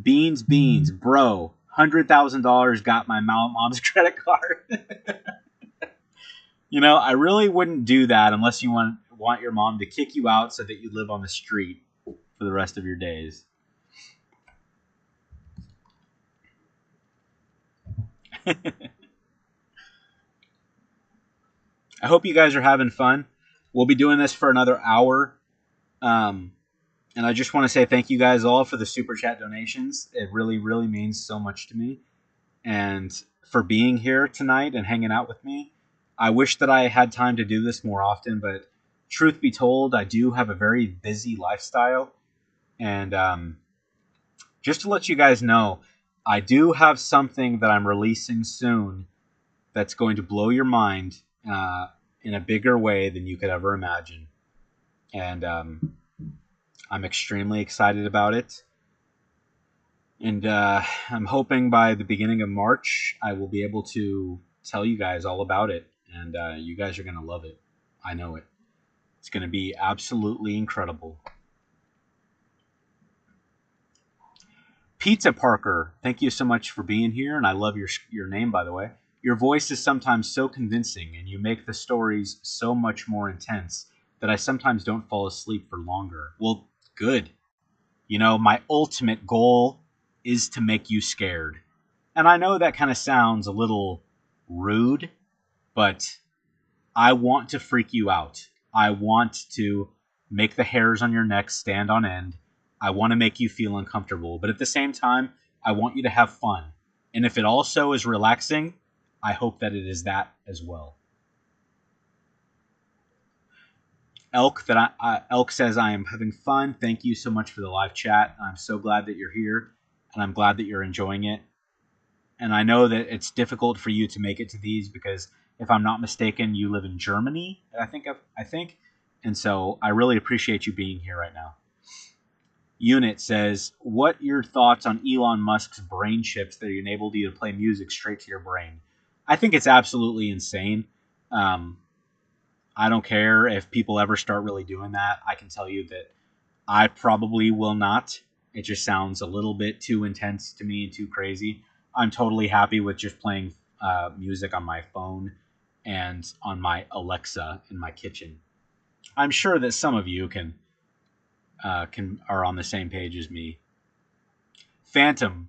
Beans, bro. $100,000 got my mom's credit card. I really wouldn't do that unless you want your mom to kick you out so that you live on the street for the rest of your days. I hope you guys are having fun. We'll be doing this for another hour. And I just want to say thank you guys all for the super chat donations. It really, really means so much to me. And for being here tonight and hanging out with me. I wish that I had time to do this more often, but truth be told, I do have a very busy lifestyle. And just to let you guys know, I do have something that I'm releasing soon that's going to blow your mind in a bigger way than you could ever imagine. And I'm extremely excited about it. And I'm hoping by the beginning of March, I will be able to tell you guys all about it. And you guys are going to love it. I know it. It's going to be absolutely incredible. Pizza Parker, thank you so much for being here. And I love your name, by the way. Your voice is sometimes so convincing, and you make the stories so much more intense that I sometimes don't fall asleep for longer. Well, good. You know, my ultimate goal is to make you scared. And I know that kind of sounds a little rude, but I want to freak you out. I want to make the hairs on your neck stand on end. I want to make you feel uncomfortable. But at the same time, I want you to have fun. And if it also is relaxing, I hope that it is that as well. Elk says, I am having fun. Thank you so much for the live chat. I'm so glad that you're here, and I'm glad that you're enjoying it. And I know that it's difficult for you to make it to these because, if I'm not mistaken, you live in Germany. I think, and so I really appreciate you being here right now. Unit says, what your thoughts on Elon Musk's brain chips that enable you to play music straight to your brain? I think it's absolutely insane. I don't care if people ever start really doing that. I can tell you that I probably will not. It just sounds a little bit too intense to me and too crazy. I'm totally happy with just playing music on my phone and on my Alexa in my kitchen. I'm sure that some of you are on the same page as me. Phantom,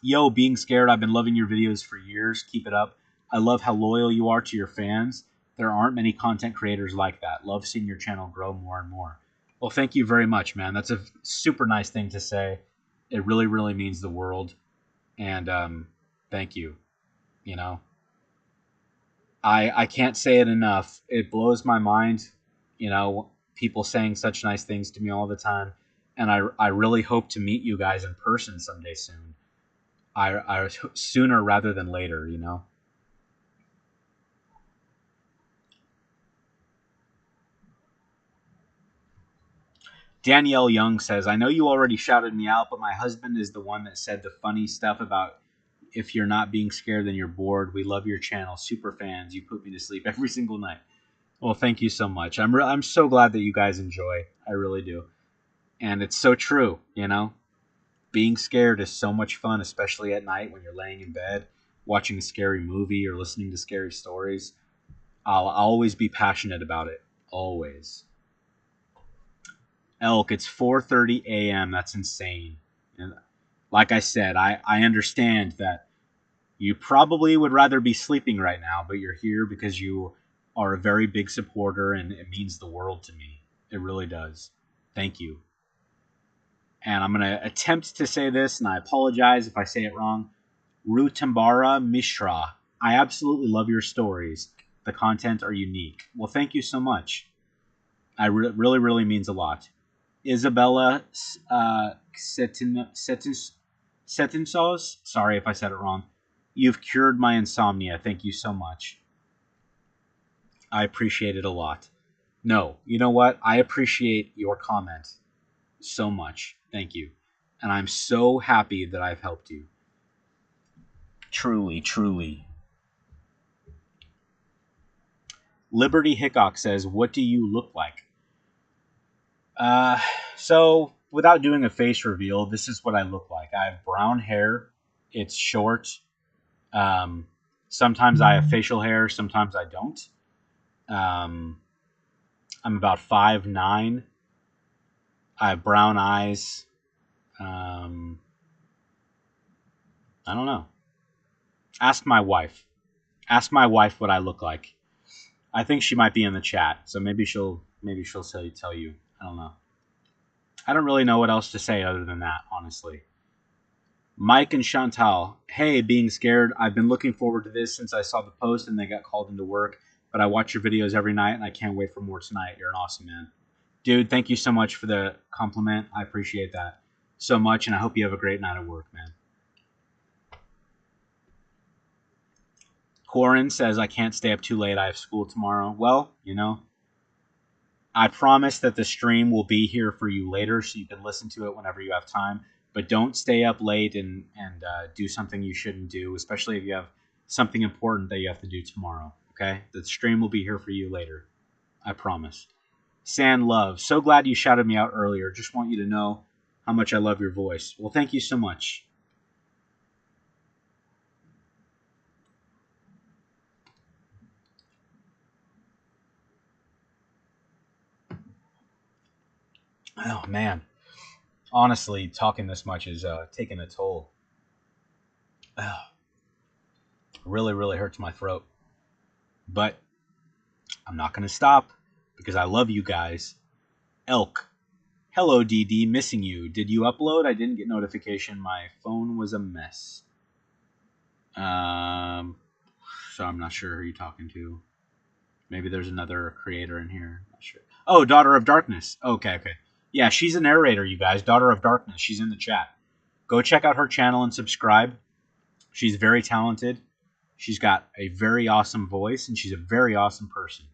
yo, being scared. I've been loving your videos for years. Keep it up. I love how loyal you are to your fans. There aren't many content creators like that. Love seeing your channel grow more and more. Well, thank you very much, man. That's a super nice thing to say. It really, really means the world. And thank you. You know, I can't say it enough. It blows my mind, you know, people saying such nice things to me all the time. And I really hope to meet you guys in person someday soon. I sooner rather than later, you know. Danielle Young says, I know you already shouted me out, but my husband is the one that said the funny stuff about if you're not being scared, then you're bored. We love your channel. Super fans. You put me to sleep every single night. Well, thank you so much. I'm so glad that you guys enjoy. I really do. And it's so true, you know? Being scared is so much fun, especially at night when you're laying in bed, watching a scary movie or listening to scary stories. I'll always be passionate about it. Always. Elk, it's 4:30 a.m. That's insane. And like I said, I understand that you probably would rather be sleeping right now, but you're here because you are a very big supporter, and it means the world to me. It really does. Thank you. And I'm going to attempt to say this, and I apologize if I say it wrong. Rutambara Mishra. I absolutely love your stories. The content are unique. Well, thank you so much. Really, really means a lot. Isabella Setinsos. Sorry if I said it wrong. You've cured my insomnia. Thank you so much. I appreciate it a lot. No, you know what? I appreciate your comment so much. Thank you. And I'm so happy that I've helped you. Truly, truly. Liberty Hickok says, what do you look like? So, without doing a face reveal, this is what I look like. I have brown hair. It's short. Sometimes I have facial hair. Sometimes I don't. I'm about 5'9". I have brown eyes. I don't know. Ask my wife. Ask my wife what I look like. I think she might be in the chat, so maybe she'll tell you. I don't know. I don't really know what else to say other than that, honestly. Mike and Chantal, hey, being scared. I've been looking forward to this since I saw the post and they got called into work. But I watch your videos every night and I can't wait for more tonight. You're an awesome man. Dude, thank you so much for the compliment. I appreciate that so much, and I hope you have a great night at work, man. Corin says, I can't stay up too late. I have school tomorrow. Well, you know, I promise that the stream will be here for you later so you can listen to it whenever you have time. But don't stay up late and do something you shouldn't do, especially if you have something important that you have to do tomorrow, okay? The stream will be here for you later. I promise. Sand Love, so glad you shouted me out earlier. Just want you to know how much I love your voice. Well, thank you so much. Oh man, honestly, talking this much is taking a toll. Oh, really, really hurts my throat. But I'm not going to stop because I love you guys. Elk. Hello, DD. Missing you. Did you upload? I didn't get notification. My phone was a mess. Um, so I'm not sure who you're talking to. Maybe there's another creator in here. Not sure. Oh, Daughter of Darkness. Okay, okay. Yeah, she's a narrator, you guys. Daughter of Darkness. She's in the chat. Go check out her channel and subscribe. She's very talented. She's got a very awesome voice, and she's a very awesome person.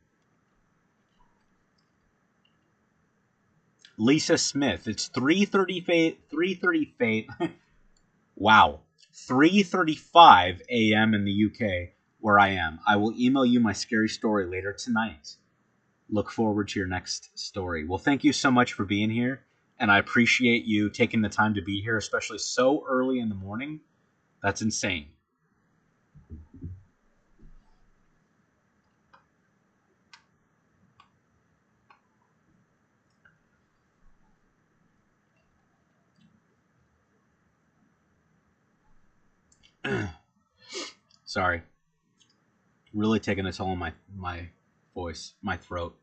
Lisa Smith. It's 3:30. 3:30. Wow. 3:35 a.m. in the UK, where I am. I will email you my scary story later tonight. Look forward to your next story. Well, thank you so much for being here, and I appreciate you taking the time to be here, especially so early in the morning. That's insane. Sorry. Really taking a toll on my voice, my throat.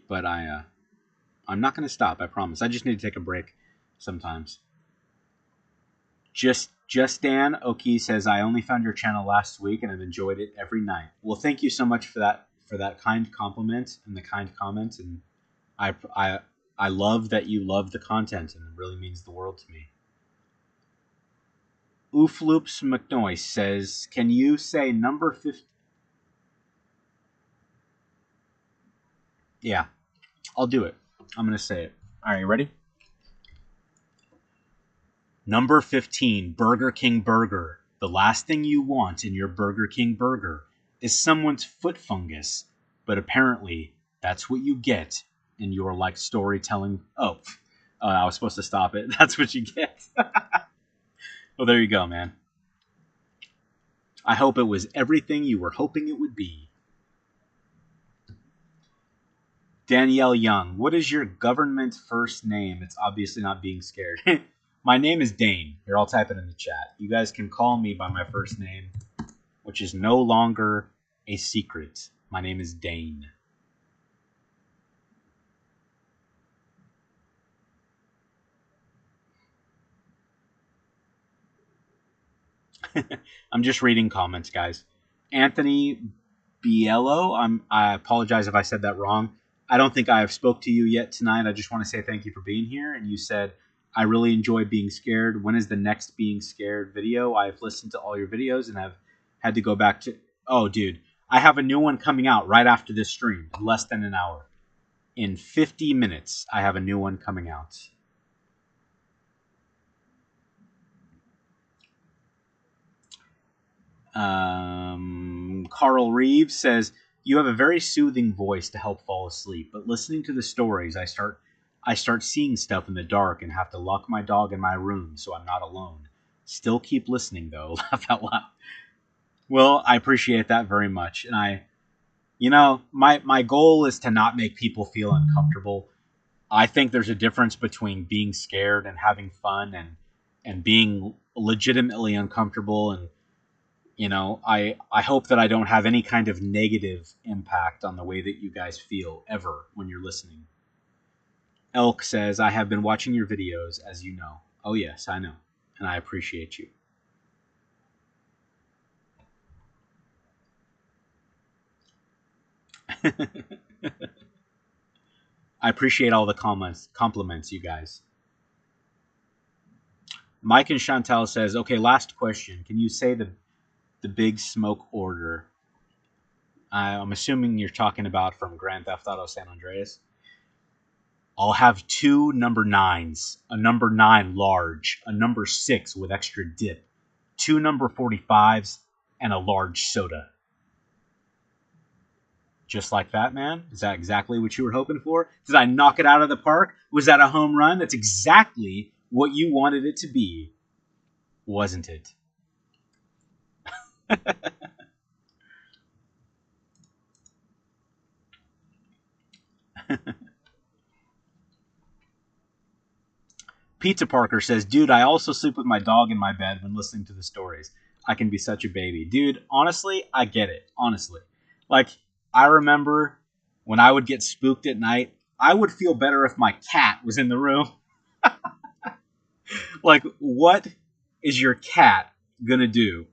But I'm not going to stop, I promise. I just need to take a break sometimes. Just Dan Oki says I only found your channel last week and I've enjoyed it every night. Well, thank you so much for that kind compliment and the kind comment, and I I I love that you love the content, and it really means the world to me. Oofloops McNoy says, "Can you say number 50?" Yeah, I'll do it. I'm gonna say it. All right, you ready? Number 15, Burger King Burger. The last thing you want in your Burger King burger is someone's foot fungus, but apparently that's what you get in your like storytelling. Oh, I was supposed to stop it. That's what you get. Well, there you go, man. I hope it was everything you were hoping it would be. Danielle Young, what is your government first name? It's obviously not being scared. My name is Dane. Here, I'll type it in the chat. You guys can call me by my first name, which is no longer a secret. My name is Dane. I'm just reading comments, guys. Anthony Biello, I apologize if I said that wrong. I don't think I have spoke to you yet tonight. I just want to say thank you for being here. And you said, I really enjoy being scared. When is the next being scared video? I've listened to all your videos and have had to go back to... Oh, dude. I have a new one coming out right after this stream. Less than an hour. In 50 minutes, I have a new one coming out. Carl Reeves says, you have a very soothing voice to help fall asleep, but listening to the stories, I start seeing stuff in the dark and have to lock my dog in my room so I'm not alone. Still keep listening though. Laugh out loud. Well, I appreciate that very much. And my goal is to not make people feel uncomfortable. I think there's a difference between being scared and having fun and being legitimately uncomfortable. And I hope that I don't have any kind of negative impact on the way that you guys feel ever when you're listening. Elk says, I have been watching your videos, as you know. Oh, yes, I know. And I appreciate you. I appreciate all the compliments, you guys. Mike and Chantel says, okay, last question. Can you say the big smoke order? I'm assuming you're talking about from Grand Theft Auto San Andreas. I'll have 2 number 9s, a number 9 large, a number 6 with extra dip, 2 number 45s, and a large soda. Just like that, man? Is that exactly what you were hoping for? Did I knock it out of the park? Was that a home run? That's exactly what you wanted it to be, wasn't it? Pizza Parker says, dude, I also sleep with my dog in my bed when listening to the stories. I can be such a baby. Dude, honestly, I get it. Honestly. Like, I remember when I would get spooked at night, I would feel better if my cat was in the room. Like, what is your cat gonna do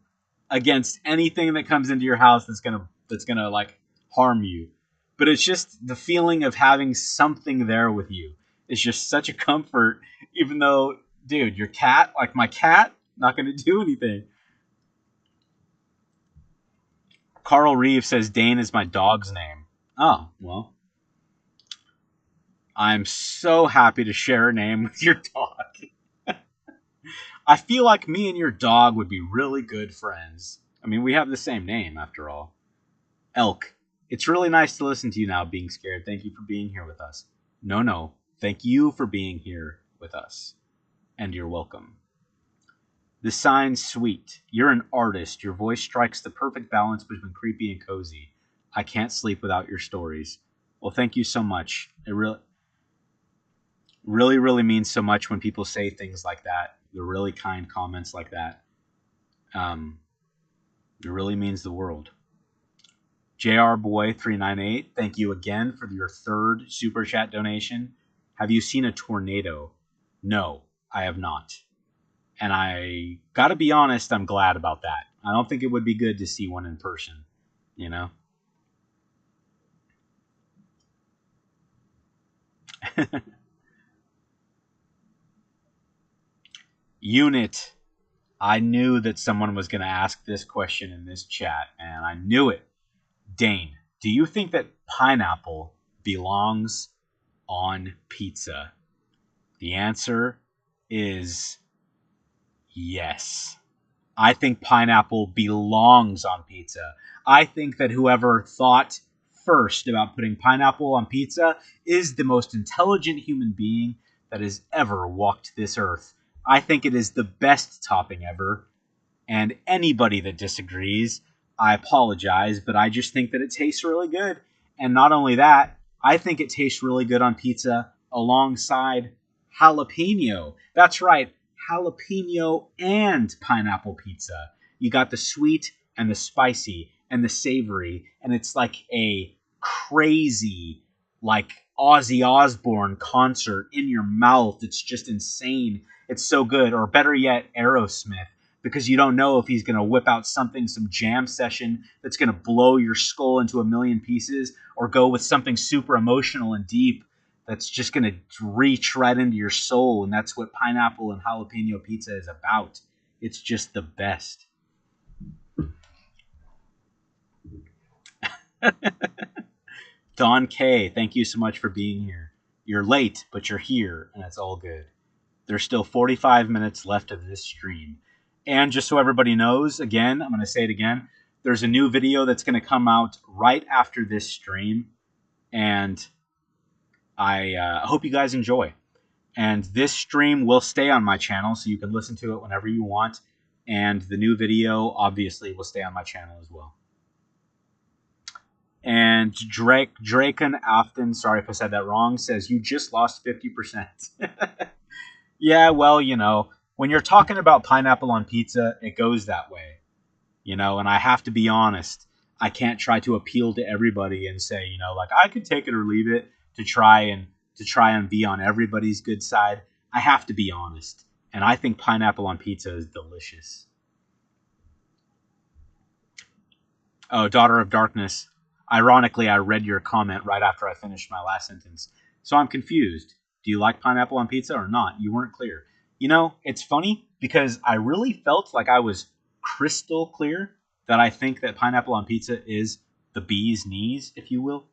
against anything that comes into your house that's gonna like harm you? But it's just the feeling of having something there with you. It's just such a comfort, even though, dude, your cat, like my cat, not gonna do anything. Carl Reeves says Dane is my dog's name. Oh, well, I'm so happy to share a name with your dog. I feel like me and your dog would be really good friends. I mean, we have the same name, after all. Elk. It's really nice to listen to you now being scared. Thank you for being here with us. No. Thank you for being here with us. And you're welcome. The sign's sweet. You're an artist. Your voice strikes the perfect balance between creepy and cozy. I can't sleep without your stories. Well, thank you so much. It really means so much when people say things like that. The really kind comments like that. It really means the world. JR Boy 398, thank you again for your third super chat donation. Have you seen a tornado? No, I have not. And I gotta be honest, I'm glad about that. I don't think it would be good to see one in person, you know? Unit. I knew that someone was going to ask this question in this chat, and I knew it. Dane, do you think that pineapple belongs on pizza? The answer is yes. I think pineapple belongs on pizza. I think that whoever thought first about putting pineapple on pizza is the most intelligent human being that has ever walked this earth. I think it is the best topping ever. And anybody that disagrees, I apologize, but I just think that it tastes really good. And not only that, I think it tastes really good on pizza alongside jalapeno. That's right, jalapeno and pineapple pizza. You got the sweet and the spicy and the savory, and it's like a crazy, like Ozzy Osbourne concert in your mouth. It's just insane. It's so good. Or better yet, Aerosmith, because you don't know if he's going to whip out something, some jam session that's going to blow your skull into a million pieces, or go with something super emotional and deep that's just going to reach right into your soul. And that's what pineapple and jalapeno pizza is about. It's just the best. Don K, thank you so much for being here. You're late, but you're here, and it's all good. There's still 45 minutes left of this stream. And just so everybody knows, again, I'm going to say it again, there's a new video that's going to come out right after this stream. And I hope you guys enjoy. And this stream will stay on my channel, so you can listen to it whenever you want. And the new video, obviously, will stay on my channel as well. And Draken Afton, sorry if I said that wrong, says, you just lost 50%. Yeah, well, you know, when you're talking about pineapple on pizza, it goes that way. You know, and I have to be honest. I can't try to appeal to everybody and say, you know, like I could take it or leave it to try and be on everybody's good side. I have to be honest. And I think pineapple on pizza is delicious. Oh, Daughter of Darkness. Ironically, I read your comment right after I finished my last sentence. So I'm confused. Do you like pineapple on pizza or not? You weren't clear. You know, it's funny because I really felt like I was crystal clear that I think that pineapple on pizza is the bee's knees, if you will.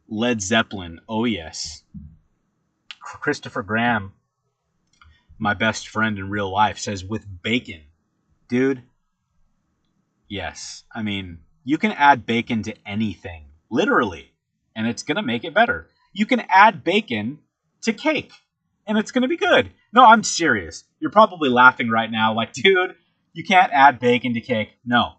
Led Zeppelin. Oh, yes. Christopher Graham, my best friend in real life, says with bacon. Dude, yes. I mean, you can add bacon to anything, literally, and it's going to make it better. You can add bacon to cake, and it's going to be good. No, I'm serious. You're probably laughing right now like, dude, you can't add bacon to cake. No,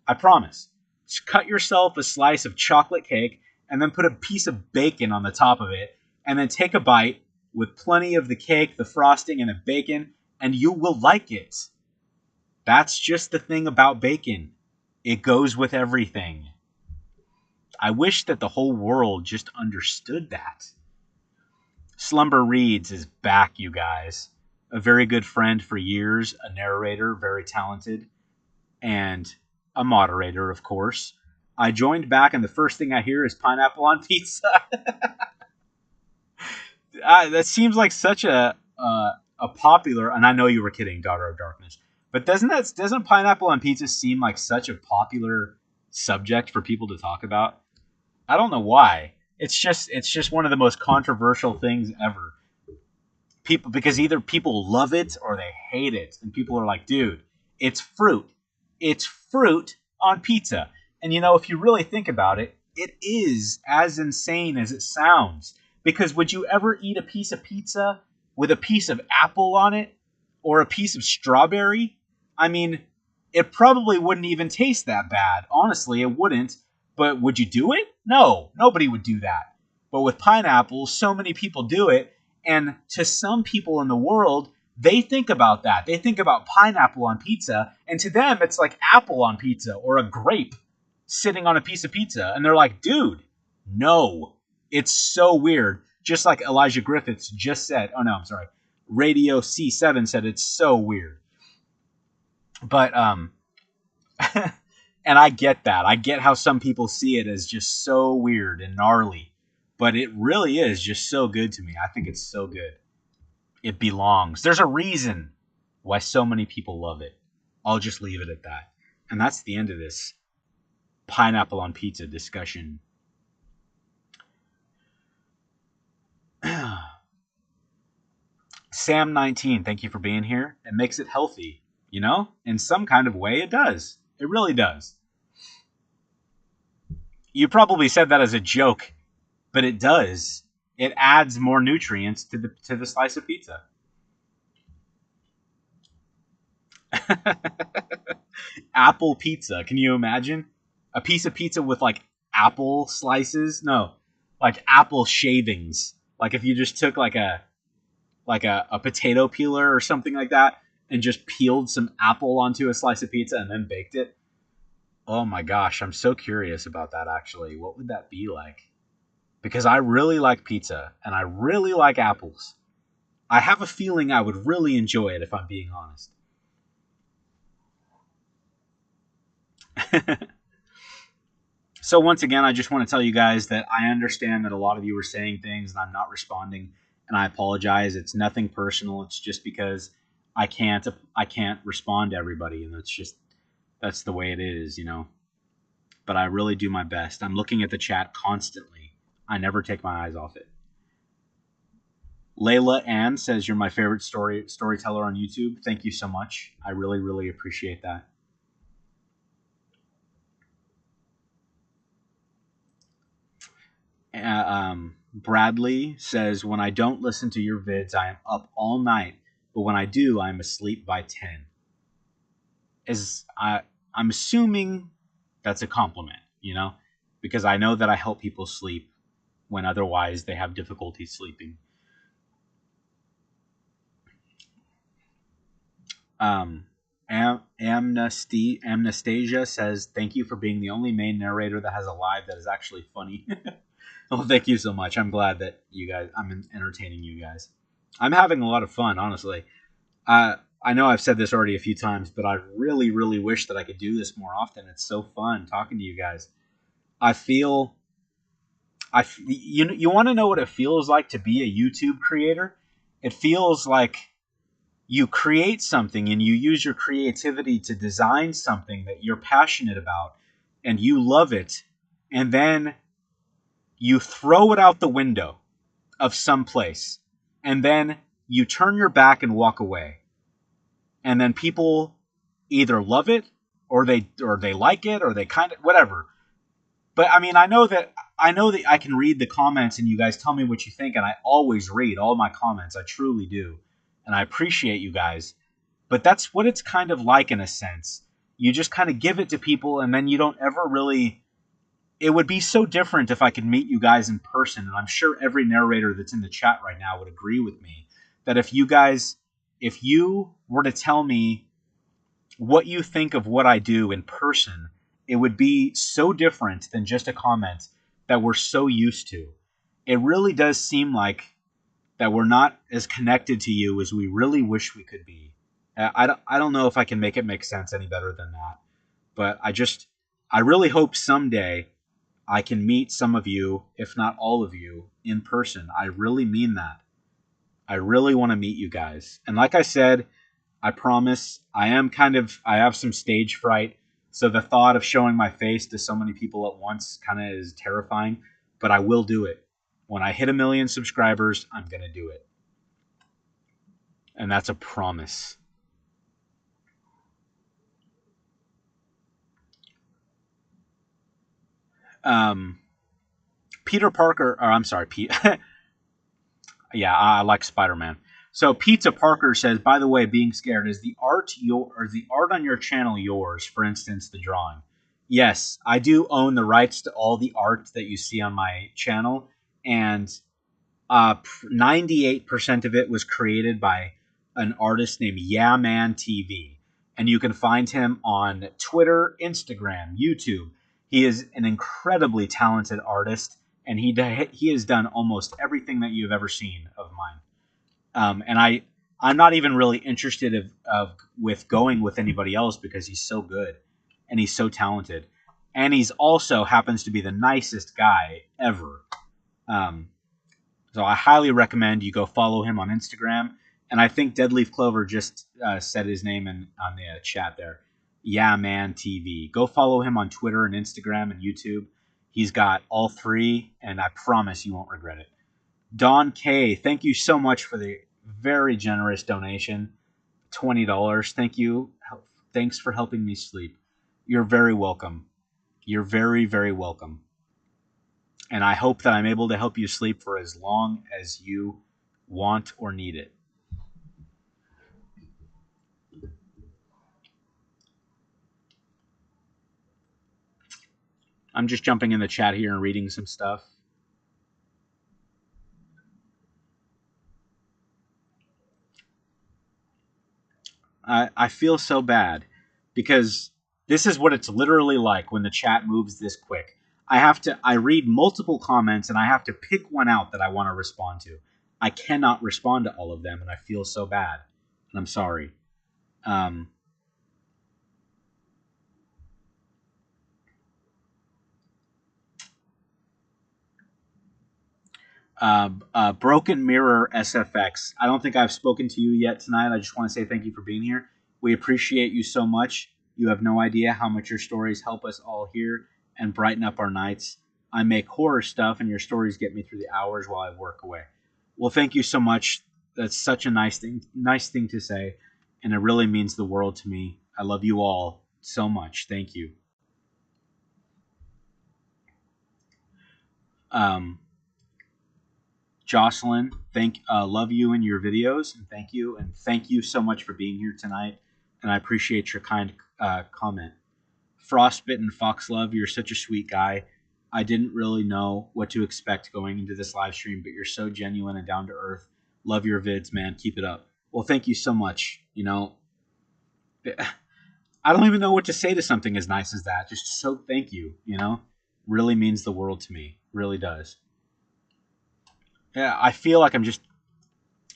I promise. Just cut yourself a slice of chocolate cake and then put a piece of bacon on the top of it, and then take a bite with plenty of the cake, the frosting, and a bacon, and you will like it. That's just the thing about bacon. It goes with everything. I wish that the whole world just understood that. Slumber Reads is back, you guys. A very good friend for years, a narrator, very talented, and a moderator, of course. I joined back, and the first thing I hear is pineapple on pizza. That seems like such a popular, and I know you were kidding, Daughter of Darkness, but doesn't pineapple on pizza seem like such a popular subject for people to talk about? I don't know why. It's just one of the most controversial things ever. People, because either people love it or they hate it, and people are like, dude, it's fruit. It's fruit on pizza. And if you really think about it, it is as insane as it sounds. Because would you ever eat a piece of pizza with a piece of apple on it or a piece of strawberry? I mean, it probably wouldn't even taste that bad. Honestly, it wouldn't. But would you do it? No, nobody would do that. But with pineapple, so many people do it. And to some people in the world, they think about that. They think about pineapple on pizza. And to them, it's like apple on pizza or a grape sitting on a piece of pizza. And they're like, dude, no. It's so weird. Just like Elijah Griffiths just said. Oh, no, I'm sorry. Radio C7 said it's so weird. But, and I get that. I get how some people see it as just so weird and gnarly. But it really is just so good to me. I think it's so good. It belongs. There's a reason why so many people love it. I'll just leave it at that. And that's the end of this pineapple on pizza discussion. Sam19, thank you for being here. It makes it healthy. In some kind of way, it does. It really does. You probably said that as a joke, but it does. It adds more nutrients to the slice of pizza. Apple pizza. Can you imagine? A piece of pizza with like apple slices? No, like apple shavings. Like if you just took like a potato peeler or something like that and just peeled some apple onto a slice of pizza and then baked it. Oh my gosh, I'm so curious about that actually. What would that be like? Because I really like pizza and I really like apples. I have a feeling I would really enjoy it if I'm being honest. So once again, I just want to tell you guys that I understand that a lot of you are saying things and I'm not responding, and I apologize. It's nothing personal. It's just because I can't respond to everybody, and that's the way it is, But I really do my best. I'm looking at the chat constantly. I never take my eyes off it. Layla Ann says you're my favorite storyteller on YouTube. Thank you so much. I really, really appreciate that. Bradley says, when I don't listen to your vids, I am up all night. But when I do, I'm asleep by 10. I'm assuming that's a compliment, because I know that I help people sleep when otherwise they have difficulty sleeping. Amnastasia says, thank you for being the only main narrator that has a live that is actually funny. Well, thank you so much. I'm glad that I'm entertaining you guys. I'm having a lot of fun, honestly. I know I've said this already a few times, but I really, really wish that I could do this more often. It's so fun talking to you guys. You want to know what it feels like to be a YouTube creator? It feels like you create something and you use your creativity to design something that you're passionate about and you love it, and then you throw it out the window of some place, and then you turn your back and walk away. And then people either love it or they like it or they kind of whatever. But I mean, I know that I can read the comments and you guys tell me what you think, and I always read all my comments. I truly do. And I appreciate you guys. But that's what it's kind of like in a sense. You just kind of give it to people and then you don't ever really it would be so different if I could meet you guys in person. And I'm sure every narrator that's in the chat right now would agree with me that if you were to tell me what you think of what I do in person, it would be so different than just a comment that we're so used to. It really does seem like that we're not as connected to you as we really wish we could be. I don't know if I can make it make sense any better than that, but I really hope someday I can meet some of you, if not all of you, in person. I really mean that. I really want to meet you guys. And like I said, I promise I have some stage fright. So the thought of showing my face to so many people at once kind of is terrifying, but I will do it. When I hit 1 million subscribers, I'm going to do it. And that's a promise. Peter Parker, or I'm sorry, Pete. Yeah, I like Spider-Man. So Pizza Parker says, by the way, being scared, is the art on your channel yours? For instance, the drawing. Yes, I do own the rights to all the art that you see on my channel, and 98% of it was created by an artist named Yeah Man TV, and you can find him on Twitter, Instagram, YouTube. He is an incredibly talented artist, and he has done almost everything that you've ever seen of mine. And I'm not even really interested with going with anybody else because he's so good and he's so talented, and he's also happens to be the nicest guy ever. So I highly recommend you go follow him on Instagram. And I think Deadleaf Clover just said his name on the chat there. Yeah Man TV. Go follow him on Twitter and Instagram and YouTube. He's got all three, and I promise you won't regret it. Don K, thank you so much for the very generous donation. $20. Thank you. Thanks for helping me sleep. You're very welcome. You're very, very welcome. And I hope that I'm able to help you sleep for as long as you want or need it. I'm just jumping in the chat here and reading some stuff. I feel so bad because this is what it's literally like when the chat moves this quick. I read multiple comments and I have to pick one out that I want to respond to. I cannot respond to all of them, and I feel so bad. And I'm sorry. Broken Mirror SFX. I don't think I've spoken to you yet tonight. I just want to say thank you for being here. We appreciate you so much. You have no idea how much your stories help us all here and brighten up our nights. I make horror stuff, and your stories get me through the hours while I work away. Well, thank you so much. That's such a nice thing to say, and it really means the world to me. I love you all so much. Thank you. Jocelyn, love you and your videos, and thank you so much for being here tonight, and I appreciate your kind comment. Frostbitten Foxlove, you're such a sweet guy. I didn't really know what to expect going into this live stream, but you're so genuine and down to earth. Love your vids, man. Keep it up. Well, thank you so much. You know, I don't even know what to say to something as nice as that. Just so thank you. You know, really means the world to me. Really does. Yeah, I feel like I'm just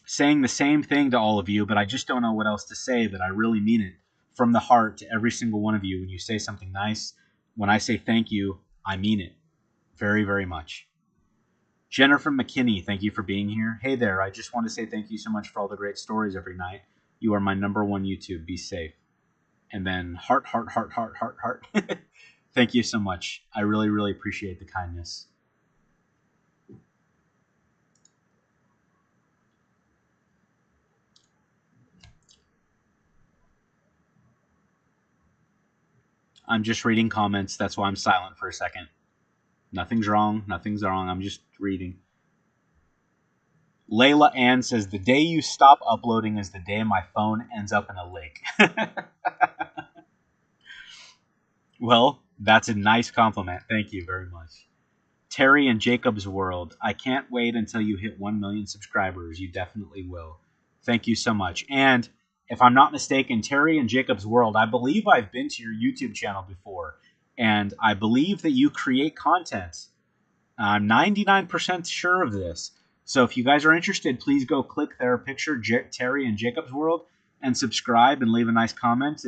saying the same thing to all of you, but I just don't know what else to say, that I really mean it from the heart to every single one of you. When you say something nice, when I say thank you, I mean it very, very much. Jennifer McKinney, thank you for being here. Hey there, I just want to say thank you so much for all the great stories every night. You are my number one YouTube. Be safe. And then heart. Thank you so much. I really, really appreciate the kindness. I'm just reading comments. That's why I'm silent for a second. Nothing's wrong. Nothing's wrong. I'm just reading. Layla Ann says, the day you stop uploading is the day my phone ends up in a lake. Well, That's a nice compliment. Thank you very much. Terry and Jacob's World. I can't wait until you hit 1 million subscribers. You definitely will. Thank you so much. And if I'm not mistaken, Terry and Jacob's World, I believe I've been to your YouTube channel before. And I believe that you create content. I'm 99% sure of this. So if you guys are interested, please go click their picture, Terry and Jacob's World, and subscribe and leave a nice comment.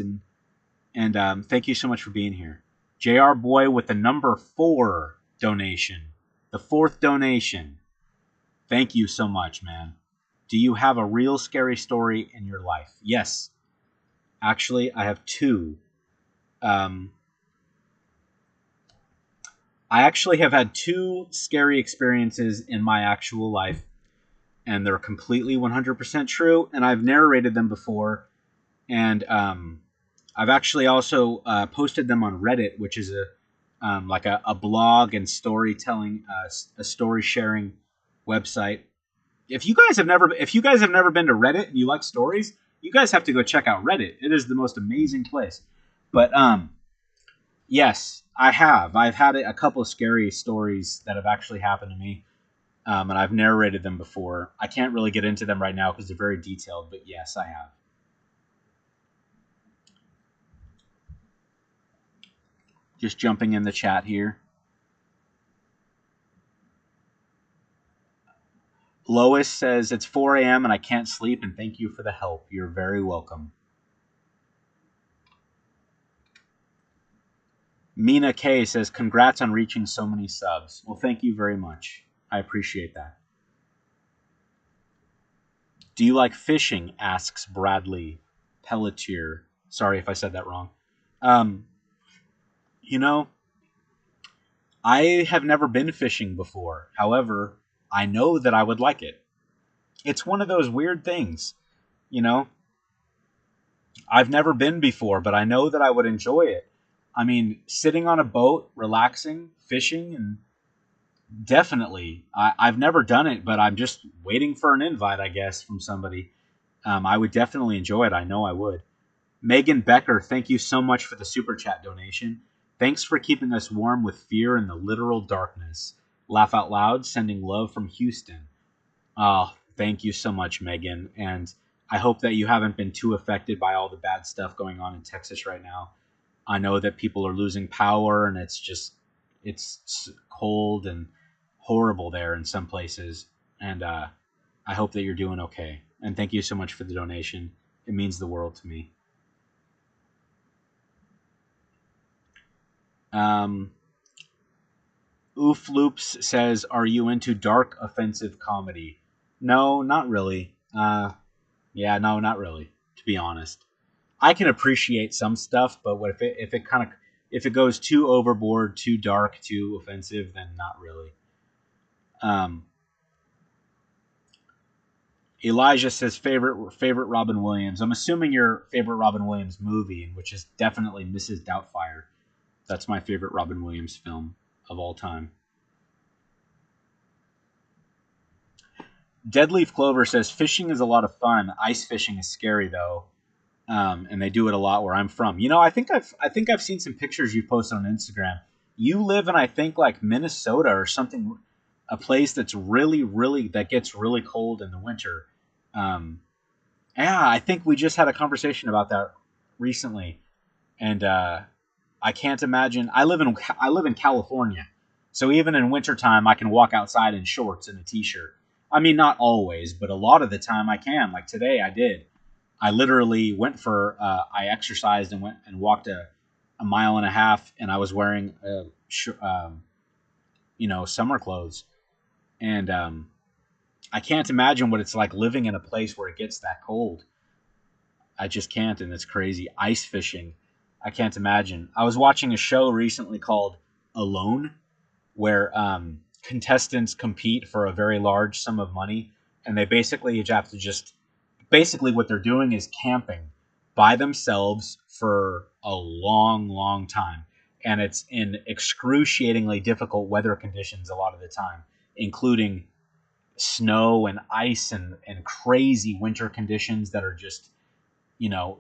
And thank you so much for being here. JR Boy with the number 4 donation. The 4th donation. Thank you so much, man. Do you have a real scary story in your life? Yes. Actually, I have 2. I actually have had 2 scary experiences in my actual life, and they're completely 100% true, and I've narrated them before, and I've actually also posted them on Reddit, which is a blog and storytelling, a story sharing website. If you guys have never been to Reddit and you like stories, you guys have to go check out Reddit. It is the most amazing place. But yes, I have. I've had a couple of scary stories that have actually happened to me, and I've narrated them before. I can't really get into them right now because they're very detailed, but yes, I have. Just jumping in the chat here. Lois says, it's 4 a.m. and I can't sleep, and thank you for the help. You're very welcome. Mina K says, congrats on reaching so many subs. Well, thank you very much. I appreciate that. Do you like fishing? Asks Bradley Pelletier. Sorry if I said that wrong. You know, I have never been fishing before. However, I know that I would like it. It's one of those weird things, you know? I've never been before, but I know that I would enjoy it. I mean, sitting on a boat, relaxing, fishing, and definitely. I've never done it, but I'm just waiting for an invite, I guess, from somebody. I would definitely enjoy it. I know I would. Megan Becker, thank you so much for the super chat donation. Thanks for keeping us warm with fear in the literal darkness. Laugh out loud, sending love from Houston. Oh, thank you so much, Megan. And I hope that you haven't been too affected by all the bad stuff going on in Texas right now. I know that people are losing power, and it's cold and horrible there in some places. And I hope that you're doing okay. And thank you so much for the donation. It means the world to me. Oof Loops says, are you into dark, offensive comedy? No, not really. Yeah, no, not really, to be honest. I can appreciate some stuff, but if it goes too overboard, too dark, too offensive, then not really. Elijah says favorite Robin Williams. I'm assuming your favorite Robin Williams movie, which is definitely Mrs. Doubtfire. That's my favorite Robin Williams film of all time. Deadleaf Clover says fishing is a lot of fun. Ice fishing is scary though, and they do it a lot where I'm from. You know, I think I've seen some pictures you posted on Instagram. You live in, I think, like Minnesota or something, a place that's that gets really cold in the winter. Yeah, I think we just had a conversation about that recently, and I can't imagine. I live in California, so even in wintertime, I can walk outside in shorts and a t-shirt. I mean, not always, but a lot of the time I can. Like today, I did. I literally went for. I exercised and went and walked a mile and a half, and I was wearing summer clothes, and I can't imagine what it's like living in a place where it gets that cold. I just can't, and it's crazy. Ice fishing, I can't imagine. I was watching a show recently called Alone, where contestants compete for a very large sum of money, and they basically have to just basically what they're doing is camping by themselves for a long, long time, and it's in excruciatingly difficult weather conditions a lot of the time, including snow and ice and crazy winter conditions that are just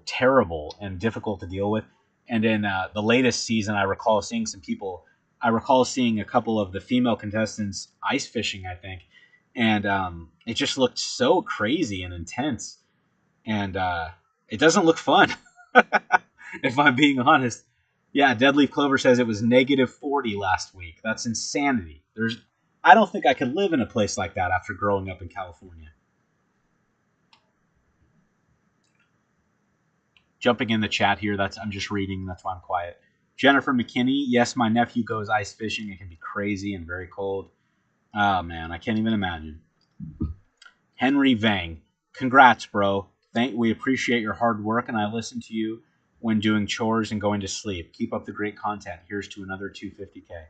terrible and difficult to deal with. And in the latest season, I recall seeing a couple of the female contestants ice fishing, I think, and it just looked so crazy and intense, and it doesn't look fun. If I'm being honest. Yeah, Deadleaf Clover says it was -40 last week. That's insanity. I don't think I could live in a place like that after growing up in California. Jumping in the chat here, I'm just reading, that's why I'm quiet. Jennifer McKinney, yes, my nephew goes ice fishing. It can be crazy and very cold. Oh man, I can't even imagine. Henry Vang, congrats, bro. We appreciate your hard work, and I listen to you when doing chores and going to sleep. Keep up the great content. Here's to another 250K.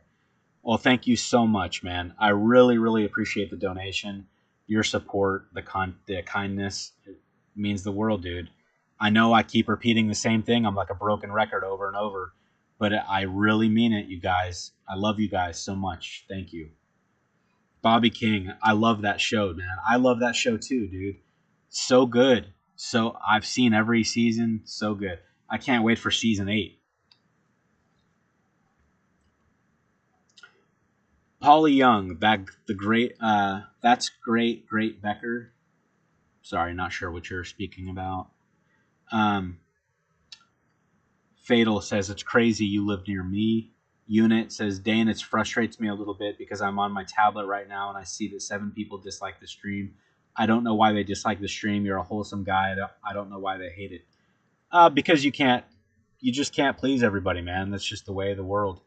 Well, thank you so much, man. I really, really appreciate the donation, your support, the kindness. It means the world, dude. I know I keep repeating the same thing. I'm like a broken record over and over, but I really mean it, you guys. I love you guys so much. Thank you. Bobby King, I love that show, man. I love that show too, dude. So good. So I've seen every season. So good. I can't wait for season 8. Polly Young, that's great Becker. Sorry, not sure what you're speaking about. Fatal says it's crazy you live near me. Unit says, Dane, it frustrates me a little bit because I'm on my tablet right now and I see that 7 people dislike the stream. I don't know why they dislike the stream. You're a wholesome guy. I don't know why they hate it. Because you just can't please everybody, man. That's just the way of the world.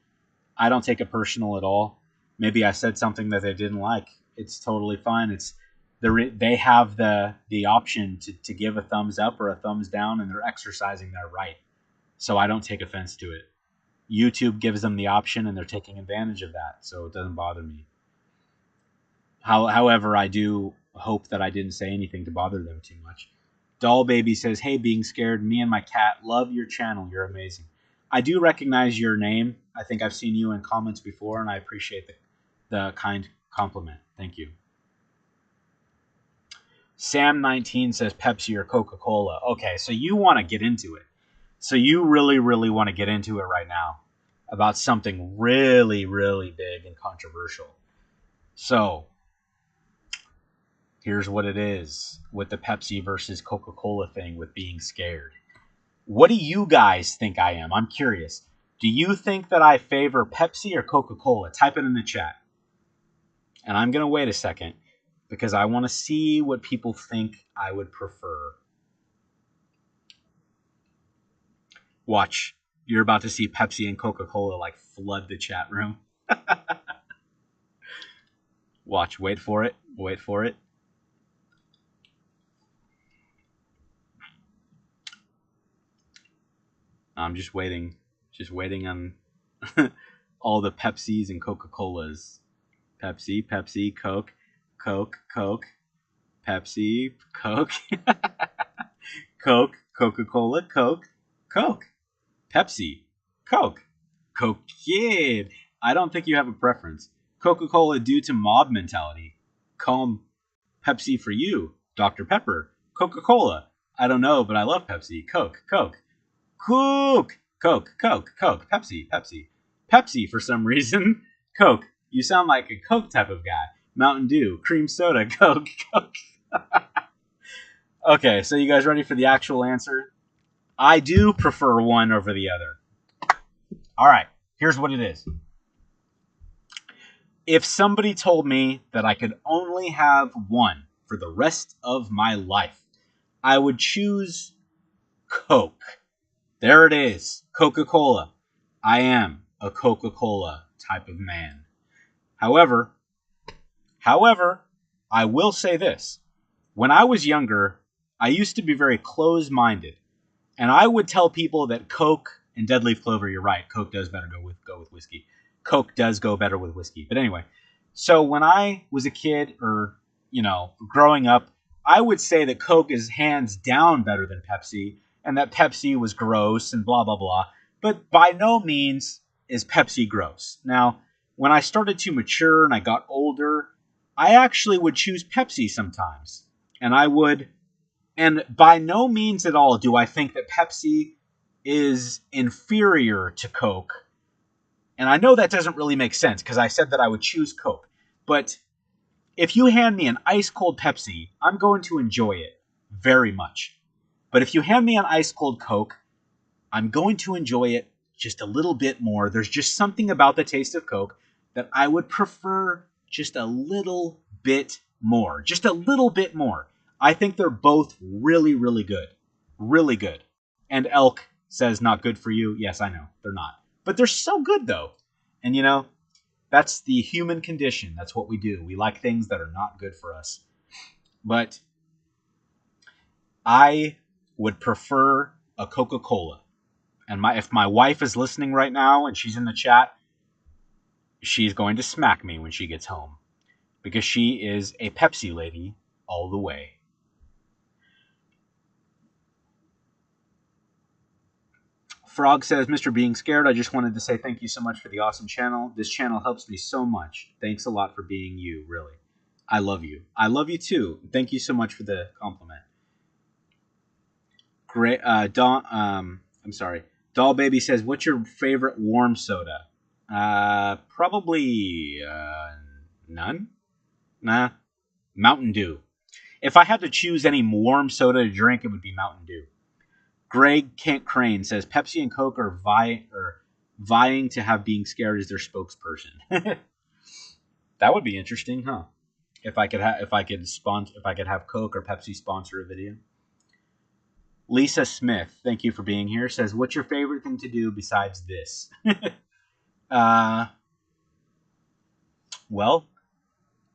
I don't take it personal at all. Maybe I said something that they didn't like. It's totally fine. They have the option to give a thumbs up or a thumbs down, and they're exercising their right. So I don't take offense to it. YouTube gives them the option, and they're taking advantage of that, so it doesn't bother me. However, I do hope that I didn't say anything to bother them too much. Doll Baby says, hey, being scared, me and my cat love your channel. You're amazing. I do recognize your name. I think I've seen you in comments before, and I appreciate the kind compliment. Thank you. Sam19 says Pepsi or Coca-Cola. Okay, so you want to get into it. So you really, really want to get into it right now about something really, really big and controversial. So here's what it is with the Pepsi versus Coca-Cola thing with being scared. What do you guys think I am? I'm curious. Do you think that I favor Pepsi or Coca-Cola? Type it in the chat. And I'm going to wait a second because I want to see what people think I would prefer. Watch. You're about to see Pepsi and Coca-Cola like flood the chat room. Watch. Wait for it. Wait for it. I'm just waiting. Just waiting on all the Pepsis and Coca-Colas. Pepsi, Pepsi, Coke, Coke, Coke, Pepsi, Coke, Coke, Coca-Cola, Coke, Coke, Pepsi, Coke, Coke Kid. I don't think you have a preference. Coca-Cola due to mob mentality. Calm Pepsi for you. Dr. Pepper. Coca-Cola. I don't know, but I love Pepsi. Coke, Coke. Coke, Coke, Coke, Coke. Pepsi, Pepsi. Pepsi for some reason. Coke. You sound like a Coke type of guy. Mountain Dew. Cream soda. Coke, Coke. Okay, so you guys ready for the actual answer? I do prefer one over the other. All right, here's what it is. If somebody told me that I could only have one for the rest of my life, I would choose Coke. There it is, Coca-Cola. I am a Coca-Cola type of man. However, I will say this. When I was younger, I used to be very close-minded. And I would tell people that Coke and Deadleaf Clover, you're right, Coke does better go with whiskey. Coke does go better with whiskey. But anyway, so when I was a kid or, growing up, I would say that Coke is hands down better than Pepsi and that Pepsi was gross and blah, blah, blah. But by no means is Pepsi gross. Now, when I started to mature and I got older, I actually would choose Pepsi sometimes. And by no means at all do I think that Pepsi is inferior to Coke. And I know that doesn't really make sense because I said that I would choose Coke. But if you hand me an ice cold Pepsi, I'm going to enjoy it very much. But if you hand me an ice cold Coke, I'm going to enjoy it just a little bit more. There's just something about the taste of Coke that I would prefer just a little bit more. Just a little bit more. I think they're both really, really good. Really good. And Elk says not good for you. Yes, I know. They're not. But they're so good, though. And, that's the human condition. That's what we do. We like things that are not good for us. But I would prefer a Coca-Cola. And if my wife is listening right now and she's in the chat, she's going to smack me when she gets home. Because she is a Pepsi lady all the way. Frog says, Mr. Being Scared, I just wanted to say thank you so much for the awesome channel. This channel helps me so much. Thanks a lot for being you, really. I love you. I love you too. Thank you so much for the compliment. Great. I'm sorry. Doll Baby says, what's your favorite warm soda? Probably none. Nah. Mountain Dew. If I had to choose any warm soda to drink, it would be Mountain Dew. Greg Kent Crane says Pepsi and Coke are vying to have Being Scared as their spokesperson. That would be interesting, huh? If I could have Coke or Pepsi sponsor a video. Lisa Smith, thank you for being here, says, what's your favorite thing to do besides this? Well,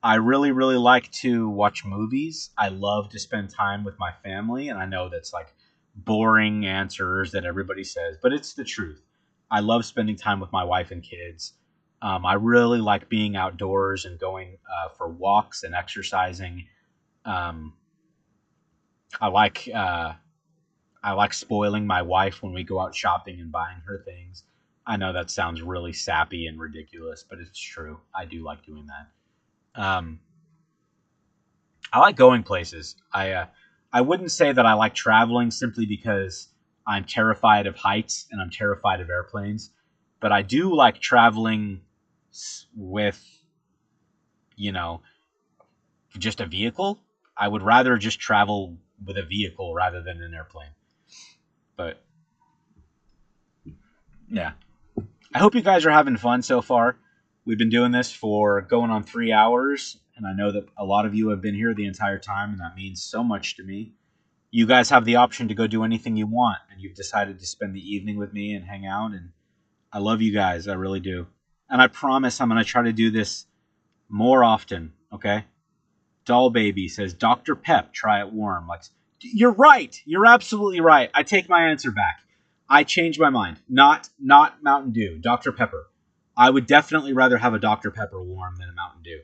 I really, really like to watch movies. I love to spend time with my family, and I know that's like boring answers that everybody says, but it's the truth. I love spending time with my wife and kids. I really like being outdoors and going for walks and exercising. I like spoiling my wife when we go out shopping and buying her things. I know that sounds really sappy and ridiculous, but it's true. I do like doing that. I like going places. I wouldn't say that I like traveling simply because I'm terrified of heights and I'm terrified of airplanes, but I do like traveling with, just a vehicle. I would rather just travel with a vehicle rather than an airplane. But yeah, I hope you guys are having fun so far. We've been doing this for going on 3 hours, and I know that a lot of you have been here the entire time, and that means so much to me. You guys have the option to go do anything you want, and you've decided to spend the evening with me and hang out, and I love you guys. I really do. And I promise I'm going to try to do this more often, okay? Doll Baby says, Dr. Pep, try it warm. Like, you're right. You're absolutely right. I take my answer back. I changed my mind. Not Mountain Dew. Dr. Pepper. I would definitely rather have a Dr. Pepper warm than a Mountain Dew.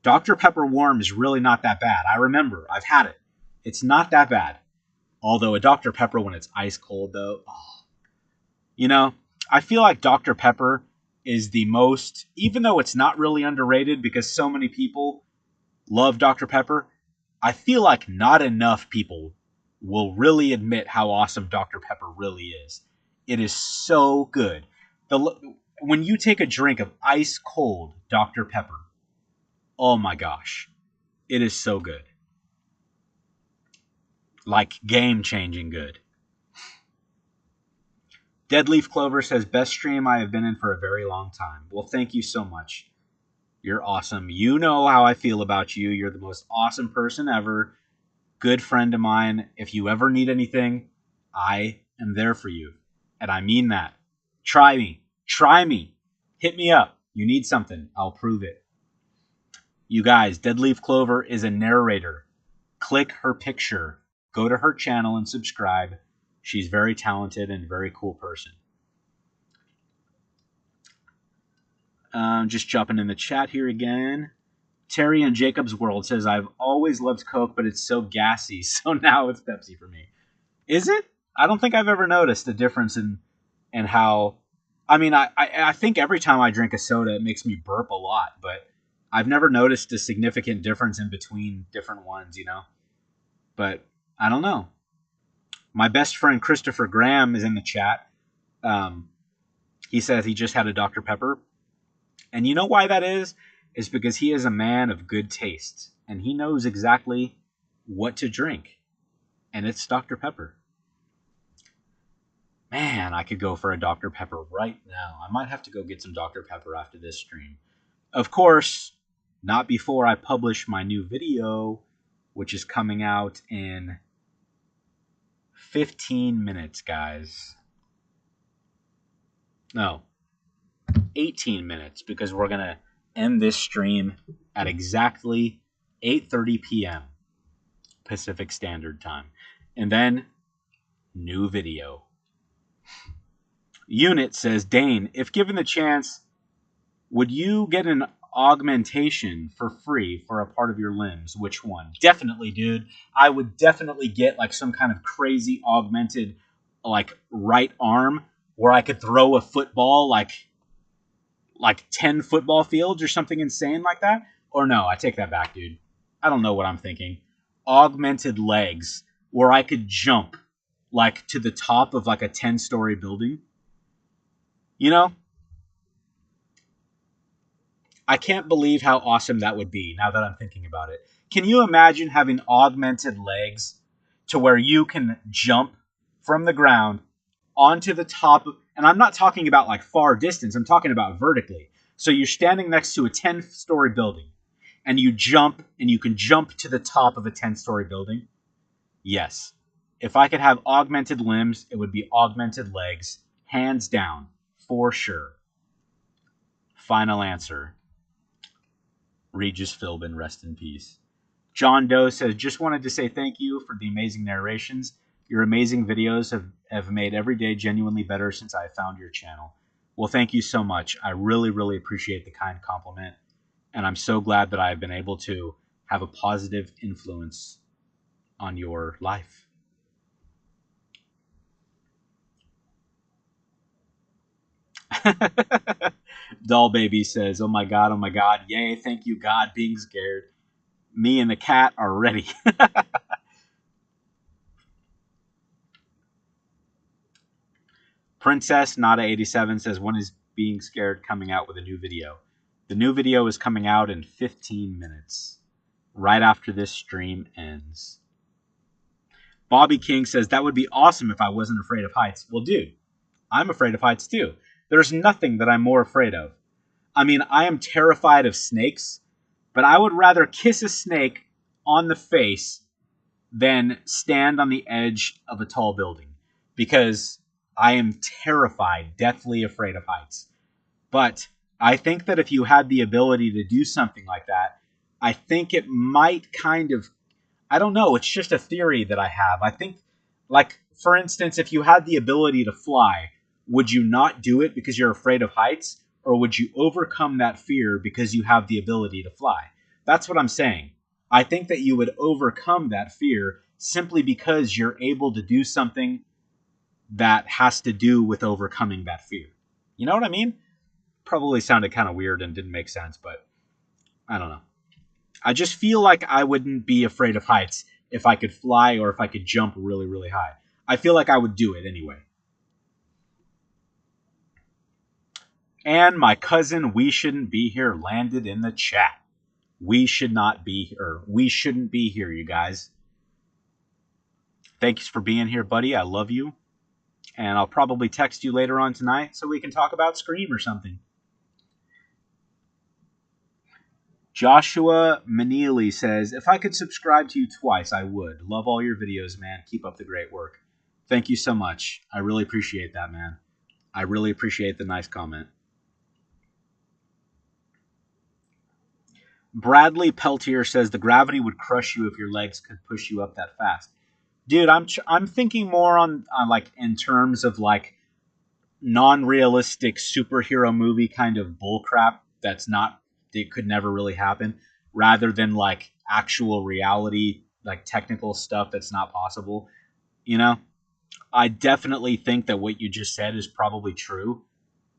Dr. Pepper warm is really not that bad. I remember. I've had it. It's not that bad. Although a Dr. Pepper when it's ice cold, though, I feel like Dr. Pepper is the most, even though it's not really underrated because so many people love Dr. Pepper, I feel like not enough people will really admit how awesome Dr. Pepper really is. It is so good. When you take a drink of ice cold Dr. Pepper, oh my gosh, it is so good. Like game-changing good. Deadleaf Clover says, best stream I have been in for a very long time. Well, thank you so much. You're awesome. You know how I feel about you. You're the most awesome person ever. Good friend of mine. If you ever need anything, I am there for you. And I mean that. Try me. Try me. Hit me up. You need something. I'll prove it. You guys, Deadleaf Clover is a narrator. Click her picture. Go to her channel and subscribe. She's very talented and a very cool person. Just jumping in the chat here again. Terry in Jacob's World says, I've always loved Coke, but it's so gassy, so now it's Pepsi for me. Is it? I don't think I've ever noticed the difference in how... I mean, I think every time I drink a soda, it makes me burp a lot, but I've never noticed a significant difference in between different ones, But I don't know. My best friend Christopher Graham is in the chat. He says he just had a Dr. Pepper. And you know why that is? It's because he is a man of good taste. And he knows exactly what to drink. And it's Dr. Pepper. Man, I could go for a Dr. Pepper right now. I might have to go get some Dr. Pepper after this stream. Of course, not before I publish my new video, which is coming out in 15 minutes, guys. No, 18 minutes, because we're going to end this stream at exactly 8:30 p.m. Pacific Standard Time. And then, new video. Unit says, Dane, if given the chance, would you get an augmentation for free for a part of your limbs? Which one? Definitely, dude. I would definitely get like some kind of crazy augmented like right arm where I could throw a football like 10 football fields or something insane like that. Or no, I take that back, dude. I don't know what I'm thinking. Augmented legs where I could jump like to the top of like a 10-story building. You know? I can't believe how awesome that would be now that I'm thinking about it. Can you imagine having augmented legs to where you can jump from the ground onto the top of, and I'm not talking about like far distance, I'm talking about vertically. So you're standing next to a 10-story building and you jump and you can jump to the top of a 10-story building. Yes. If I could have augmented limbs, it would be augmented legs, hands down, for sure. Final answer. Regis Philbin, rest in peace. John Doe says, just wanted to say thank you for the amazing narrations. Your amazing videos have made every day genuinely better since I found your channel. Well, thank you so much. I really, really appreciate the kind compliment. And I'm so glad that I've been able to have a positive influence on your life. Doll Baby says, oh my God, yay, thank you, God, being scared. Me and the cat are ready. Princess Nada87 says, when is Being Scared coming out with a new video? The new video is coming out in 15 minutes, right after this stream ends. Bobby King says, that would be awesome if I wasn't afraid of heights. Well, dude, I'm afraid of heights too. There's nothing that I'm more afraid of. I mean, I am terrified of snakes, but I would rather kiss a snake on the face than stand on the edge of a tall building, because I am terrified, deathly afraid of heights. But I think that if you had the ability to do something like that, I think it might kind of, I don't know, it's just a theory that I have. I think, like, for instance, if you had the ability to fly, would you not do it because you're afraid of heights? Or would you overcome that fear because you have the ability to fly? That's what I'm saying. I think that you would overcome that fear simply because you're able to do something that has to do with overcoming that fear. You know what I mean? Probably sounded kind of weird and didn't make sense, but I don't know. I just feel like I wouldn't be afraid of heights if I could fly or if I could jump really, really high. I feel like I would do it anyway. And my cousin, We Shouldn't Be Here, landed in the chat. We should not be here. We shouldn't be here, you guys. Thanks for being here, buddy. I love you. And I'll probably text you later on tonight so we can talk about Scream or something. Joshua Maneely says, if I could subscribe to you twice, I would. Love all your videos, man. Keep up the great work. Thank you so much. I really appreciate that, man. I really appreciate the nice comment. Bradley Peltier says, the gravity would crush you if your legs could push you up that fast. Dude, I'm thinking more on like in terms of like non-realistic superhero movie kind of bullcrap that could never really happen, rather than like actual reality, like technical stuff that's not possible. You know, I definitely think that what you just said is probably true.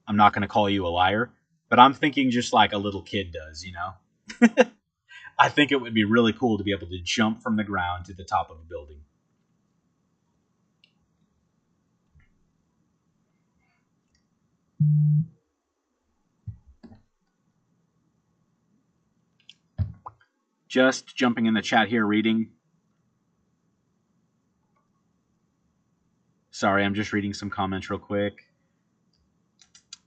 I'm not going to call you a liar, but I'm thinking just like a little kid does, you know? I think it would be really cool to be able to jump from the ground to the top of a building. Just jumping in the chat here, reading. Sorry, I'm just reading some comments real quick.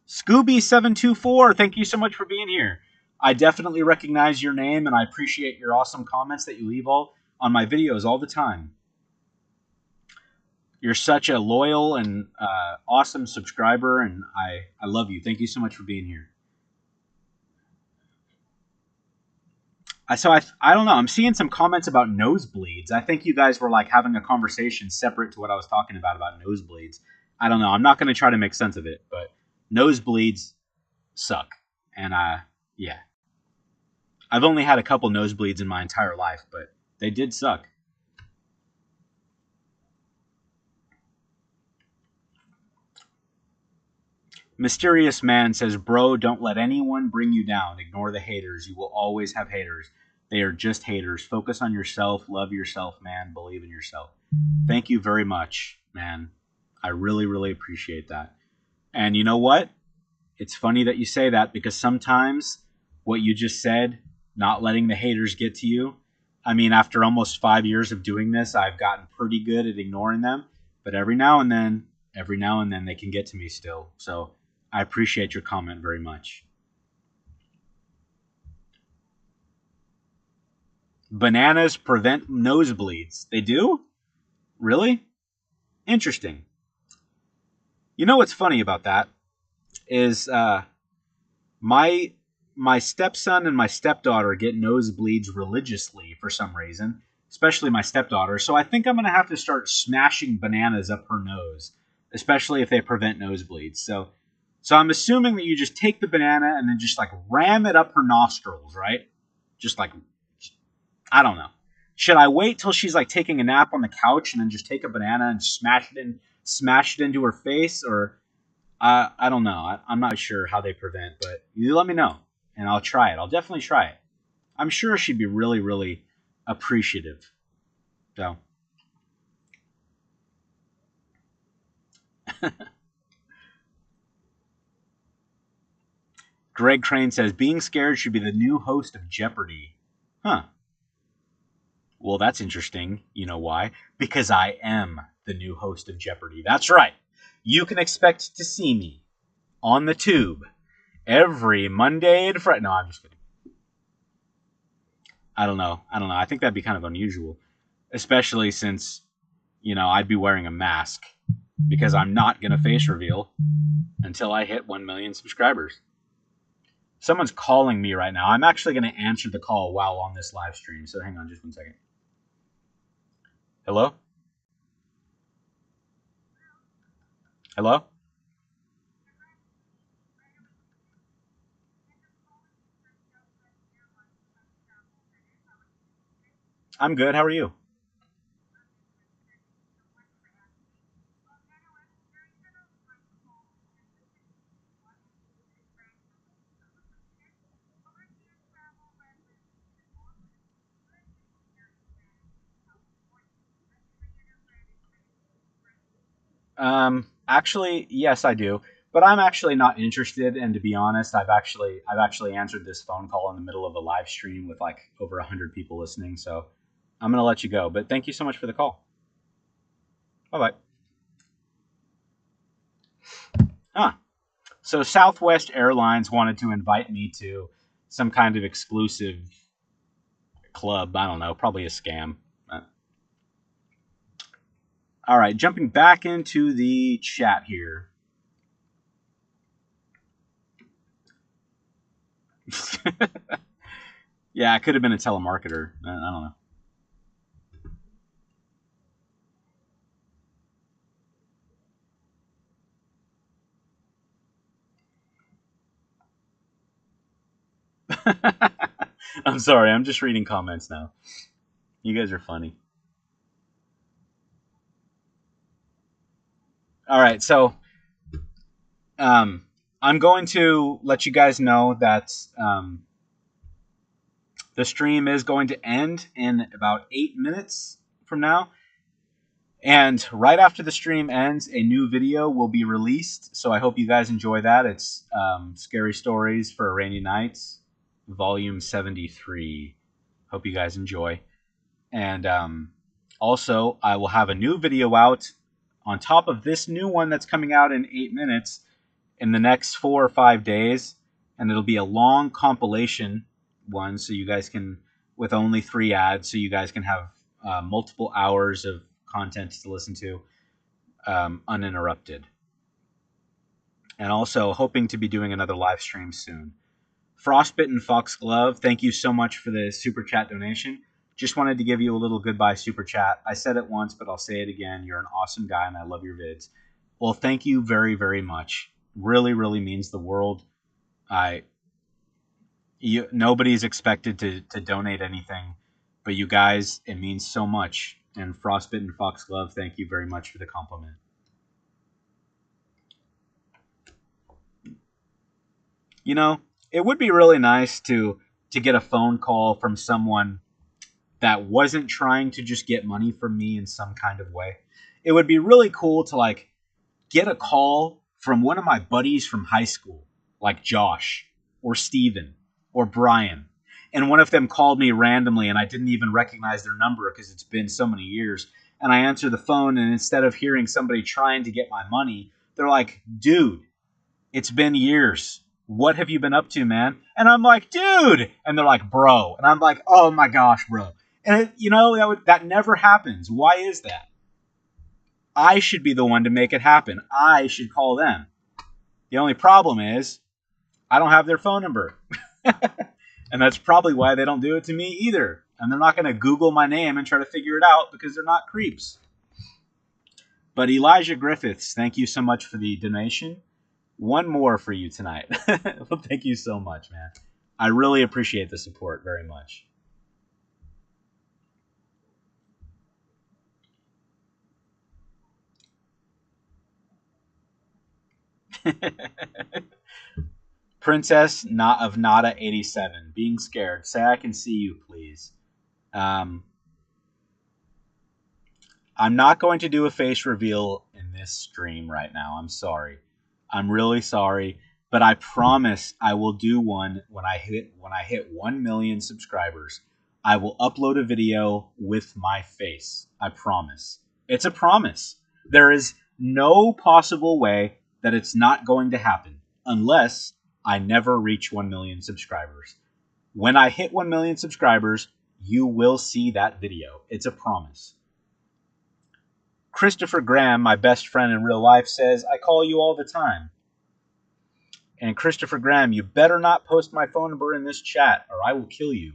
Scooby724, thank you so much for being here. I definitely recognize your name, and I appreciate your awesome comments that you leave all on my videos all the time. You're such a loyal and awesome subscriber, and I love you. Thank you so much for being here. I don't know. I'm seeing some comments about nosebleeds. I think you guys were like having a conversation separate to what I was talking about nosebleeds. I don't know. I'm not going to try to make sense of it, but nosebleeds suck. And yeah. I've only had a couple nosebleeds in my entire life, but they did suck. Mysterious Man says, bro, don't let anyone bring you down. Ignore the haters. You will always have haters. They are just haters. Focus on yourself. Love yourself, man. Believe in yourself. Thank you very much, man. I really, really appreciate that. And you know what? It's funny that you say that, because sometimes what you just said, not letting the haters get to you, I mean, after almost 5 years of doing this, I've gotten pretty good at ignoring them. But every now and then they can get to me still. So I appreciate your comment very much. Bananas prevent nosebleeds. They do? Really? Interesting. You know what's funny about that is my stepson and my stepdaughter get nosebleeds religiously for some reason, especially my stepdaughter. So I think I'm going to have to start smashing bananas up her nose, especially if they prevent nosebleeds. So I'm assuming that you just take the banana and then just like ram it up her nostrils, right? Just like, I don't know. Should I wait till she's like taking a nap on the couch and then just take a banana and smash it into her face? Or I don't know. I'm not sure how they prevent, but you let me know and I'll try it. I'll definitely try it. I'm sure she'd be really, really appreciative. So. Greg Crane says, being scared should be the new host of Jeopardy. Huh. Well, that's interesting. You know why? Because I am the new host of Jeopardy. That's right. You can expect to see me on the tube every Monday and Friday. No, I'm just kidding. I don't know. I think that'd be kind of unusual, especially since, I'd be wearing a mask, because I'm not going to face reveal until I hit 1 million subscribers. Someone's calling me right now. I'm actually going to answer the call while on this live stream, so hang on just 1 second. Hello? Hello? I'm good. How are you? Actually, yes, I do. But I'm actually not interested, and to be honest, I've actually answered this phone call in the middle of a live stream with like over 100 people listening, so I'm gonna let you go. But thank you so much for the call. Bye bye. So Southwest Airlines wanted to invite me to some kind of exclusive club. I don't know, probably a scam. All right, jumping back into the chat here. Yeah, I could have been a telemarketer. I don't know. I'm sorry, I'm just reading comments now. You guys are funny. All right, so I'm going to let you guys know that the stream is going to end in about 8 minutes from now. And right after the stream ends, a new video will be released. So I hope you guys enjoy that. It's Scary Stories for Rainy Nights, Volume 73. Hope you guys enjoy. And also, I will have a new video out on top of this new one that's coming out in 8 minutes in the next 4 or 5 days. And it'll be a long compilation one, so you guys can, with only 3 ads, so you guys can have multiple hours of content to listen to uninterrupted. And also hoping to be doing another live stream soon. Frostbitten Foxglove, thank you so much for the super chat donation. Just wanted to give you a little goodbye super chat. I said it once, but I'll say it again. You're an awesome guy, and I love your vids. Well, thank you very, very much. Really, really means the world. Nobody's expected to donate anything, but you guys, it means so much. And Frostbitten Foxglove, thank you very much for the compliment. You know, it would be really nice to get a phone call from someone that wasn't trying to just get money from me in some kind of way. It would be really cool to like get a call from one of my buddies from high school, like Josh or Steven or Brian. And one of them called me randomly and I didn't even recognize their number because it's been so many years. And I answer the phone, and instead of hearing somebody trying to get my money, they're like, dude, it's been years. What have you been up to, man? And I'm like, dude. And they're like, bro. And I'm like, oh my gosh, bro. And that never happens. Why is that? I should be the one to make it happen. I should call them. The only problem is I don't have their phone number. And that's probably why they don't do it to me either. And they're not going to Google my name and try to figure it out because they're not creeps. But Elijah Griffiths, thank you so much for the donation. One more for you tonight. Well, thank you so much, man. I really appreciate the support very much. Princess Not of Nada 87, being scared. Say I can see you, please. I'm not going to do a face reveal in this stream right now. I'm sorry. I'm really sorry, but I promise I will do one when I hit 1 million subscribers. I will upload a video with my face. I promise. It's a promise. There is no possible way that it's not going to happen unless I never reach 1 million subscribers. When I hit 1 million subscribers, you will see that video. It's a promise. Christopher Graham, my best friend in real life, says, I call you all the time. And Christopher Graham, you better not post my phone number in this chat or I will kill you.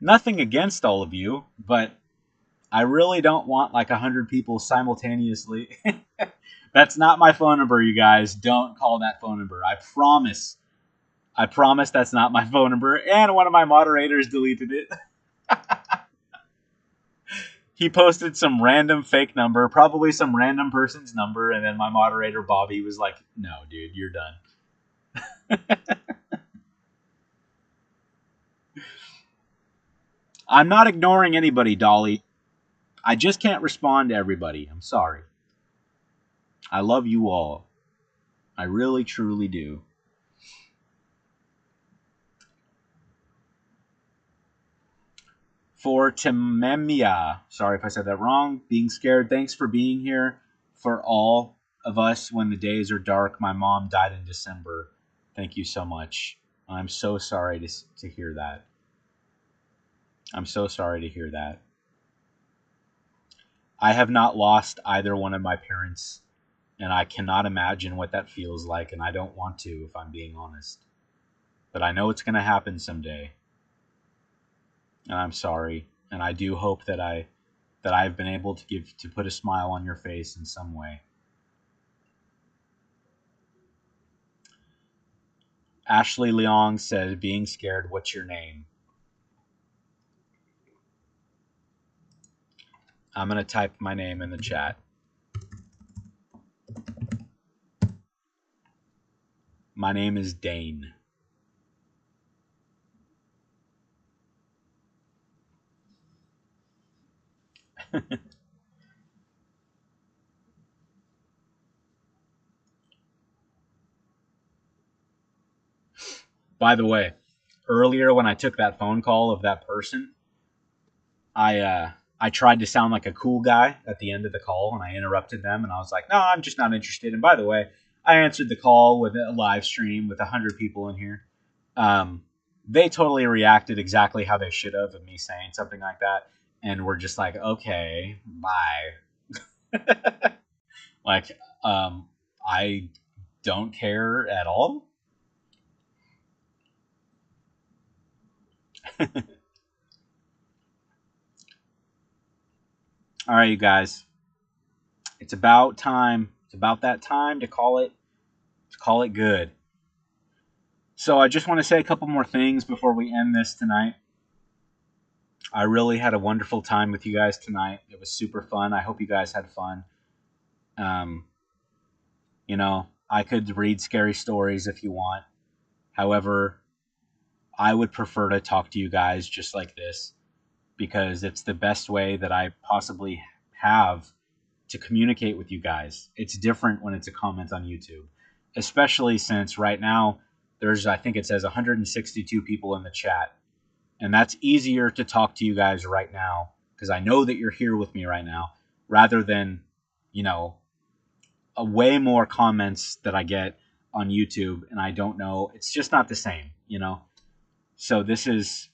Nothing against all of you, but I really don't want like 100 people simultaneously. That's not my phone number, you guys. Don't call that phone number. I promise. I promise that's not my phone number. And one of my moderators deleted it. He posted some random fake number, probably some random person's number, and then my moderator, Bobby, was like, no, dude, you're done. I'm not ignoring anybody, Dolly. I just can't respond to everybody. I'm sorry. I love you all. I really, truly do. For Tememia, sorry if I said that wrong, being scared, thanks for being here. For all of us when the days are dark, my mom died in December. Thank you so much. I'm so sorry to hear that. I'm so sorry to hear that. I have not lost either one of my parents, and I cannot imagine what that feels like, and I don't want to, if I'm being honest. But I know it's going to happen someday. And I'm sorry, and I do hope that I've been able to put a smile on your face in some way. Ashley Leong said, being scared, what's your name? I'm going to type my name in the chat. My name is Dane. By the way, earlier when I took that phone call of that person, I tried to sound like a cool guy at the end of the call, and I interrupted them, and I was like, "No, I'm just not interested." And by the way, I answered the call with a live stream with 100 people in here. Um, they totally reacted exactly how they should have of me saying something like that, and were just like, "Okay, bye." Like, I don't care at all. All right, you guys, it's about time. It's about that time to call it good. So I just want to say a couple more things before we end this tonight. I really had a wonderful time with you guys tonight. It was super fun. I hope you guys had fun. Um, I could read scary stories if you want. However, I would prefer to talk to you guys just like this because it's the best way that I possibly have to communicate with you guys. It's different when it's a comment on YouTube, especially since right now there's, I think it says 162 people in the chat. And that's easier to talk to you guys right now because I know that you're here with me right now rather than, you know, a way more comments that I get on YouTube and I don't know. It's just not the same. So this is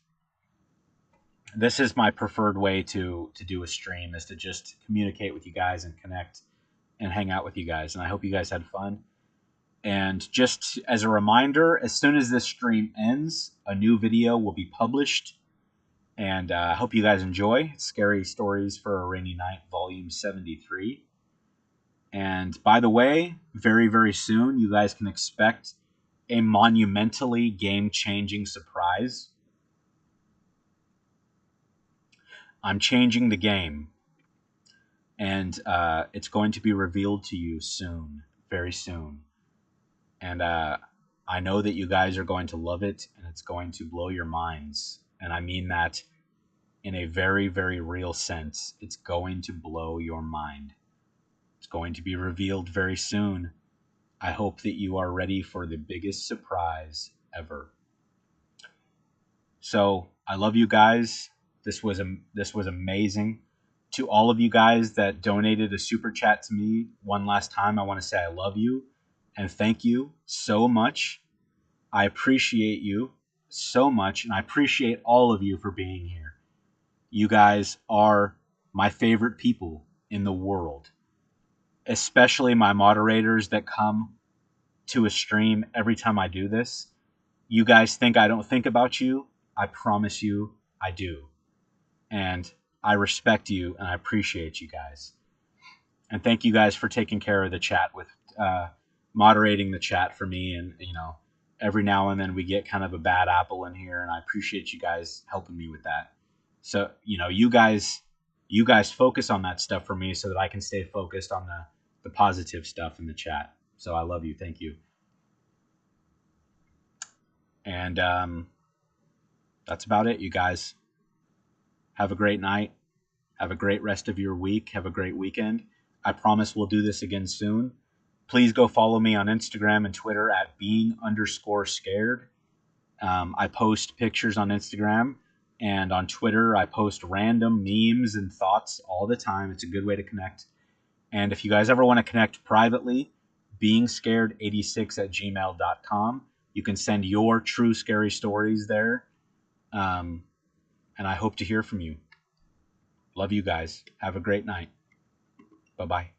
my preferred way to do a stream is to just communicate with you guys and connect and hang out with you guys. And I hope you guys had fun. And just as a reminder, as soon as this stream ends, a new video will be published. And I hope you guys enjoy Scary Stories for a Rainy Night, Volume 73. And by the way, very, very soon, you guys can expect a monumentally game-changing surprise. I'm changing the game, and it's going to be revealed to you soon, very soon. And I know that you guys are going to love it, and it's going to blow your minds. And I mean that in a very, very real sense. It's going to blow your mind. It's going to be revealed very soon. I hope that you are ready for the biggest surprise ever. So I love you guys. This was amazing. To all of you guys that donated a super chat to me one last time, I want to say I love you and thank you so much. I appreciate you so much, and I appreciate all of you for being here. You guys are my favorite people in the world, especially my moderators that come to a stream every time I do this. You guys think I don't think about you. I promise you I do. And I respect you and I appreciate you guys. And thank you guys for taking care of the chat with moderating the chat for me. And, every now and then we get kind of a bad apple in here, and I appreciate you guys helping me with that. So, you guys focus on that stuff for me so that I can stay focused on the positive stuff in the chat. So I love you. Thank you. And that's about it, you guys. Have a great night. Have a great rest of your week. Have a great weekend. I promise we'll do this again soon. Please go follow me on Instagram and Twitter at being_scared. I post pictures on Instagram, and on Twitter I post random memes and thoughts all the time. It's a good way to connect. And if you guys ever want to connect privately, beingscared86@gmail.com. You can send your true scary stories there. And I hope to hear from you. Love you guys. Have a great night. Bye-bye.